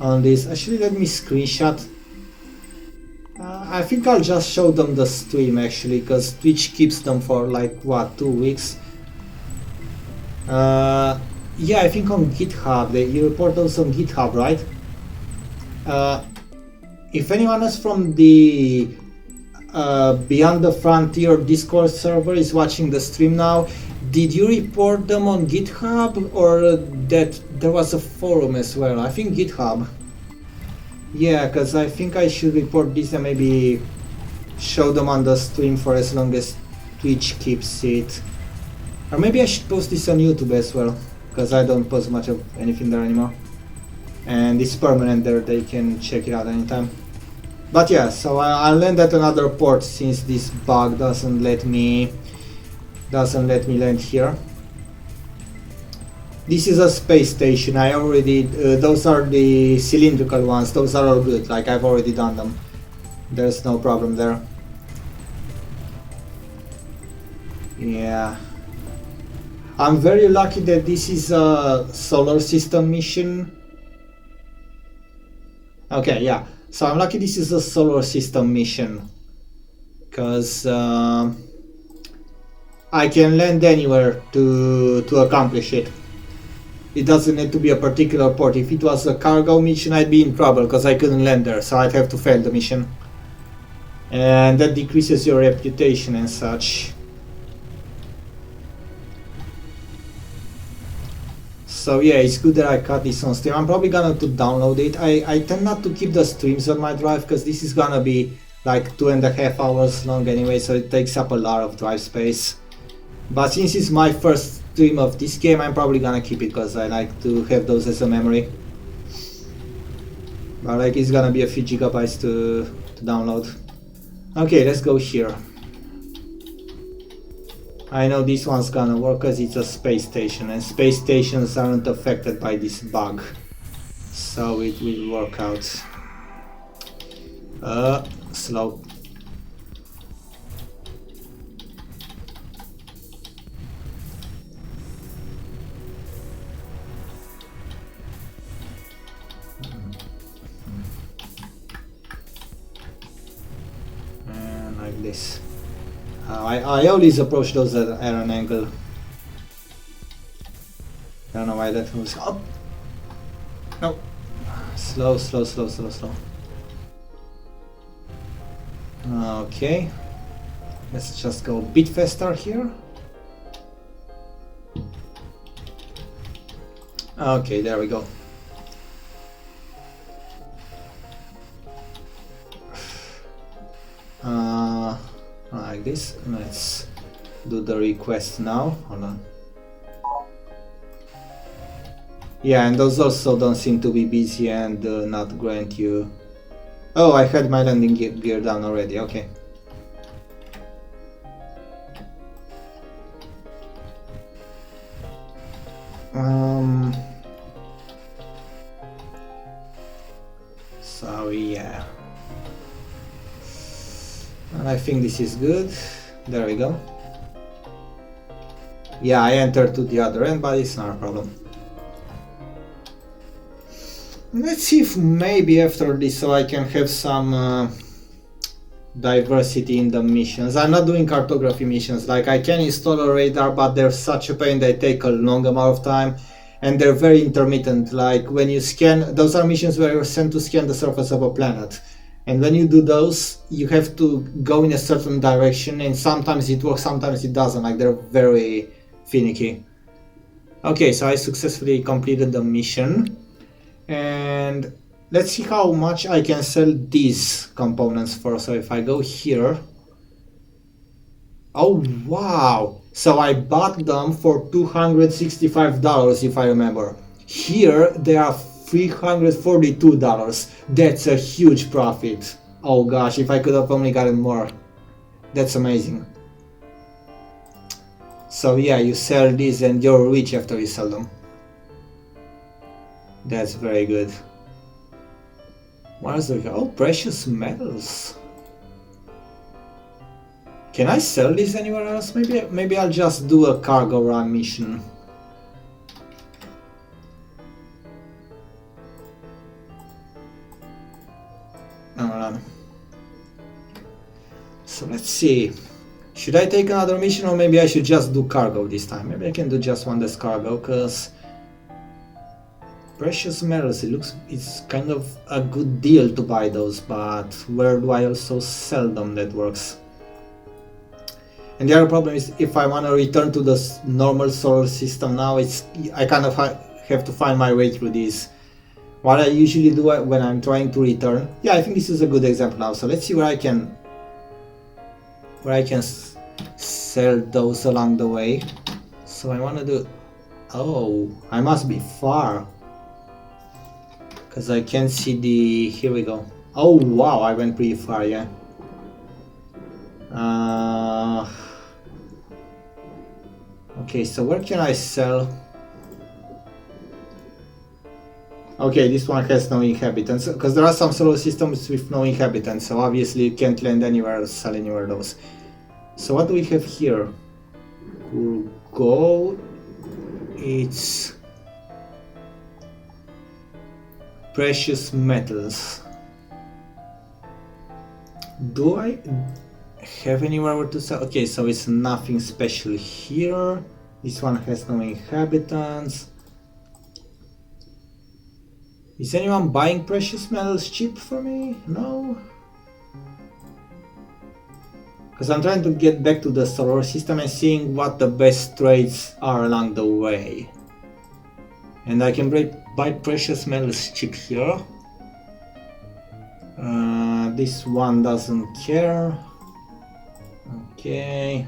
on this. Actually, let me screenshot. I think I'll just show them the stream actually, because Twitch keeps them for like what, 2 weeks. Yeah, I think on GitHub, you report those on GitHub, right? If anyone else from the Beyond the Frontier Discord server is watching the stream now, did you report them on GitHub, or that there was a forum as well? I think GitHub. Yeah, because I think I should report this and maybe show them on the stream for as long as Twitch keeps it. Or maybe I should post this on YouTube as well, because I don't post much of anything there anymore. And it's permanent there, they can check it out anytime. But yeah, so I'll land at another port since this bug doesn't let me land here. This is a space station. I already those are the cylindrical ones. Those are all good. Like I've already done them. There's no problem there. Yeah. I'm very lucky that this is a solar system mission. Okay, yeah. So I'm lucky this is a solar system mission, because I can land anywhere to accomplish it. It doesn't need to be a particular port. If it was a cargo mission, I'd be in trouble because I couldn't land there, so I'd have to fail the mission. And that decreases your reputation and such. So yeah, it's good that I cut this on stream. I'm probably gonna to download it. I tend not to keep the streams on my drive because this is gonna be like 2.5 hours long anyway, so it takes up a lot of drive space. But since it's my first stream of this game, I'm probably gonna keep it because I like to have those as a memory. But like it's gonna be a few gigabytes to download. Okay, let's go here. I know this one's gonna work because it's a space station, and space stations aren't affected by this bug, so it will work out. Slow. And like this. I always approach those at an angle. I don't know why that was up. No. Slow, slow, slow, slow, slow. Okay. Let's just go a bit faster here. Okay, there we go. Like this. Let's do the request now. Hold on. Yeah, and those also don't seem to be busy and not grant you. Oh, I had my landing gear down already. Okay. So yeah. And I think this is good. There we go. Yeah, I entered to the other end, but it's not a problem. Let's see if maybe after this so I can have some diversity in the missions. I'm not doing cartography missions. Like I can install a radar, but they're such a pain. They take a long amount of time and they're very intermittent. Like when you scan, those are missions where you're sent to scan the surface of a planet. And when you do those, you have to go in a certain direction, and sometimes it works, sometimes it doesn't. Like they're very finicky. Okay, so I successfully completed the mission. And let's see how much I can sell these components for. So if I go here, oh wow, so I bought them for $265 if I remember. Here they are $342. That's a huge profit. Oh gosh, if I could have only gotten more. That's amazing. So yeah, you sell these and you're rich after you sell them. That's very good. What is it? Oh, precious metals. Can I sell this anywhere else? Maybe I'll just do a cargo run mission. No. So let's see. Should I take another mission, or maybe I should just do cargo this time? Maybe I can do just one that's cargo, because precious metals, it's kind of a good deal to buy those, but where do I also sell them? That works. And the other problem is, if I want to return to the normal solar system now, I kind of have to find my way through this. What I usually do when I'm trying to return, yeah, I think this is a good example now. So let's see where I can sell those along the way. So I want to do, oh, I must be far, because I can't see the, here we go. Oh wow, I went pretty far, yeah. Okay, so where can I sell? Okay, this one has no inhabitants, because there are some solar systems with no inhabitants, so obviously you can't land anywhere or sell anywhere those. So what do we have here? We'll go, it's precious metals. Do I have anywhere where to sell? Okay, so it's nothing special here. This one has no inhabitants. Is anyone buying precious metals cheap for me? No? Because I'm trying to get back to the solar system and seeing what the best trades are along the way. And I can buy precious metals cheap here. This one doesn't care. Okay.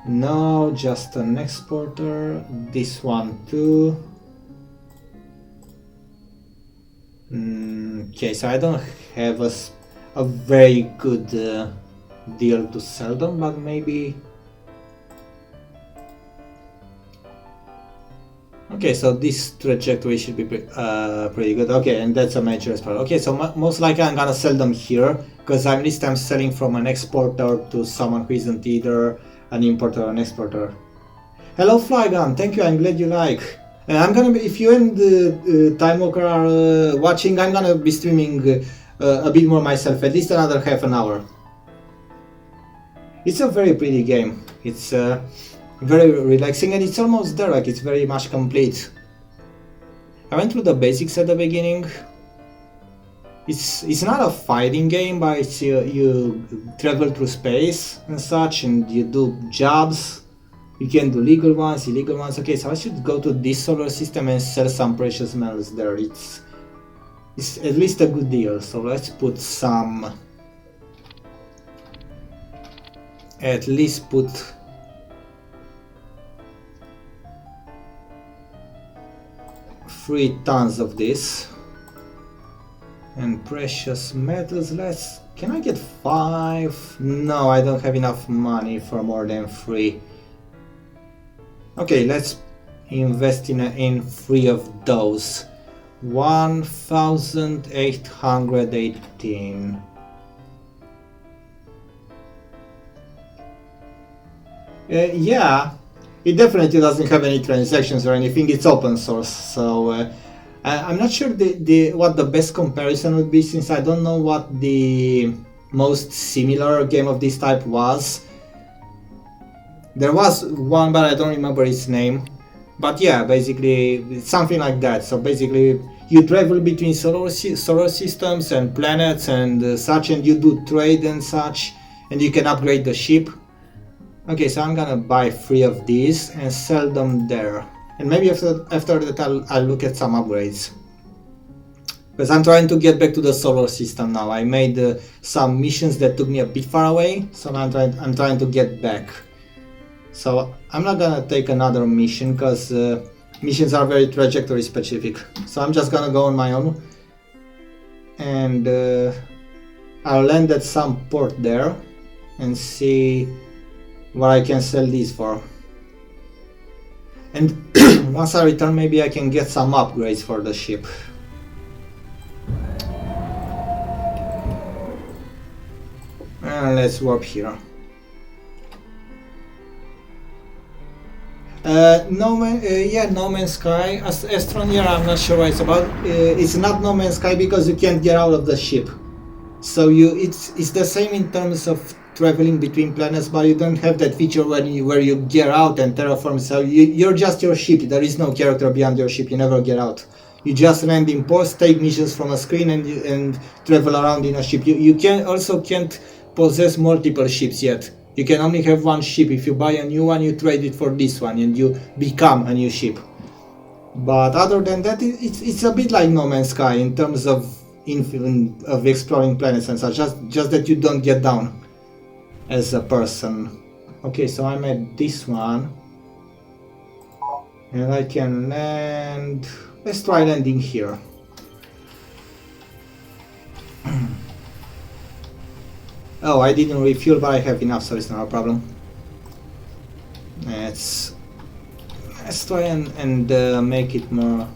No, just an exporter. This one too. Okay, so I don't have a very good deal to sell them, but maybe. Okay, so this trajectory should be pretty good. Okay, and that's a major spot. Okay, so most likely I'm gonna sell them here, because at least I'm selling from an exporter to someone who isn't either an importer or an exporter. Hello Flygun, thank you, I'm glad you like. And I'm gonna be, if you and Time Walker are watching, I'm gonna be streaming a bit more myself, at least another half an hour. It's a very pretty game. It's very relaxing, and it's almost there, like it's very much complete. I went through the basics at the beginning. It's not a fighting game, but it's you travel through space and such, and you do jobs. You can do legal ones, illegal ones. Okay, so I should go to this solar system and sell some precious metals there. It's at least a good deal. So let's put some. At least put 3 tons of this. And precious metals, can I get 5? No, I don't have enough money for more than 3. Okay, let's invest in 3 of those. 1,818. Yeah, it definitely doesn't have any transactions or anything. It's open source, so I'm not sure what the best comparison would be, since I don't know what the most similar game of this type was. There was one, but I don't remember its name. But yeah, basically it's something like that. So basically you travel between solar systems and planets and such, and you do trade and such, and you can upgrade the ship. Okay, so I'm gonna buy 3 of these and sell them there. And maybe after that I'll look at some upgrades. Because I'm trying to get back to the solar system now. I made some missions that took me a bit far away, so now I'm trying to get back. So I'm not gonna take another mission, because missions are very trajectory specific. So I'm just gonna go on my own. And I'll land at some port there and see what I can sell these for. And once I return, maybe I can get some upgrades for the ship. And let's warp here. No Man's Sky. Astron here, I'm not sure what it's about. It's not No Man's Sky because you can't get out of the ship. So it's the same in terms of traveling between planets, but you don't have that feature where you get out and terraform. So you're just your ship. There is no character beyond your ship. You never get out. You just land in ports, take missions from a screen, and travel around in a ship. You can't possess multiple ships yet. You can only have one ship. If you buy a new one, you trade it for this one, and you become a new ship. But other than that, it's a bit like No Man's Sky in terms of exploring planets and such. Just that you don't get down as a person. Okay, so I'm at this one, and I can land. Let's try landing here. Oh, I didn't refuel, but I have enough, so it's not a problem. Let's try and make it more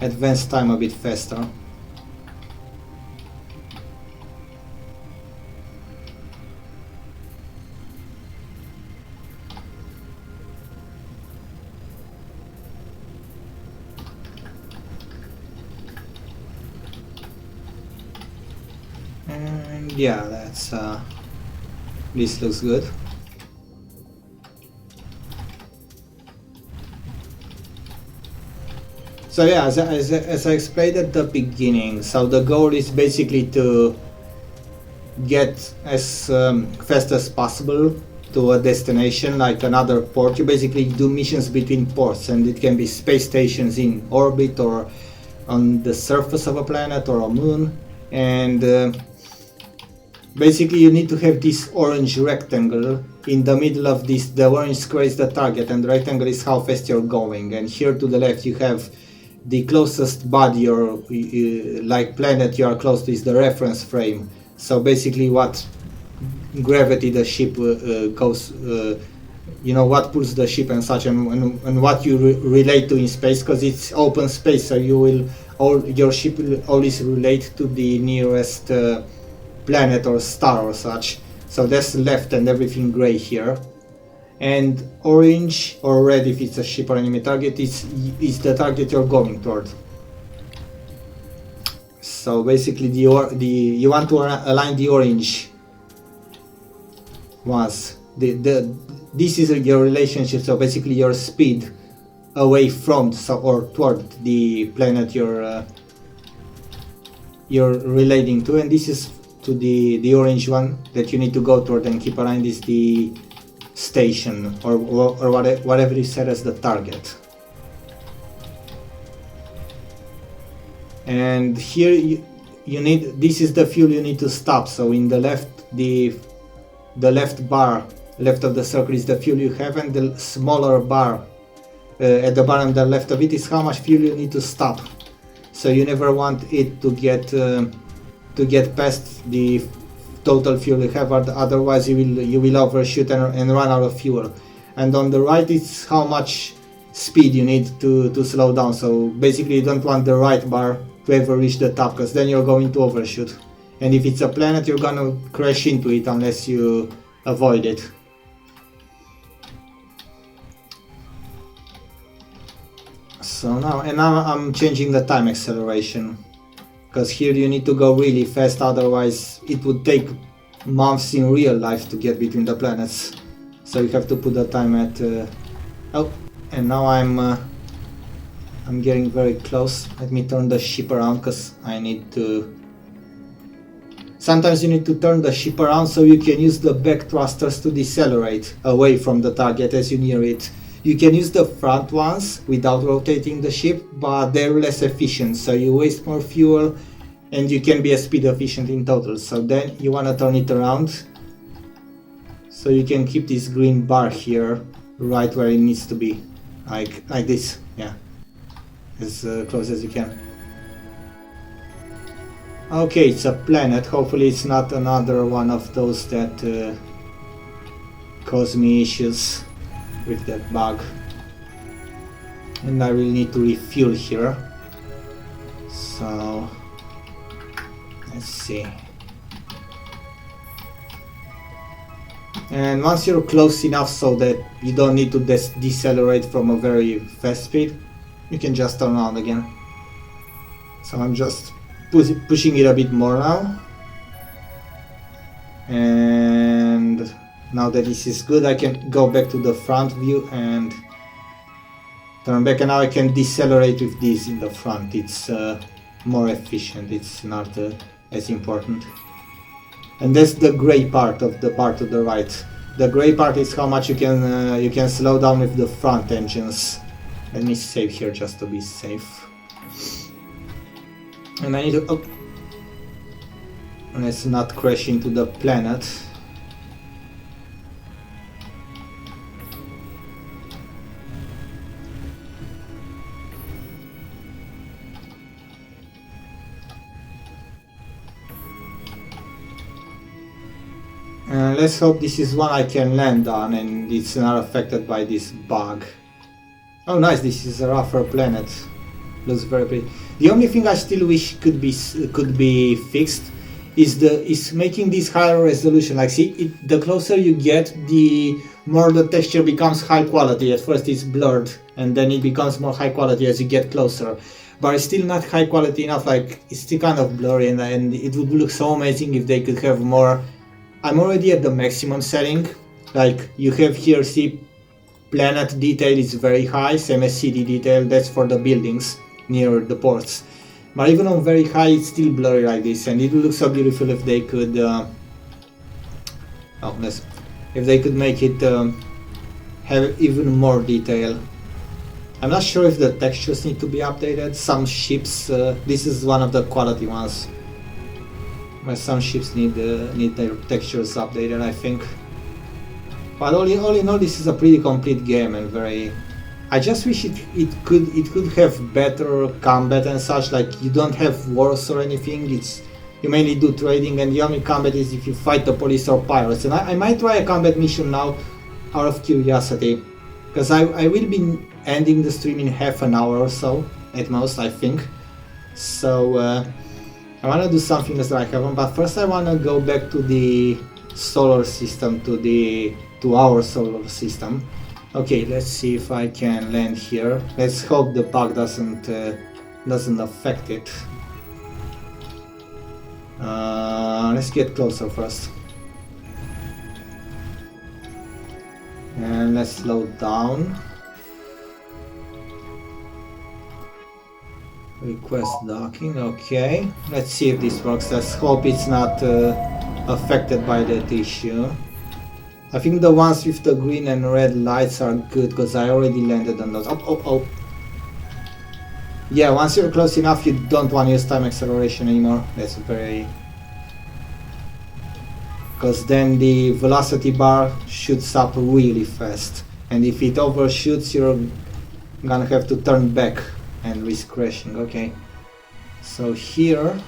advanced time a bit faster. And yeah, that's this looks good. So yeah, as I explained at the beginning, so the goal is basically to get as fast as possible to a destination, like another port. You basically do missions between ports, and it can be space stations in orbit or on the surface of a planet or a moon. And basically you need to have this orange rectangle in the middle of this. The orange square is the target, and the rectangle is how fast you're going. And here to the left you have the closest body or like planet you are close to is the reference frame. So basically what gravity the ship goes, you know, what pulls the ship and such, and what you relate to in space, because it's open space, so your ship will always relate to the nearest planet or star or such. So that's left and everything gray here. And orange or red if it's a ship or enemy target is the target you're going toward. So basically you want to align the orange ones. This is your relationship, so basically your speed away from or toward the planet you're relating to, and this is to the orange one that you need to go toward and keep aligned is the station or whatever is set as the target. And here you need, this is the fuel you need to stop. So in the left, the left bar, left of the circle is the fuel you have, and the smaller bar at the bottom, the left of it is how much fuel you need to stop. So you never want it to get past the total fuel you have, otherwise you will overshoot and run out of fuel. And on the right it's how much speed you need to slow down. So basically you don't want the right bar to ever reach the top, because then you're going to overshoot. And if it's a planet, you're gonna crash into it unless you avoid it. So now I'm changing the time acceleration, because here you need to go really fast, otherwise it would take months in real life to get between the planets. So you have to put the time at oh, and now I'm getting very close. Let me turn the ship around, because I need to. Sometimes you need to turn the ship around so you can use the back thrusters to decelerate away from the target as you near it. You can use the front ones without rotating the ship, but they're less efficient, so you waste more fuel and you can be a speed efficient in total. So then you want to turn it around so you can keep this green bar here right where it needs to be, like this, yeah, as close as you can. Okay, it's a planet. Hopefully it's not another one of those that cause me issues with that bug. And I will need to refuel here. So let's see. And once you're close enough so that you don't need to decelerate from a very fast speed, you can just turn around again. So I'm just pushing it a bit more now. And now that this is good, I can go back to the front view and turn back, and now I can decelerate with this in the front. It's more efficient, it's not as important. And that's the gray part of the right. The gray part is how much you can slow down with the front engines. Let me save here just to be safe. And I need to... Oh. Let's not crash into the planet. Let's hope this is one I can land on and it's not affected by this bug. Oh nice, this is a rougher planet. Looks very pretty. The only thing I still wish could be fixed is making this higher resolution. Like see, the closer you get, the more the texture becomes high quality. At first it's blurred and then it becomes more high quality as you get closer. But it's still not high quality enough, like it's still kind of blurry, and it would look so amazing if they could have more. I'm already at the maximum setting. Like you have here, see, planet detail is very high, same as city detail, that's for the buildings near the ports. But even on very high, it's still blurry like this, and it would look so beautiful if they could if they could make it have even more detail. I'm not sure if the textures need to be updated. Some ships, this is one of the quality ones, but some ships need their textures updated, I think. But all in all, this is a pretty complete game and very. I just wish it could have better combat and such. Like you don't have wars or anything. You mainly do trading, and the only combat is if you fight the police or pirates. And I might try a combat mission now, out of curiosity, because I will be ending the stream in half an hour or so at most, I think. So I want to do something that I haven't. But first I want to go back to the solar system, to our solar system. Okay, let's see if I can land here. Let's hope the bug doesn't affect it. Let's get closer first. And let's slow down. Request docking, okay. Let's see if this works. Let's hope it's not affected by that issue. I think the ones with the green and red lights are good because I already landed on those. Oh. Yeah, once you're close enough, you don't want to use time acceleration anymore. That's very... because then the velocity bar shoots up really fast. And if it overshoots, you're gonna have to turn back and risk crashing. Okay. So here...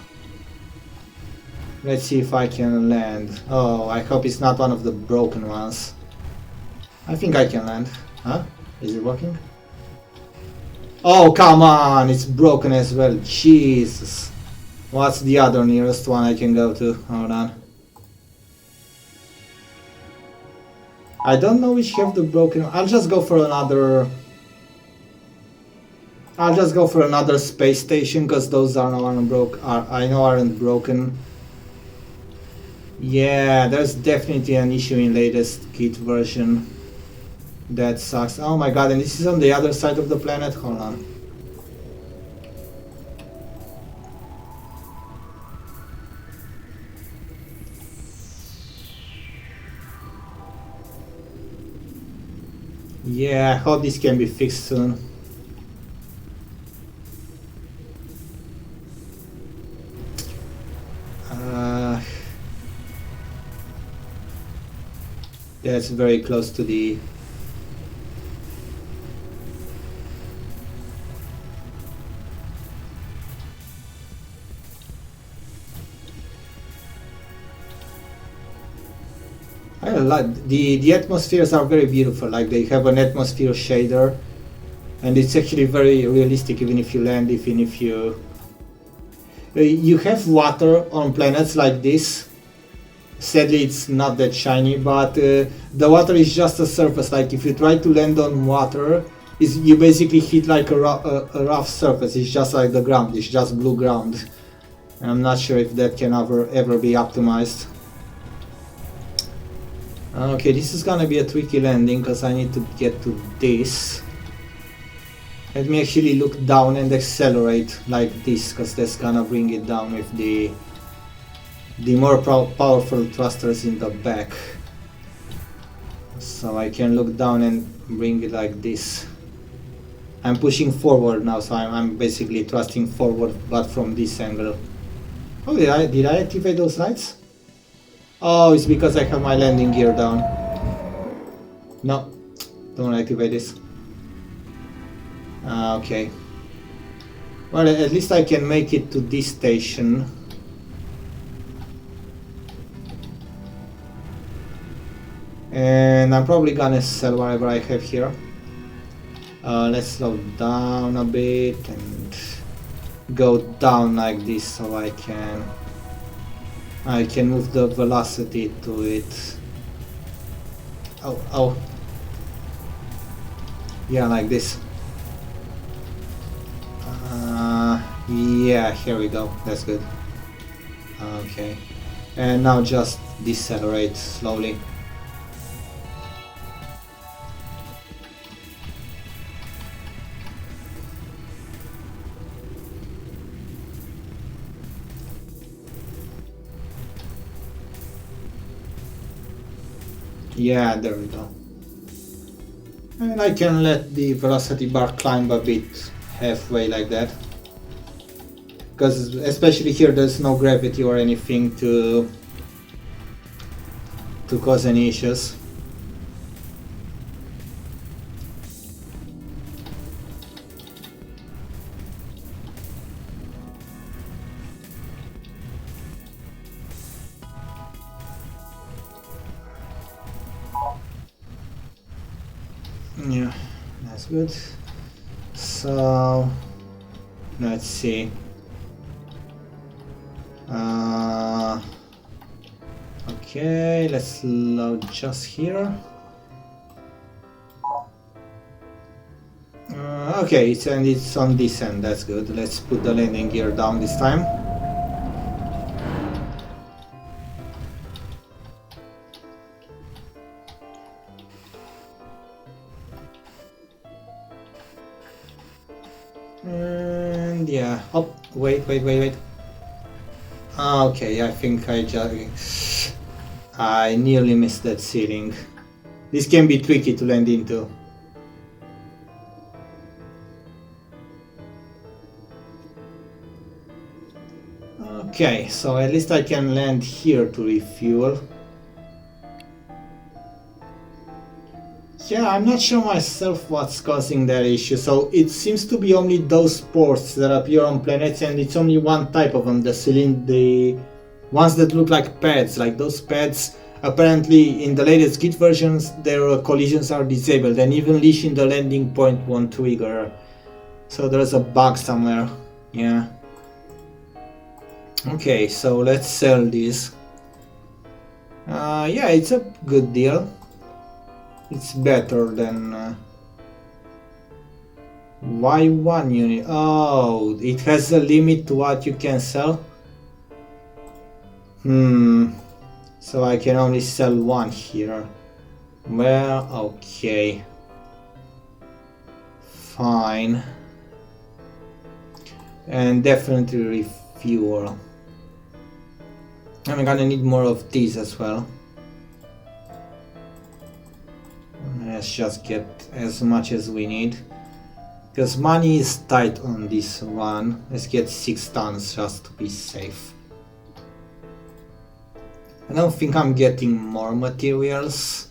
let's see if I can land. Oh, I hope it's not one of the broken ones. I think I can land. Huh? Is it working? Oh, come on! It's broken as well. Jesus. What's the other nearest one I can go to? Hold on. I don't know which have the broken... I'll just go for another space station, because those I know aren't broken. Yeah, there's definitely an issue in latest kit version. That sucks. Oh my god, and this is on the other side of the planet? Hold on. Yeah, I hope this can be fixed soon. That's very close to the... I like the atmospheres are very beautiful. Like they have an atmosphere shader, and it's actually very realistic. Even if you land, even if you have water on planets like this. Sadly, it's not that shiny, but the water is just a surface. Like if you try to land on water, you basically hit like a rough surface. It's just like the ground. It's just blue ground. I'm not sure if that can ever be optimized. Okay, this is gonna be a tricky landing because I need to get to this. Let me actually look down and accelerate like this, because that's gonna bring it down with the more powerful thrusters in the back. So I can look down and bring it like this. I'm pushing forward now, so I'm basically thrusting forward, but from this angle. Oh, did I activate those lights? Oh, it's because I have my landing gear down. No, don't activate this. Okay. Well, at least I can make it to this station. And I'm probably gonna sell whatever I have here. Let's slow down a bit and go down like this so I can move the velocity to it. Oh. Yeah, like this. Yeah, here we go. That's good. Okay. And now just decelerate slowly. Yeah, there we go. And I can let the velocity bar climb a bit halfway like that. Because especially here there's no gravity or anything to cause any issues. Yeah, that's good. So let's see. Okay, let's load just here. Okay, it's on this end. That's good. Let's put the landing gear down this time. And yeah. Oh, wait. Okay, I think I nearly missed that ceiling. This can be tricky to land into. Okay, so at least I can land here to refuel. Yeah, I'm not sure myself what's causing that issue. So it seems to be only those ports that appear on planets, and it's only one type of them, the ones that look like pads. Like those pads, apparently in the latest Git versions, their collisions are disabled, and even leashing the landing point won't trigger. So there's a bug somewhere. Yeah. Okay, so let's sell this. Yeah, it's a good deal. It's better than why one unit? Oh, it has a limit to what you can sell. So I can only sell one here. Well, okay. Fine. And definitely refuel. I'm gonna need more of these as well. Let's just get as much as we need, because money is tight on this run. Let's get 6 tons just to be safe. I don't think I'm getting more materials.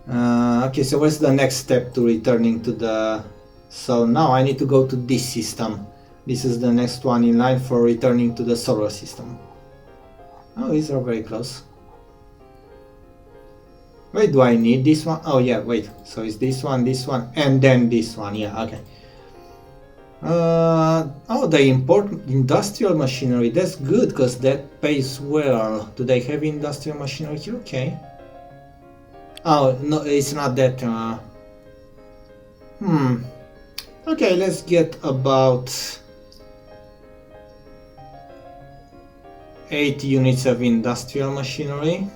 Okay, so what's the next step to returning to the... So now I need to go to this system. This is the next one in line for returning to the solar system. Oh, these are very close. Wait, do I need this one? Oh yeah, wait. So it's this one, and then this one. Yeah, okay. Oh, they import industrial machinery. That's good, because that pays well. Do they have industrial machinery here? Okay. Oh, no, it's not that. Okay, let's get about 8 units of industrial machinery.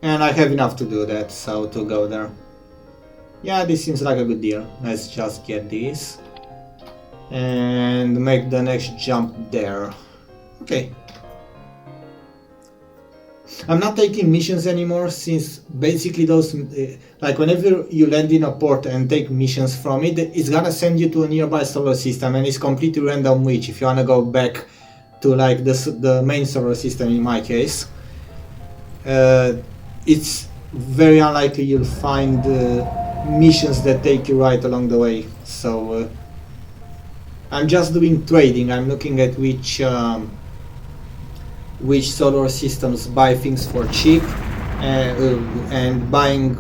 And I have enough to do that, so to go there. Yeah, this seems like a good deal. Let's just get this and make the next jump there. Okay. I'm not taking missions anymore, since basically those, like whenever you land in a port and take missions from it, it's gonna send you to a nearby solar system, and it's completely random which, if you wanna go back to like the main solar system in my case. It's very unlikely you'll find missions that take you right along the way. So I'm just doing trading. I'm looking at which solar systems buy things for cheap, and buying.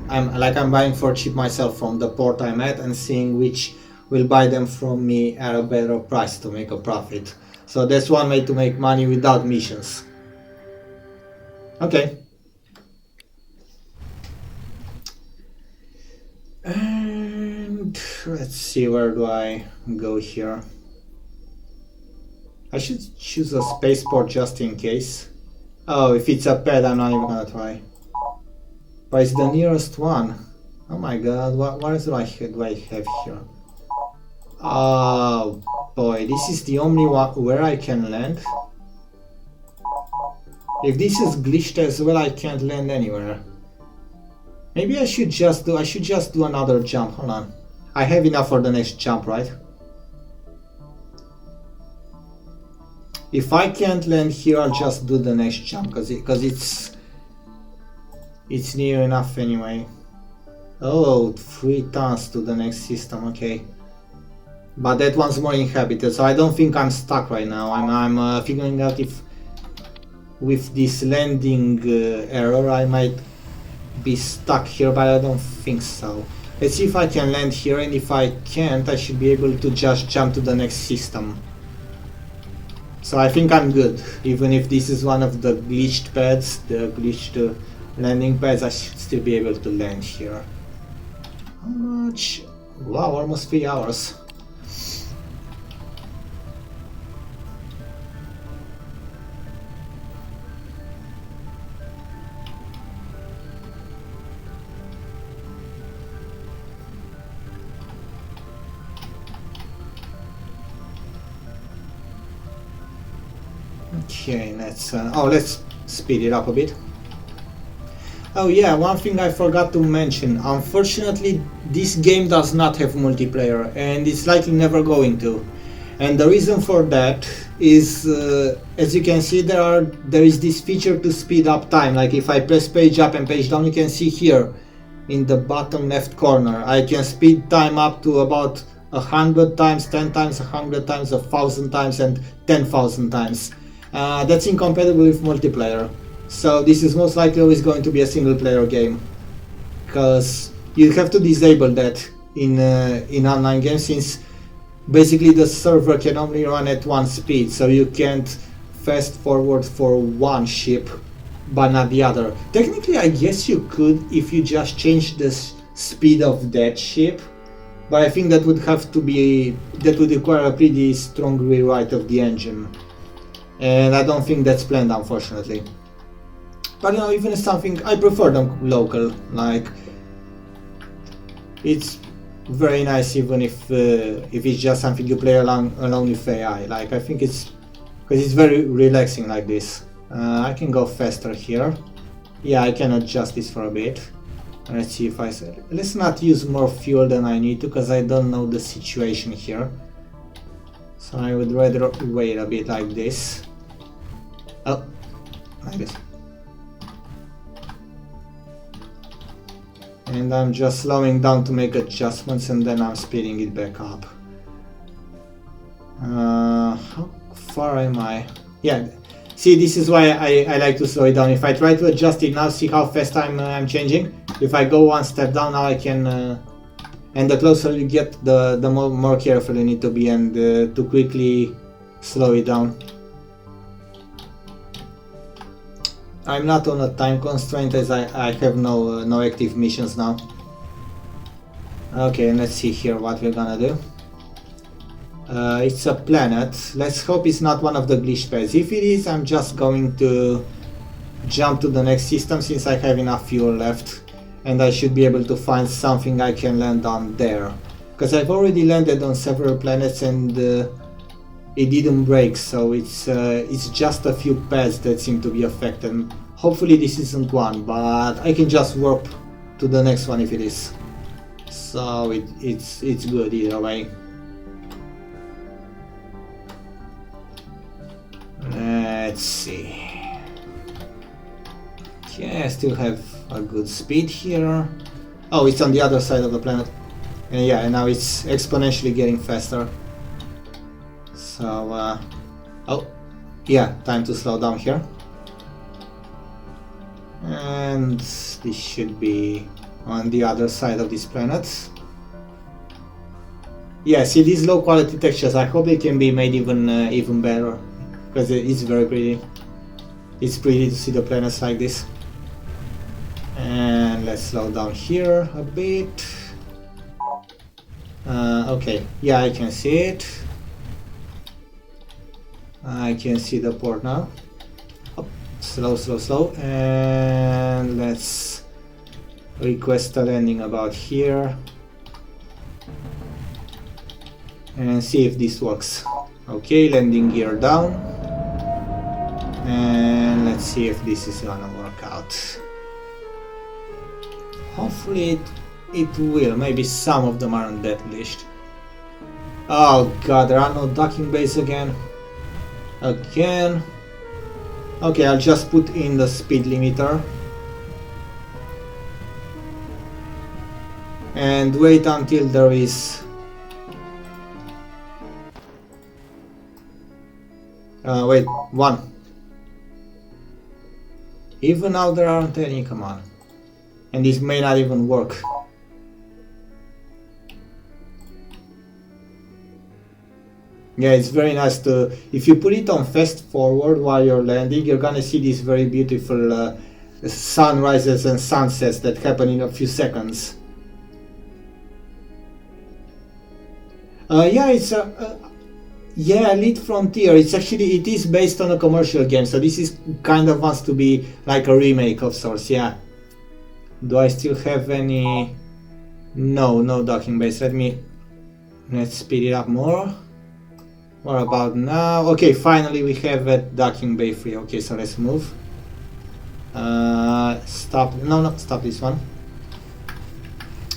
I'm buying for cheap myself from the port I'm at, and seeing which will buy them from me at a better price to make a profit. So that's one way to make money without missions. Okay. And let's see, where do I go here? I should choose a spaceport just in case. Oh, if it's a pad, I'm not even gonna try. But it's the nearest one. Oh my god, what do I have here? Oh boy, this is the only one where I can land. If this is glitched as well, I can't land anywhere. Maybe I should just do another jump. Hold on. I have enough for the next jump, right? If I can't land here, I'll just do the next jump, because it's near enough anyway. Oh, 3 tons to the next system, okay. But that one's more inhabited, so I don't think I'm stuck right now. I'm figuring out if with this landing error I might be stuck here, but I don't think so. Let's see if I can land here, and if I can't, I should be able to just jump to the next system. So I think I'm good. Even if this is one of the glitched pads, the glitched landing pads, I should still be able to land here. How much? Wow, almost 3 hours. Okay, let's speed it up a bit. Oh yeah, one thing I forgot to mention. Unfortunately, this game does not have multiplayer, and it's likely never going to. And the reason for that is, as you can see, there is this feature to speed up time. Like if I press page up and page down, you can see here in the bottom left corner, I can speed time up to about 100 times, 10 times, 100 times, 1,000 times, and 10,000 times. That's incompatible with multiplayer, so this is most likely always going to be a single player game, because you have to disable that in online games, since basically the server can only run at one speed, so you can't fast forward for one ship but not the other. Technically I guess you could if you just change the speed of that ship, but I think that would require a pretty strong rewrite of the engine. And I don't think that's planned, unfortunately. But you know, even if something, I prefer them local. Like, it's very nice, even if it's just something you play along with AI. Like, I think because it's very relaxing like this. I can go faster here. Yeah, I can adjust this for a bit. Let's see if let's not use more fuel than I need to, because I don't know the situation here. So I would rather wait a bit like this. Oh, like this. And I'm just slowing down to make adjustments, and then I'm speeding it back up. How far am I? Yeah, See, this is why I like to slow it down. If I try to adjust it now, see how fast I'm changing? If I go one step down now, I can... and the closer you get, the more careful you need to be, and to quickly slow it down. I'm not on a time constraint as I have no active missions now. Okay, and let's see here what we're gonna do. It's a planet. Let's hope it's not one of the glitch pads. If it is, I'm just going to jump to the next system since I have enough fuel left. And I should be able to find something I can land on there. Because I've already landed on several planets and it didn't break, so it's just a few pads that seem to be affected. Hopefully this isn't one, but I can just warp to the next one if it is. So it's good either way. Let's see. Okay, I still have a good speed here. Oh, it's on the other side of the planet. And yeah, and now it's exponentially getting faster. So, oh, yeah, time to slow down here. And this should be on the other side of this planet. Yeah, see these low quality textures, I hope they can be made even better. Because it's very pretty. It's pretty to see the planets like this. And let's slow down here a bit. Okay, yeah, I can see it. I can see the port now. Up. Slow, slow, slow. And let's request a landing about here. And see if this works. Okay, landing gear down. And let's see if this is gonna work out. Hopefully it will. Maybe some of them aren't that glitched. Oh god, there are no docking bays again. Again. Okay, I'll just put in the speed limiter. And wait until there is... wait, one. Even now there aren't any, come on. And this may not even work. Yeah, it's very nice to... If you put it on fast forward while you're landing, you're gonna see these very beautiful sunrises and sunsets that happen in a few seconds. Yeah, it's a... yeah, Elite Frontier. It is based on a commercial game, so this is kind of wants to be like a remake of sorts, yeah. Do I still have any... No docking base. Let's speed it up more. What about now? Okay, finally we have a docking bay free. Okay, so let's move. Stop. No, stop this one.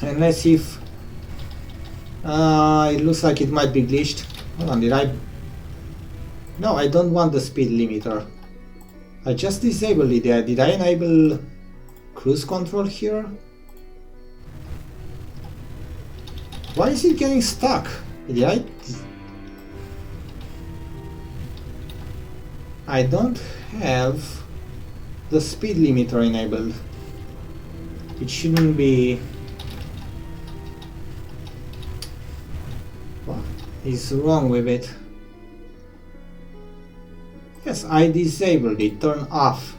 And let's see if... it looks like it might be glitched. Hold on, did I... No, I don't want the speed limiter. I just disabled it there. Did I enable cruise control here? Why is it getting stuck? Did I don't have the speed limiter enabled. It shouldn't be... What is wrong with it? Yes, I disabled it. Turn off.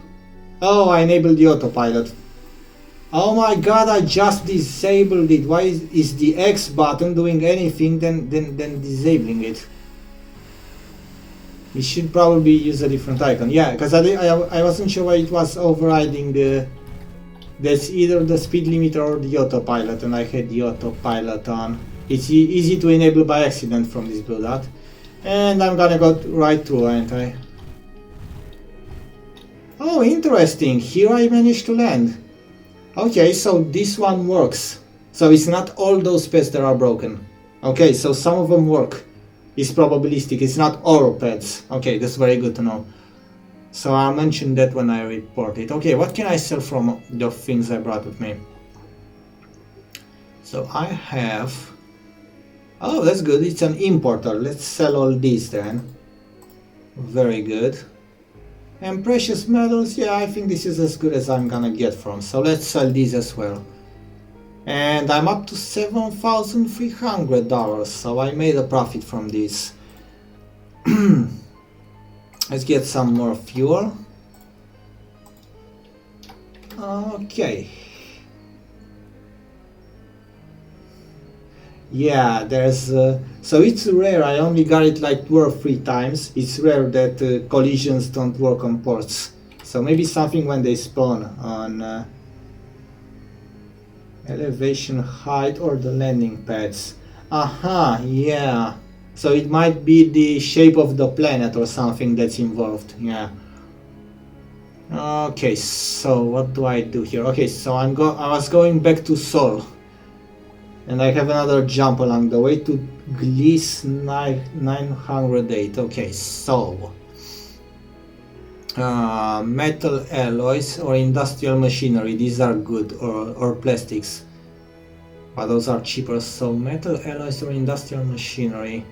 Oh, I enabled the autopilot. Oh my god, I just disabled it. Why is the X button doing anything than disabling it? We should probably use a different icon. Yeah, because I wasn't sure why it was overriding the... That's either the speed limiter or the autopilot, and I had the autopilot on. It's easy to enable by accident from this blue dot. And I'm gonna go right through, aren't I? Oh, interesting. Here I managed to land. Okay, so this one works. So it's not all those pads that are broken. Okay, so some of them work. It's probabilistic, it's not all pads. Okay, that's very good to know. So I'll mention that when I report it. Okay, what can I sell from the things I brought with me? So I have... Oh, that's good, it's an importer. Let's sell all these then. Very good. And precious metals, yeah, I think this is as good as I'm gonna get from. So let's sell these as well. And I'm up to $7,300, so I made a profit from this. Let's get some more fuel. Okay. Yeah, there's so it's rare. I only got it like 2 or 3 times. It's rare that collisions don't work on ports. So maybe something when they spawn on elevation height or the landing pads. Aha, yeah. So it might be the shape of the planet or something that's involved. Yeah. Okay, so what do I do here? Okay, so I was going back to Sol. And I have another jump along the way to Gliss 908. Okay, so metal alloys or industrial machinery, these are good, or plastics, but those are cheaper. So metal alloys or industrial machinery,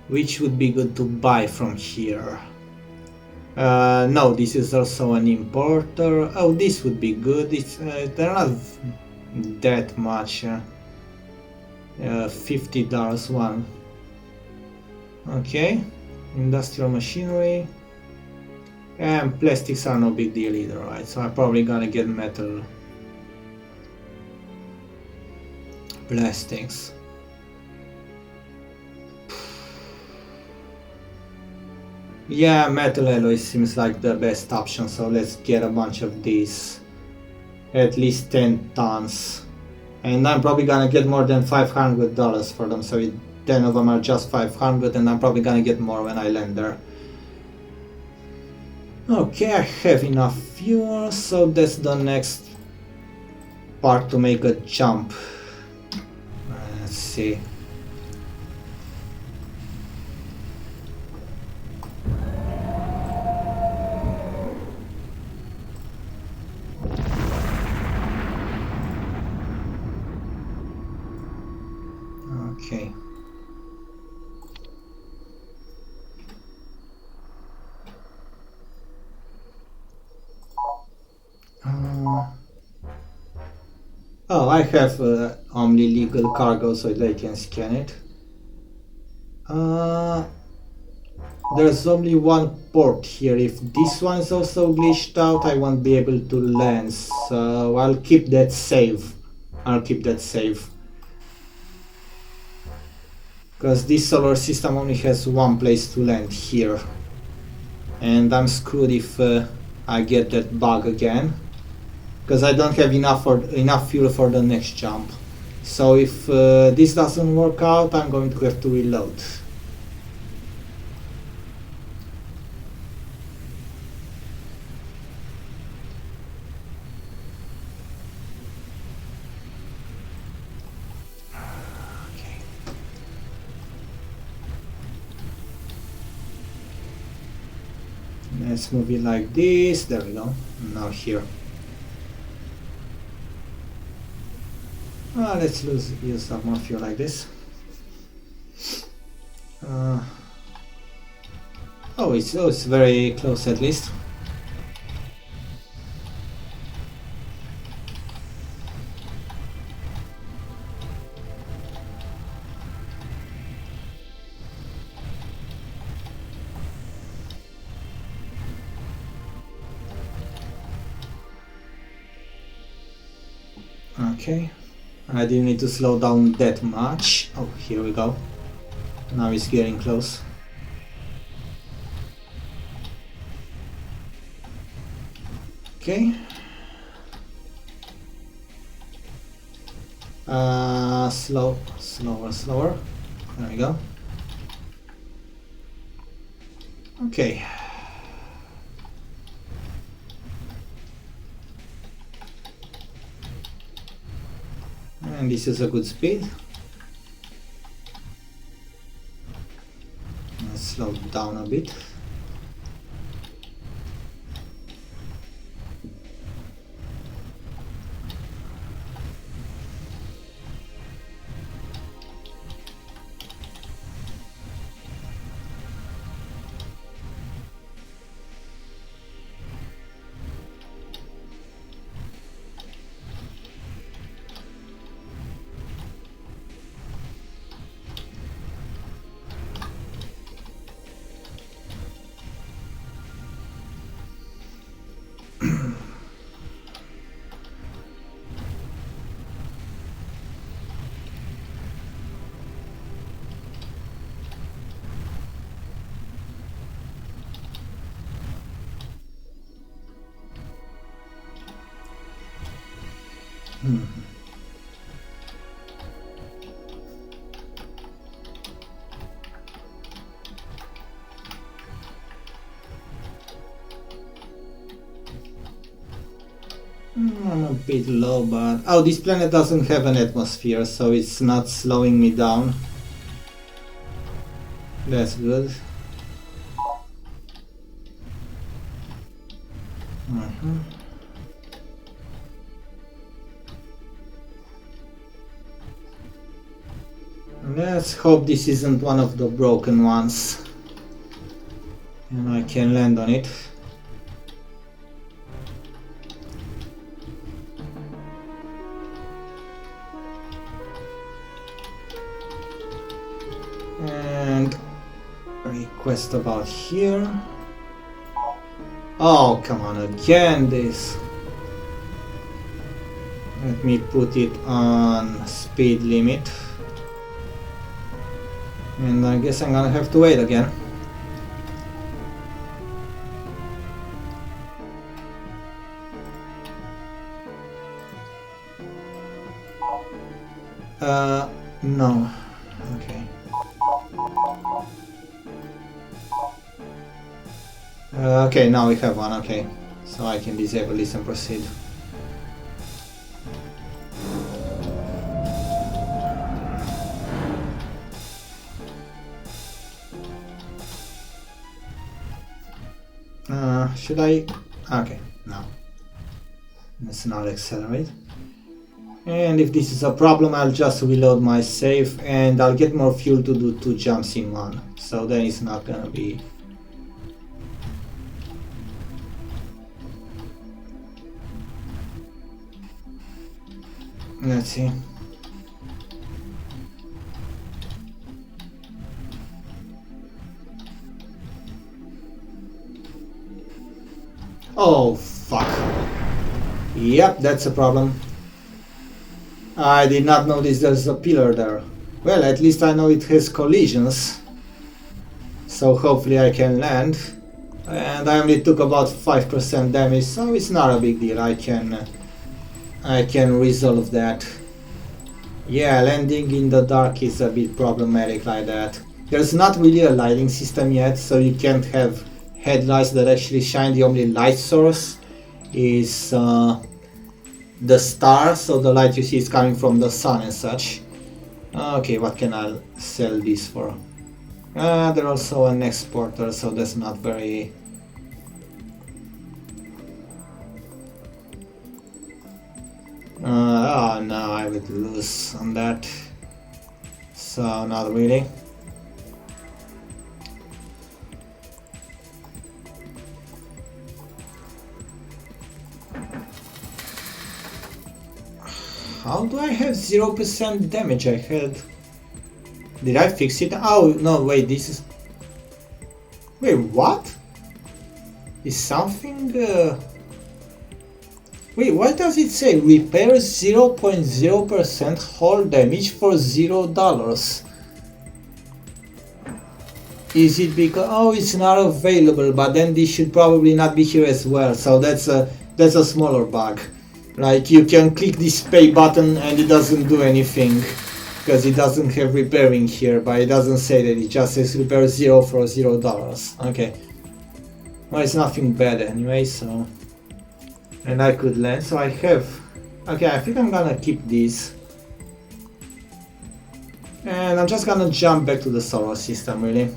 which would be good to buy from here? No, this is also an importer. Oh, this would be good. It's they're not that much. $50 one. Okay, industrial machinery and plastics are no big deal either, right? So I'm probably gonna get metal plastics. Yeah, metal alloy seems like the best option, so let's get a bunch of these, at least 10 tons. And I'm probably gonna get more than $500 for them, so 10 of them are just 500, and I'm probably gonna get more when I land there. Okay, I have enough fuel, so that's the next part to make a jump. Let's see. Okay. Oh, I have only legal cargo, so they can scan it. There's only one port here. If this one's also glitched out, I won't be able to land. So I'll keep that save. Because this solar system only has one place to land here. And I'm screwed if I get that bug again. Because I don't have enough fuel for the next jump. So if this doesn't work out, I'm going to have to reload. Okay. Let's move it like this. There we go. Now here. Let's use some more fuel like this. Oh, it's very close at least. Okay. I didn't need to slow down that much. Oh, here we go. Now it's getting close. Okay. Slower. There we go. Okay. And this is a good speed. Let's slow down a bit. I'm a bit low, but... Oh, this planet doesn't have an atmosphere, so it's not slowing me down. That's good. Let's hope this isn't one of the broken ones. And I can land on it. And request about here. Oh, come on, again this. Let me put it on speed limit. And I guess I'm gonna have to wait again. No. Okay. Okay, now we have one, okay. So I can disable this and proceed. Should I? Okay, no. Let's not accelerate. And if this is a problem, I'll just reload my save and I'll get more fuel to do 2 jumps in one. So then it's not gonna be... Let's see. Oh, fuck. Yep, that's a problem. I did not notice there's a pillar there. Well, at least I know it has collisions. So hopefully I can land. And I only took about 5% damage, so it's not a big deal. I can resolve that. Yeah, landing in the dark is a bit problematic like that. There's not really a lighting system yet, so you can't have headlights that actually shine. The only light source is the star, so the light you see is coming from the sun and such. Okay, what can I sell this for? They're also an exporter, so that's not very... oh no, I would lose on that. So, not really. How do I have 0% damage? I had... Did I fix it? Oh, no, wait, this is... Wait, what? Is something... Wait, what does it say? Repair 0.0% hull damage for $0. Is it because... Oh, it's not available, but then this should probably not be here as well, so that's a smaller bug. Like, you can click this pay button and it doesn't do anything, because it doesn't have repairing here, but it doesn't say that, it just says repair 0 for $0. Okay. Well, it's nothing bad anyway, so... And I could land, so I have... Okay, I think I'm gonna keep this. And I'm just gonna jump back to the solar system, really.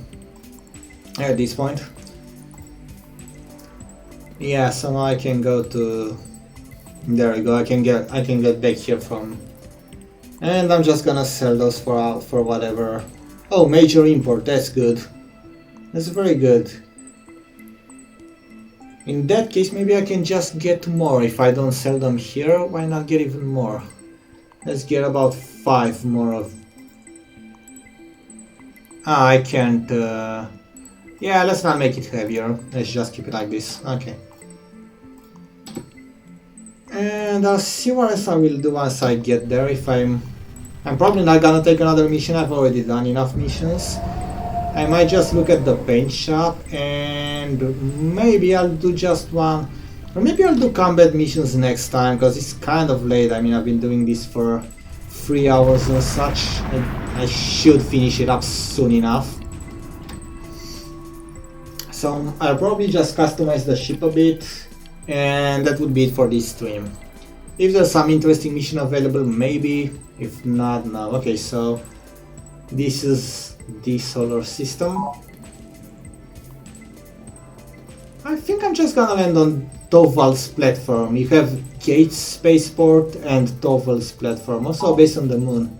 At this point. Yeah, so now I can go to... There we go, I can get back here from... And I'm just gonna sell those for whatever... Oh, major import, that's good. That's very good. In that case, maybe I can just get more. If I don't sell them here, why not get even more? Let's get about 5 more of... Ah, I can't... Yeah, let's not make it heavier. Let's just keep it like this. Okay. And I'll see what else I will do once I get there. If I'm probably not gonna take another mission. I've already done enough missions. I might just look at the paint shop and maybe I'll do just one Or maybe I'll do combat missions next time, because it's kind of late. I mean, I've been doing this for 3 hours or such. I should finish it up soon enough. So I'll probably just customize the ship a bit, and that would be it for this stream. If there's some interesting mission available, maybe. If not, no. Okay, so this is the solar system. I think I'm just gonna land on Toval's platform. You have Gates spaceport and Toval's platform, also based on the moon.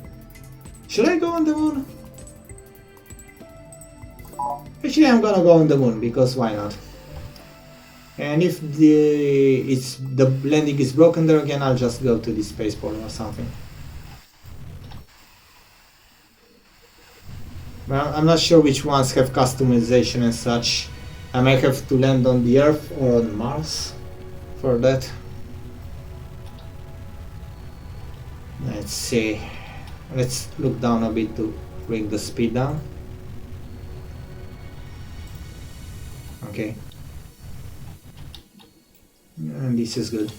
Should I go on the moon? Actually, I'm gonna go on the moon, because why not? And if the landing is broken there again, I'll just go to the spaceport or something. Well, I'm not sure which ones have customization and such. I might have to land on the Earth or on Mars for that. Let's see. Let's look down a bit to bring the speed down. Okay. And this is good.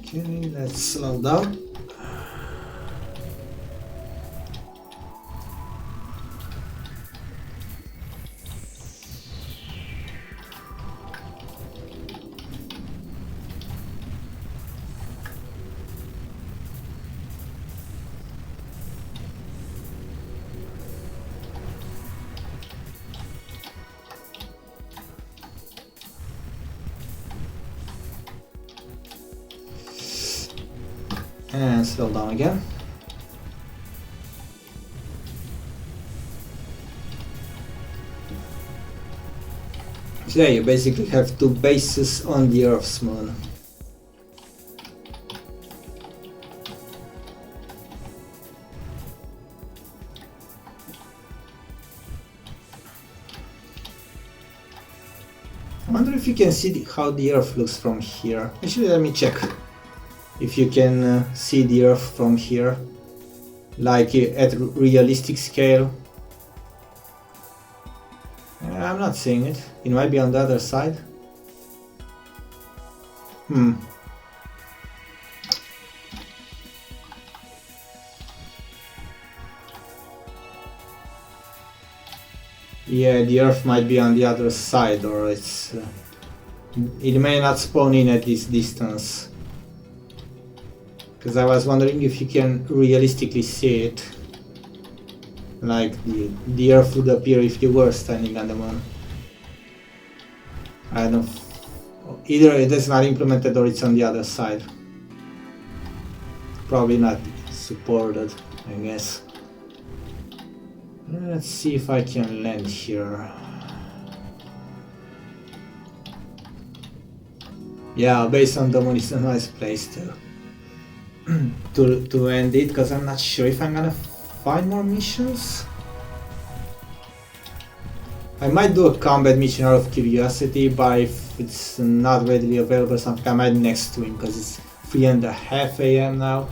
Okay, let's slow down. And slow down again. So yeah, you basically have two bases on the Earth's moon. I wonder if you can see how the Earth looks from here. Actually, let me check. If you can see the Earth from here, like at realistic scale. I'm not seeing it. It might be on the other side. Yeah, the Earth might be on the other side, or it may not spawn in at this distance. Because I was wondering if you can realistically see it. Like the Earth would appear if you were standing on the moon. I don't know. Either it is not implemented or it's on the other side. Probably not supported, I guess. Let's see if I can land here. Yeah, based on the moon, it's a nice place to end it, because I'm not sure if I'm gonna find more missions. I might do a combat mission out of curiosity, but if it's not readily available, something I might next stream, because it's 3:30 AM now,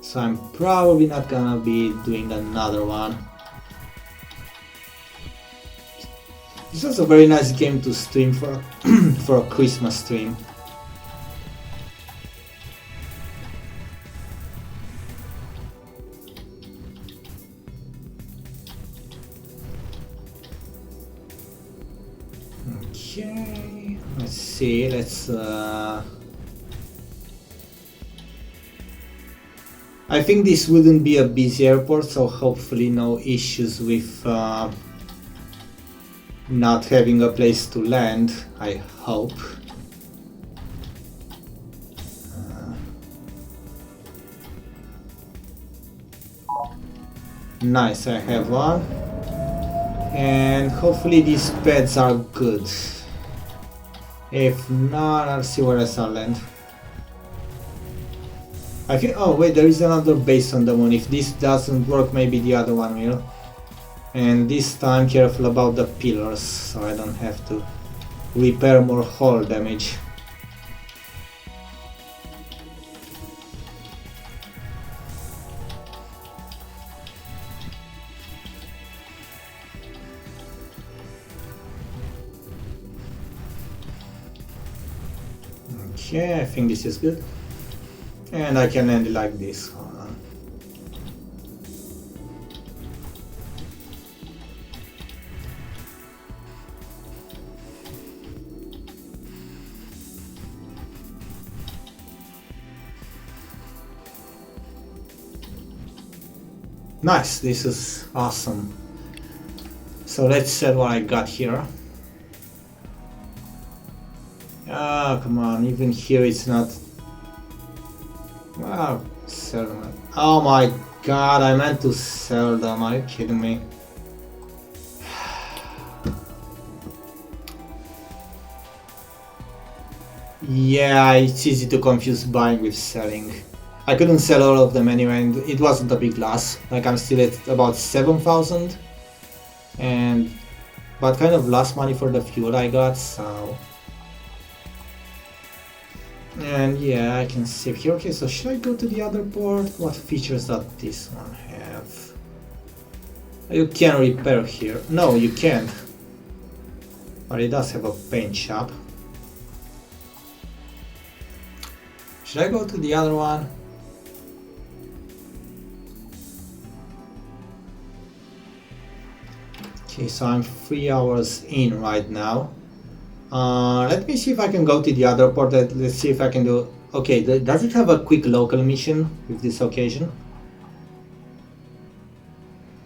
so I'm probably not gonna be doing another one. This was a very nice game to stream for for a Christmas stream. Okay, let's see, I think this wouldn't be a busy airport, so hopefully no issues with not having a place to land, I hope. Nice, I have one. And hopefully these pads are good. If not, I'll see where else I'll land. I think, oh wait, there is another base on the moon. If this doesn't work, maybe the other one will. And this time careful about the pillars so I don't have to repair more hull damage. Okay, I think this is good. And I can end it like this. Hold on. Nice, this is awesome. So let's see what I got here. Ah, come on, even here it's not. Wow, sell them. Oh my god, I meant to sell them, are you kidding me? Yeah, it's easy to confuse buying with selling. I couldn't sell all of them anyway, and it wasn't a big loss. Like I'm still at about 7,000, but kind of lost money for the fuel I got, so. And yeah, I can save here. Okay, so should I go to the other port? What features does this one have? You can repair here. No, you can't. But it does have a paint shop. Should I go to the other one? Okay, so I'm 3 hours in right now. Let me see if I can go to the other port. Let's see if I can do. Okay, does it have a quick local mission with this occasion?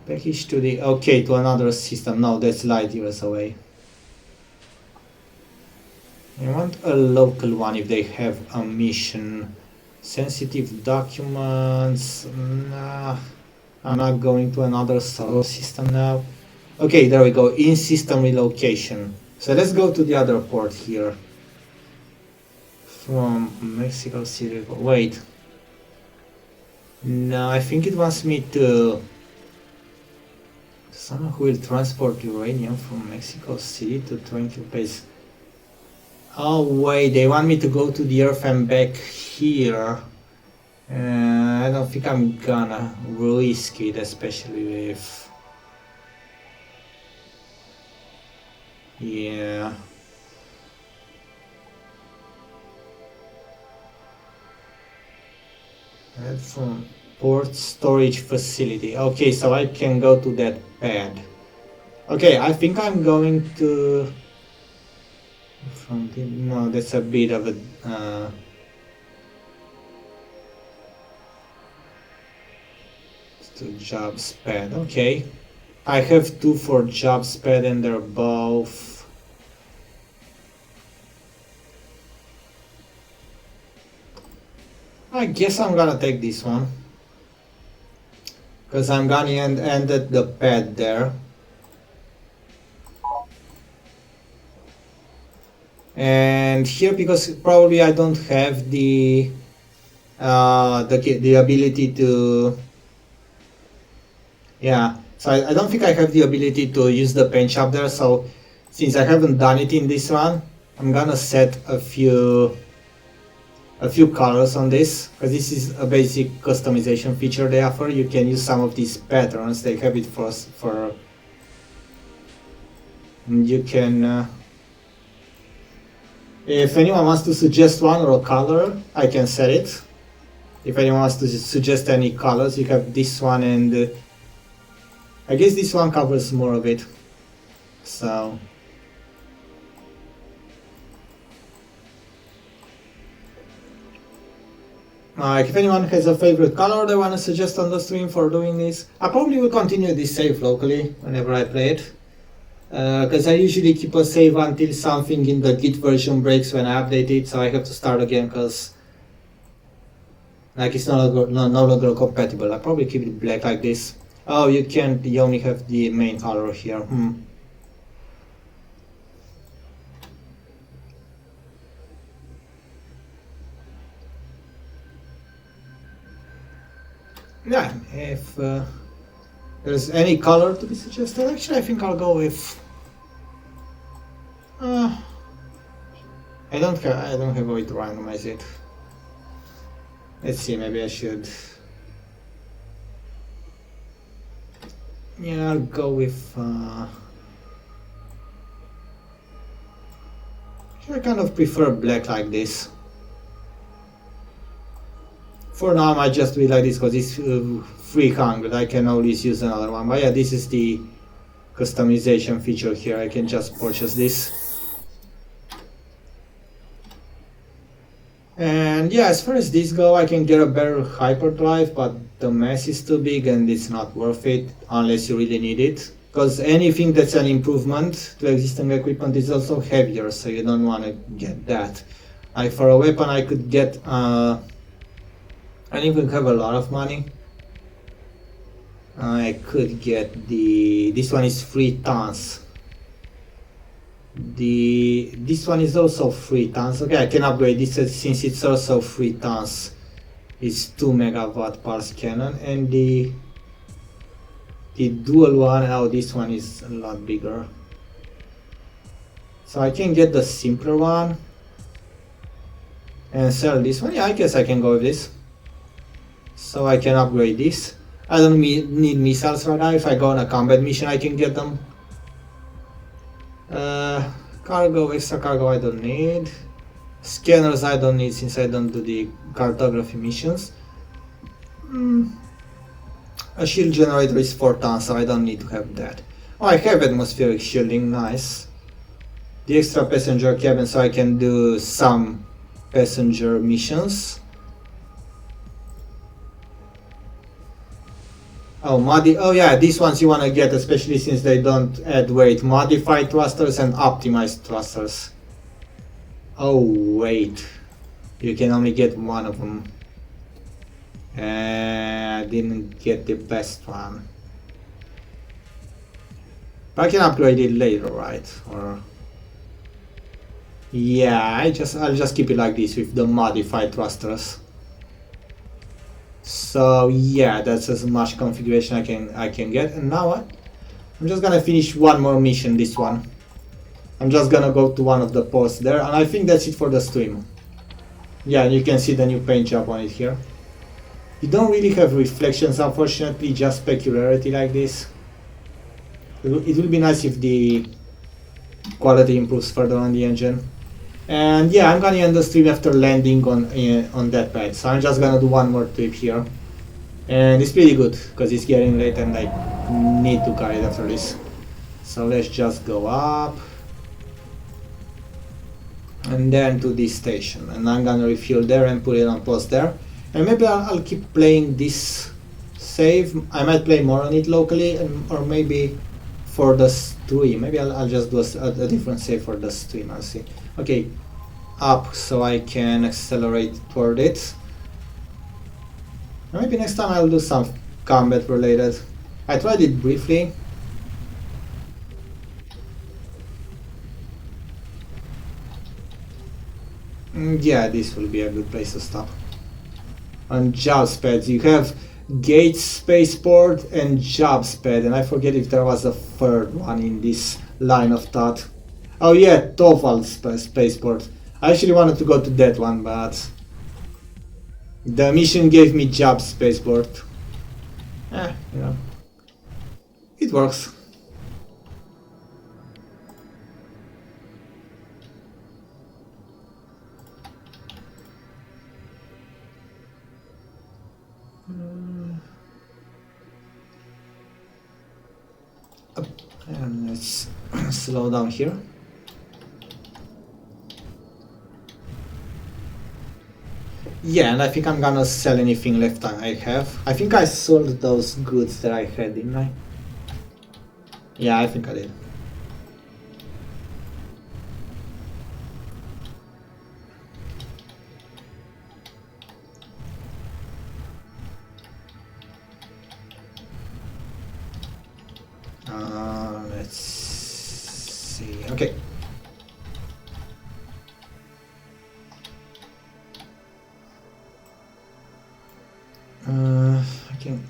Package to the. Okay, to another system. No, that's light years away. I want a local one if they have a mission. Sensitive documents. Nah, I'm not going to another solar system now. Okay, there we go. In-system relocation. So let's go to the other port here. From Mexico City. Wait. No, I think it wants me to. Someone who will transport uranium from Mexico City to Tranquil Base. Oh wait, they want me to go to the Earth and back here. I don't think I'm gonna risk it, especially with. Yeah. That's from port storage facility. Okay, so I can go to that pad. Okay, I think I'm going to. No, that's a bit of a. To jobs pad. Okay, I have 2 for jobs pad, and they're both. I guess I'm gonna take this one. Because I'm gonna end at the pad there. And here, because probably I don't have the ability to. Yeah, so I don't think I have the ability to use the paint shop there. So since I haven't done it in this one, I'm gonna set a few colors on this, because this is a basic customization feature they offer. You can use some of these patterns. They have it for you can. If anyone wants to suggest one or a color, I can set it. If anyone wants to suggest any colors, you have this one, and I guess this one covers more of it. So. If anyone has a favorite color they want to suggest on the stream for doing this, I probably will continue this save locally whenever I play it. Because I usually keep a save until something in the Git version breaks when I update it, so I have to start again because like it's no longer compatible. I probably keep it black like this. Oh, you can't, you only have the main color here. Yeah, if There's any color to be suggested? Actually, I think I'll go with. I don't have a way to randomize it. Let's see. Maybe I should. Yeah, I'll go with. I kind of prefer black like this. For now, I might just do it like this because it's free angle. I can always use another one. But yeah, this is the customization feature here. I can just purchase this. And yeah, as far as this go, I can get a better hyperdrive, but the mess is too big and it's not worth it unless you really need it. Because anything that's an improvement to existing equipment is also heavier, so you don't want to get that. Like for a weapon, I could get. I don't even have a lot of money. I could get the. This one is 3 tons. This one is also 3 tons. Okay, I can upgrade this since it's also 3 tons. It's 2 megawatt pulse cannon, and the dual one, oh, this one is a lot bigger. So I can get the simpler one and sell this one. Yeah, I guess I can go with this. So I can upgrade this. I don't need missiles right now. If I go on a combat mission, I can get them. Cargo, extra cargo I don't need. Scanners I don't need since I don't do the cartography missions. A shield generator is 4 tons, so I don't need to have that. Oh, I have atmospheric shielding, nice. The extra passenger cabin, so I can do some passenger missions. Oh yeah, these ones you want to get, especially since they don't add weight. Modified thrusters and optimized thrusters. Oh wait, you can only get one of them. I didn't get the best one. But I can upgrade it later, right? Or yeah, I'll just keep it like this with the modified thrusters. So yeah, that's as much configuration I can get. And now what? I'm just gonna finish one more mission, this one. I'm just gonna go to one of the posts there, and I think that's it for the stream. Yeah, and you can see the new paint job on it here. You don't really have reflections, unfortunately, just specularity like this. It will be nice if the quality improves further on the engine. And yeah, I'm gonna end the stream after landing on that pad. So I'm just gonna do one more trip here. And it's pretty good, because it's getting late and I need to carry it after this. So let's just go up. And then to this station. And I'm gonna refuel there and put it on post there. And maybe I'll keep playing this save. I might play more on it locally, or maybe for the stream. Maybe I'll just do a different save for the stream. I'll see. Okay, up so I can accelerate toward it. Maybe next time I'll do some combat related. I tried it briefly. Yeah, this will be a good place to stop. On JobsPad, you have Gates Spaceport and JobsPad, and I forget if there was a third one in this line of thought. Oh yeah, Toval Spaceport. I actually wanted to go to that one, but the mission gave me Job Spaceport. You know, it works. And let's slow down here. Yeah, and I think I'm gonna sell anything left I have. I think I sold those goods that I had, didn't I? Yeah, I think I did. Let's see. Okay. I can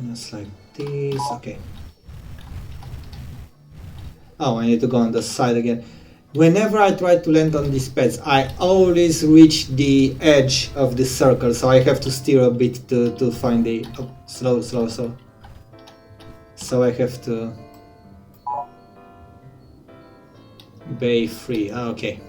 just like this. Okay. Oh, I need to go on the side again. Whenever I try to land on these pads, I always reach the edge of the circle, so I have to steer a bit to find the... Oh, slow. So I have to... Bay free, okay.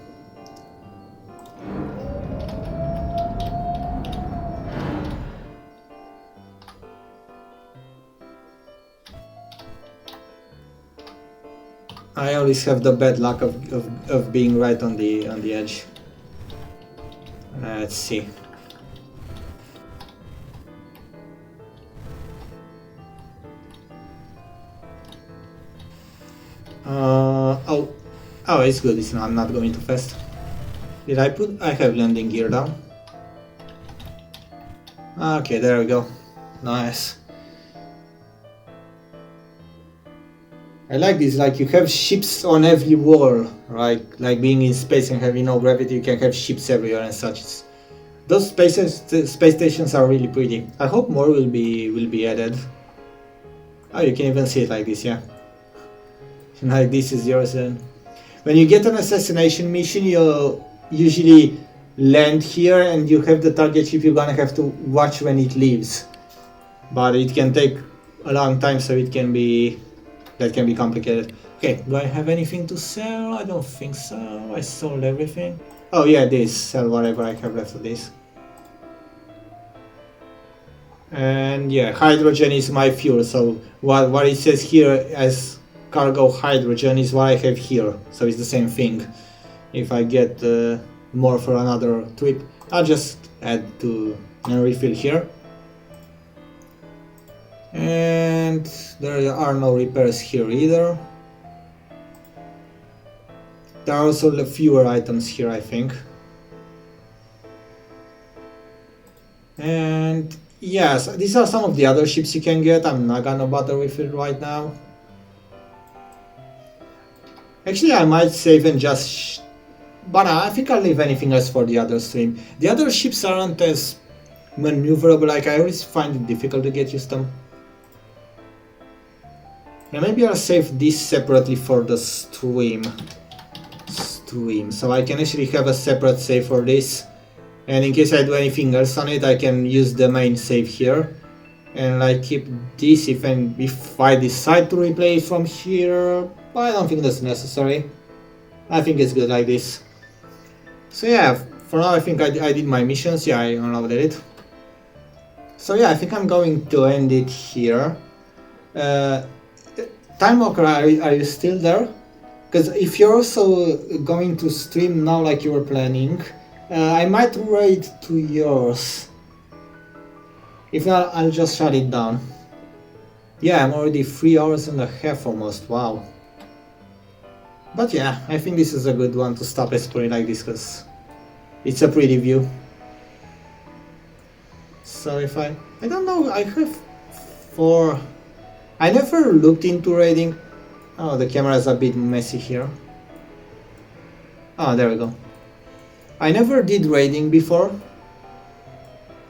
I always have the bad luck of being right on the edge. Let's see. Oh, it's good. I'm not going too fast. Did I put? I have landing gear down. Okay, there we go. Nice. I like this, like you have ships on every wall, right? Like being in space and having no gravity, you can have ships everywhere and such. Those space stations are really pretty. I hope more will be added. Oh, you can even see it like this, yeah. Like this is yours. And when you get an assassination mission, you usually land here and you have the target ship. You're gonna have to watch when it leaves, but it can take a long time, so it can be. That can be complicated. Okay, do I have anything to sell? I don't think so. I sold everything. Oh yeah, this. Sell whatever I have left of this. And yeah, hydrogen is my fuel, so what it says here as cargo hydrogen is what I have here. So it's the same thing. If I get more for another trip, I'll just add to and refill here. And there are no repairs here either. There are also fewer items here, I think. And yes, these are some of the other ships you can get. I'm not gonna bother with it right now. Actually, I might save and just... but I think I'll leave anything else for the other stream. The other ships aren't as maneuverable, like I always find it difficult to get used to them. Yeah, maybe I'll save this separately for the stream. So I can actually have a separate save for this. And in case I do anything else on it, I can use the main save here. And I keep this if I decide to replay it from here. But I don't think that's necessary. I think it's good like this. So yeah, for now I think I did my missions. Yeah, I unloaded it. So yeah, I think I'm going to end it here. Time Walker, are you still there? Because if you're also going to stream now like you were planning, I might raid to yours. If not, I'll just shut it down. Yeah, I'm already 3 hours and a half almost, wow. But yeah, I think this is a good one to stop exploring like this because it's a pretty view. So if I don't know, I have 4... I never looked into raiding. Oh, the camera is a bit messy here. Oh, there we go. I never did raiding before.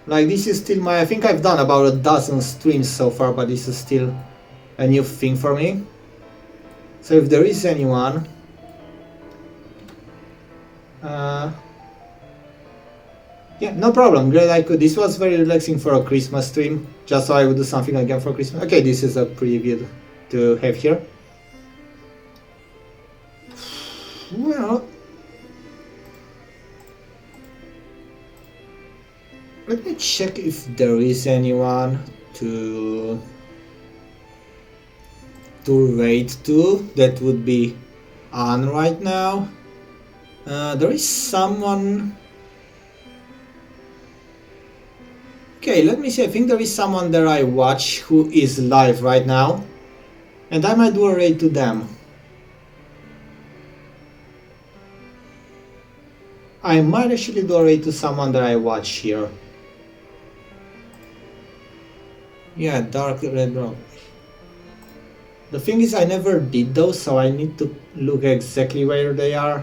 Like this is still I think I've done about a dozen streams so far, but this is still a new thing for me. So if there is anyone... yeah, no problem. Great, I could. This was very relaxing for a Christmas stream, just so I would do something again for Christmas. Okay, this is a preview to have here. Well, let me check if there is anyone to raid to that would be on right now. There is someone. Okay, let me see. I think there is someone that I watch who is live right now, and I might do a raid to them. I might actually do a raid to someone that I watch here. Yeah, Dark Red Rock. The thing is, I never did those, so I need to look exactly where they are.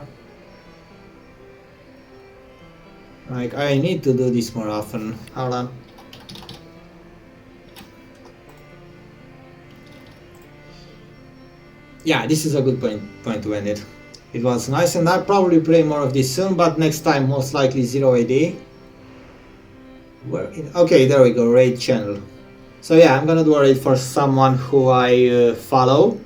Like, I need to do this more often. Hold on. yeah, this is a good point to end it. It was nice, and I'll probably play more of this soon, but next time most likely Zero AD. Okay, there we go, raid channel. So yeah, I'm gonna do a raid for someone who I follow.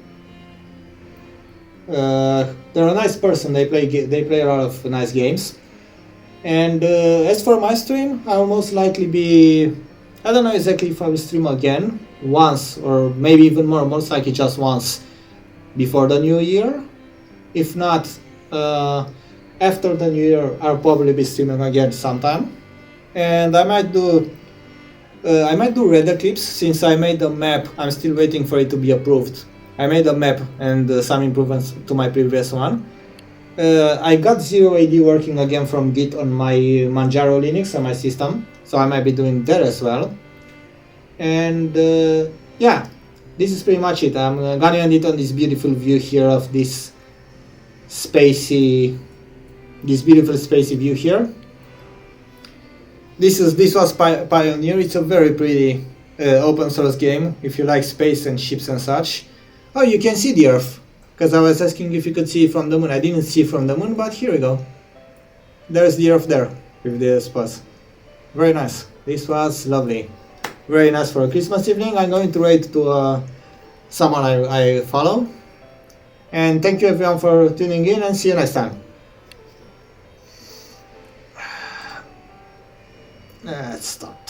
They're a nice person. They play a lot of nice games. And as for my stream, I'll most likely be, I don't know exactly if I will stream again once or maybe even more, most likely just once before the new year. If not, after the new year, I'll probably be streaming again sometime. And I might do Red Eclipse since I made the map. I'm still waiting for it to be approved. I made a map and some improvements to my previous one. I got Zero AD working again from Git on my Manjaro Linux on my system, so I might be doing that as well. And yeah, this is pretty much it. I'm gonna end it on this beautiful view here of this beautiful spacey view here. This was Pioneer. It's a very pretty open source game if you like space and ships and such. Oh, you can see the Earth, because I was asking if you could see from the moon. I didn't see from the moon, but here we go. There's the Earth there with the spots. Very nice. This was lovely. Very nice for a Christmas evening. I'm going to raid to someone I follow. And thank you everyone for tuning in, and see you next time. Let's stop.